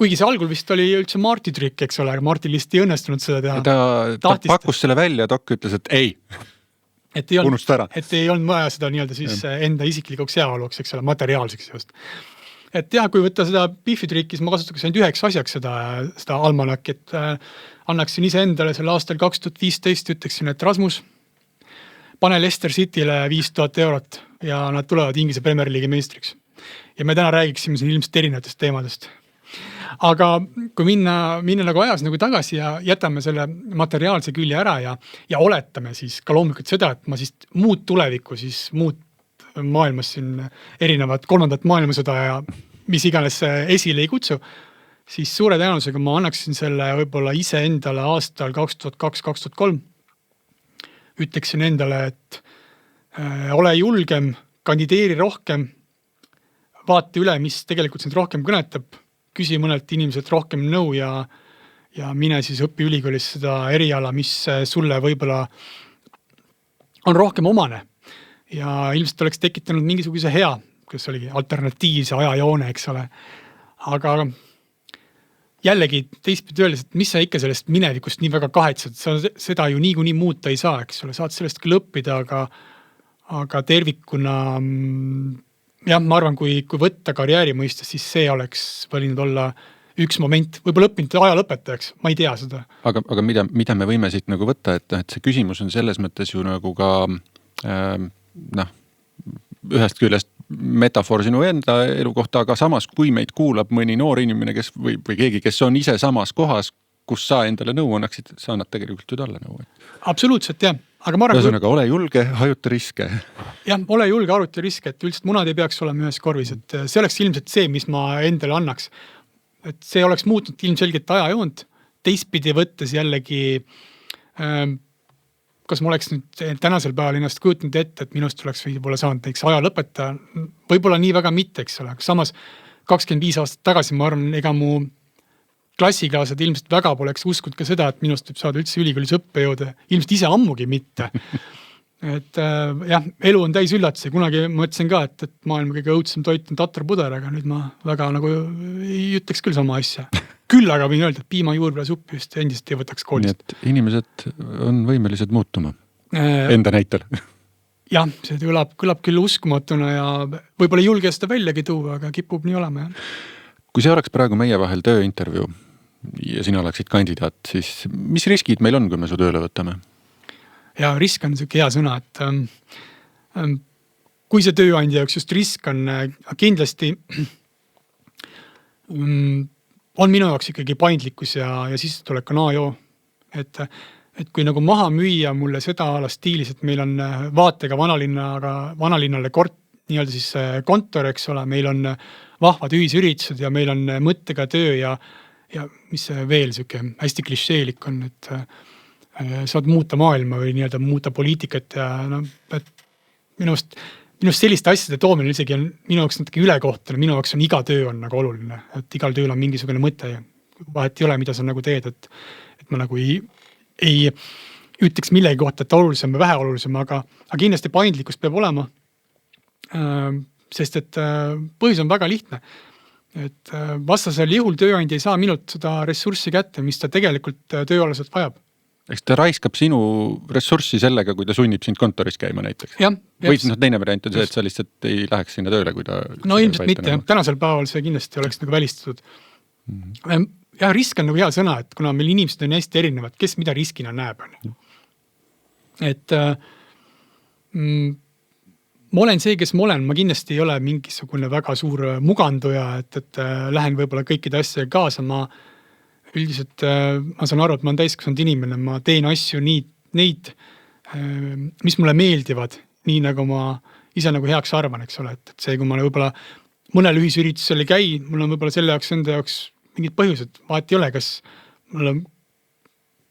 kuigi see algul vist oli üldse Marti trikk, eks ole. Aga Marti lihtsalt ei õnnestunud seda teha. Ta pakkus selle välja, Dokk ütles, et ei. Unusta ära. Et ei olnud vaja seda nii-öelda siis enda isiklikuks heaoluks, eks ole, materiaalseks just. Et jah, kui võtta seda Biffi trikki, siis ma kasutaks ainult üheks asjaks seda almanaki, et annaksin ise endale selle aastal 2015, ütleksin, et Rasmus, pane Leicester City'le 5000 eurot ja nad tulevad Inglise Premier League'i meistriks. Ja me täna räägiksime siin ilmselt erinevatest teemadest. Aga kui minna nagu ajas nagu tagasi ja jätame selle materiaalse külje ära ja oletame siis ka loomulikult seda, et ma siis muud tulevikku, siis muud maailmas siin erinevad 3. maailmasõda ja mis iganes esile ei kutsu, siis suure tõenäosusega ma annaksin selle võib-olla ise endale aastal 2002-2003. Ütleksin endale, et ole julgem, kandideeri rohkem, vaata üle, mis tegelikult sind rohkem kõnetab, küsi mõnelt inimeselt rohkem nõu ja mine siis õpi ülikoolis seda eriala, mis sulle võib-olla on rohkem omane. Ja ilmselt oleks tekitanud mingisuguse hea, kus oligi alternatiivse ajajoone, eks ole. Aga jällegi teistpidi öeldes, et mis sa ikka sellest minevikust nii väga kahetsed, sa seda ju niikuinii muuta ei saa, eks ole, saad sellest küll õppida, aga tervikuna, jah, ma arvan, kui võtta karjääri mõistes, siis see oleks võinud olla üks moment, võib-olla õppinud aja lõpetajaks, ma ei tea seda. Aga mida me võime siit nagu võtta, et see küsimus on selles mõttes ju nagu ka ühest küljest metafoor sinu enda elu kohta, aga samas, kui meid kuulab mõni noor inimene, või keegi, kes on ise samas kohas, kus sa endale nõu annaksid, sa annad tegelikult ju talle nõu. Absoluutselt, jah. Aga ma arvan, ühesõnaga, ole julge, hajuta riske. Jah, ole julge, hajuta riske, et üldiselt munad ei peaks olema ühes korvis, et see oleks ilmselt see, mis ma endale annaks. Et see oleks muutnud ilmselgelt ajajoont, teistpidi võttes jällegi kas ma oleks nüüd tänasel päeval ennast kujutnud ette, et minust oleks võib-olla saanud näiteks aja lõpetaja, võib-olla nii väga mitte, eks ole. Samas 25 aastat tagasi, ma arvan, ega mu klassikaasad ilmselt väga poleks uskunud ka seda, et minust võib saada üldse ülikoolis õppejõude, ilmselt ise ammugi mitte. Et jah, elu on täis üllatusi, kunagi ma ütlesin ka, et maailma kõige õudsem toit on tatarpuder, aga nüüd ma väga nagu ei ütleks küll sama asja. Küll aga võin öelda, et piima juurpea suppi just endist ei võtaks koolist. Nii et inimesed on võimelised muutuma enda näitel. Jah, see kõlab küll uskumatuna ja võib-olla ei julge seda väljagi tuua, aga kipub nii olema. Kui see oleks praegu meie vahel tööintervjuu ja sina oleksid kandidaat, siis mis riskid meil on, kui me su tööle võtame? Ja risk on selline hea sõna, et kui see tööandja jaoks just risk on kindlasti on minu jaoks ikkagi paindlikkus ja sissetulek on A-joo. Et kui nagu maha müüa mulle seda ala stiilis, et meil on vaatega vanalinnale nii-öelda siis kontor, eks ole, meil on vahvad ühisüritused ja meil on mõttega töö ja mis veel selline hästi klišeelik on, et saad muuta maailma või nii-öelda muuta poliitikat ja et minust selliste asjade toomine isegi on minu jaoks natuke ülekohtane, minu jaoks on iga töö on nagu oluline, et igal tööl on mingisugune mõte ja vahet ei ole, mida sa nagu teed, et ma nagu ei ütleks millegi kohta, et olulisem või vähe olulisem, aga kindlasti paindlikkus peab olema, sest et põhjus on väga lihtne, et vastasel juhul tööandja ei saa minult seda ressurssi kätte, mis ta tegelikult tööalaselt vajab. Eks ta raiskab sinu ressurssi sellega, kui ta sunnib sind kontoris käima näiteks. Või teine variant on see, et sa lihtsalt ei läheks sinna tööle, kui ta... No ilmselt mitte. Tänasel päeval see kindlasti oleks nagu välistatud. Ja risk on nagu hea sõna, et kuna meil inimesed on hästi erinevad, kes mida riskina näeb. Et ma olen see, kes ma olen. Ma kindlasti ei ole mingisugune väga suur muganduja, et lähen võib-olla kõikide asja kaasa. Üldiselt ma saan aru, et ma olen täiskasvanud inimene, ma teen asju neid, mis mulle meeldivad, nii nagu ma ise nagu heaks arvan, eks ole, et see, kui ma võib-olla mõnel ühisüritusel ei käi, mul on võib-olla selle jaoks enda jaoks mingid põhjused, vahet ei ole, kas mul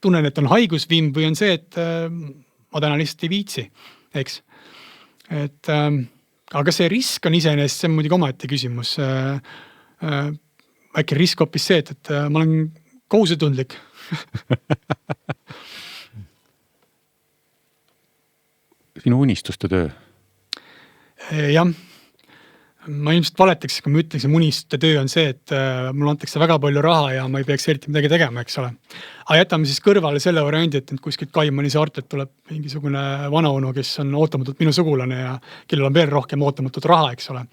tunnen, et on haigusviim või on see, et ma täna lihtsalt ei viitsi, eks. Et, aga see risk on iseenesest, see on muidugi omaette küsimus. Äkki risk hoopis see, et ma olen kohusetundlik. Sinu unistuste töö? Jah, ma ilmselt valetaks, kui ma ütleks, et unistuste töö on see, et mul antakse väga palju raha ja ma ei peaks eriti midagi tegema, eks ole. Aga jätame siis kõrvale selle variandi, et kuskilt Kaimani saartelt tuleb mingisugune vanaonu, kes on ootamatult minu sugulane ja kellel on veel rohkem ootamatut raha, eks ole.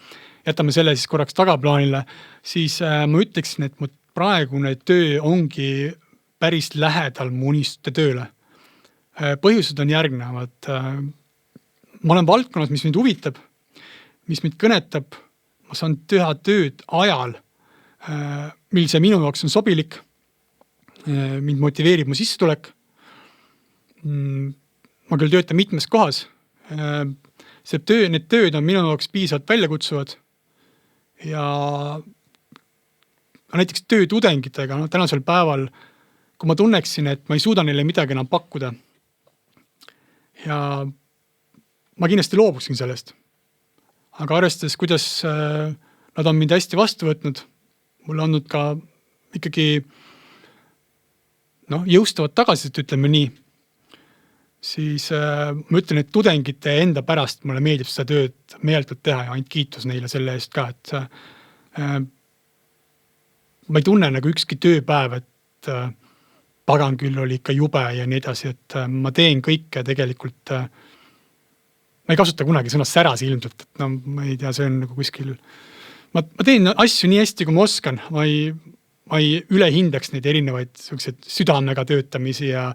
Jätame selle siis korraks tagaplaanile, siis ma ütleksin, et mu praegune töö ongi päris lähedal mu unistuste tööle. Põhjused on järgnevad. Ma olen valdkonnas, mis mind huvitab, mis mind kõnetab, ma saan teha tööd ajal, mil see minu jaoks on sobilik, mind motiveerib mu sissetulek. Ma küll töötan mitmes kohas, need tööd on minu jaoks piisavalt väljakutsuvad ja näiteks töötudengitega, tänasel päeval, kui ma tunneksin, et ma ei suuda neile midagi enam pakkuda ja ma kindlasti loobuksin sellest. Aga arvestades, kuidas nad on mind hästi vastu võtnud, mul on olnud ka ikkagi jõustavad tagasisidet, ütleme nii, siis ma ütlen, et tudengite enda pärast mulle meeldib seda tööd meeletult teha ja ainult kiitus neile selle eest ka, et ma ei tunne nagu ükski tööpäev, et pagan küll oli ikka jube ja nii edasi, et ma teen kõike tegelikult, ma ei kasuta kunagi sõna säras ilmselt, et ma ei tea, see on nagu kuskil, ma teen asju nii hästi, kui ma oskan, ma ei ülehindaks neid erinevaid südamega töötamisi ja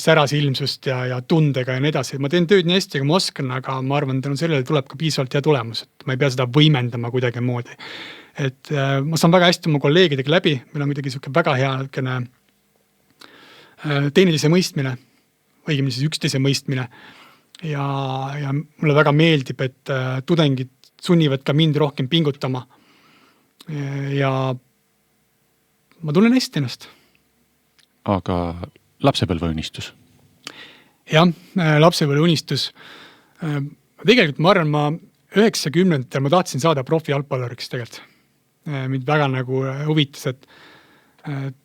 säras ilmsust ja tundega ja nii edasi. Ma teen tööd nii hästi, kui ma oskan, aga ma arvan, et sellele tuleb ka piisavalt hea tulemus, et ma ei pea seda võimendama kuidagi moodi. Et ma saan väga hästi oma kolleegidega läbi, meil on kuidagi väga hea teineteise mõistmine, õigemini siis üksteise mõistmine ja mulle väga meeldib, et tudengid sunnivad ka mind rohkem pingutama ja ma tunnen hästi ennast. Aga lapsepõlveunistus? Jah, lapsepõlveunistus. Tegelikult ma arvan, ma 90-ndatel ma tahtsin saada profi jalgpalluriks tegelikult. Mind väga nagu huvitas, et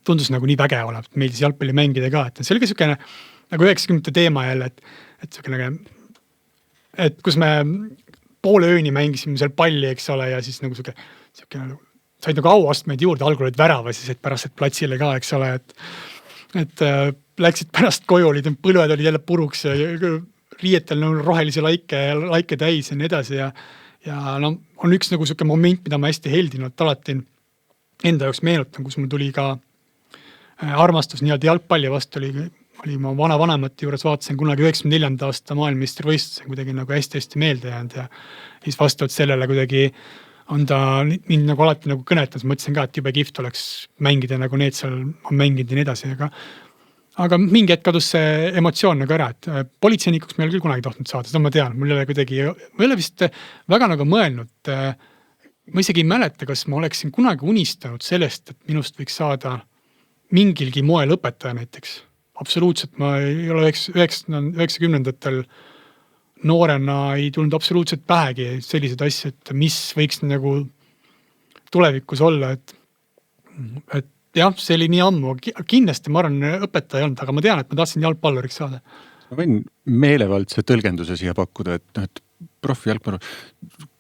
tundus nagu nii väge olev, meeldis jalgpalli mängida ka, et see oli ka selline nagu 90-ndate teema jälle, et kus me poole ööni mängisime seal palli, eks ole, ja siis nagu said nagu auastmeid juurde, algul olid värava, siis et pärast et platsile ka, eks ole, et läksid pärast koju, põlved olid jälle puruks ja riietel rohelisi laike täis ja nii edasi ja on üks nagu selline moment, mida ma hästi heldinult alati enda jaoks meenutan, kus mul tuli ka armastus nii-öelda jalgpalli vastu oli ma vanavanemate juures vaatasin kunagi 94. aasta maailmameistrivõistluse kuidagi nagu hästi meelde jäänud ja siis vastavalt sellele kuidagi on ta mind nagu alati nagu kõnetas, mõtlesin ka, et jube kihvt oleks mängida nagu need seal on mänginud ja nii edasi, aga mingi hetk kadus see emotsioon nagu ära, et politseinikuks meil küll kunagi tohtnud saada, seda ma tean, mul ei ole vist väga nagu mõelnud, ma isegi ei mäleta, kas ma oleksin kunagi unistanud sellest, et minust võiks saada mingilgi moel õpetaja näiteks. Absoluutselt, ma ei ole 90-ndatel noorena ei tulnud absoluutselt pähegi sellised asju, et mis võiks nagu tulevikus olla, et jah, see oli nii ammu. Kindlasti ma arvan, õpetaja ei olnud, aga ma tean, et ma tahtsin jalgpalluriks saada. Ma võin meelevaldse tõlgenduse siia pakkuda, et profi jalgpallur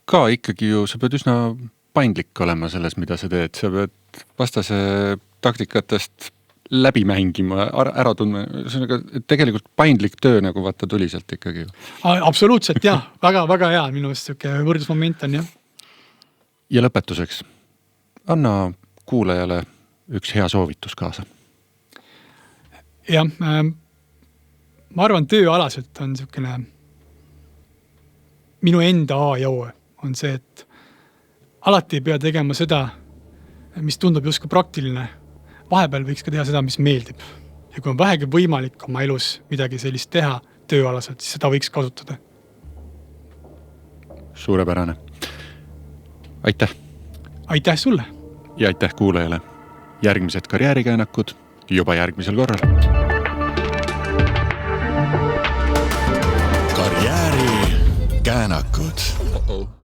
ka ikkagi ju, sa pead üsna paindlik olema selles, mida sa teed. Sa pead vastase taktikatest läbi mängima, ära tundma. Tegelikult paindlik töö nagu vaata tuli sealt ikkagi ju. Absoluutselt, jah. Väga hea minu võrdusmoment on, jah. Ja lõpetuseks, anna kuulajale üks hea soovitus kaasa. Jah, ma arvan, tööalaselt on selline minu enda A ja O on see, et alati ei pea tegema seda, mis tundub justkui praktiline. Vahepeal võiks ka teha seda, mis meeldib. Ja kui on vähegi võimalik oma elus midagi sellist teha tööalaselt, siis seda võiks kasutada. Suurepärane. Aitäh! Aitäh sulle! Ja aitäh kuulajale! Järgmised karjäärikäenakud juba järgmisel korral. Karjäärikäenakud.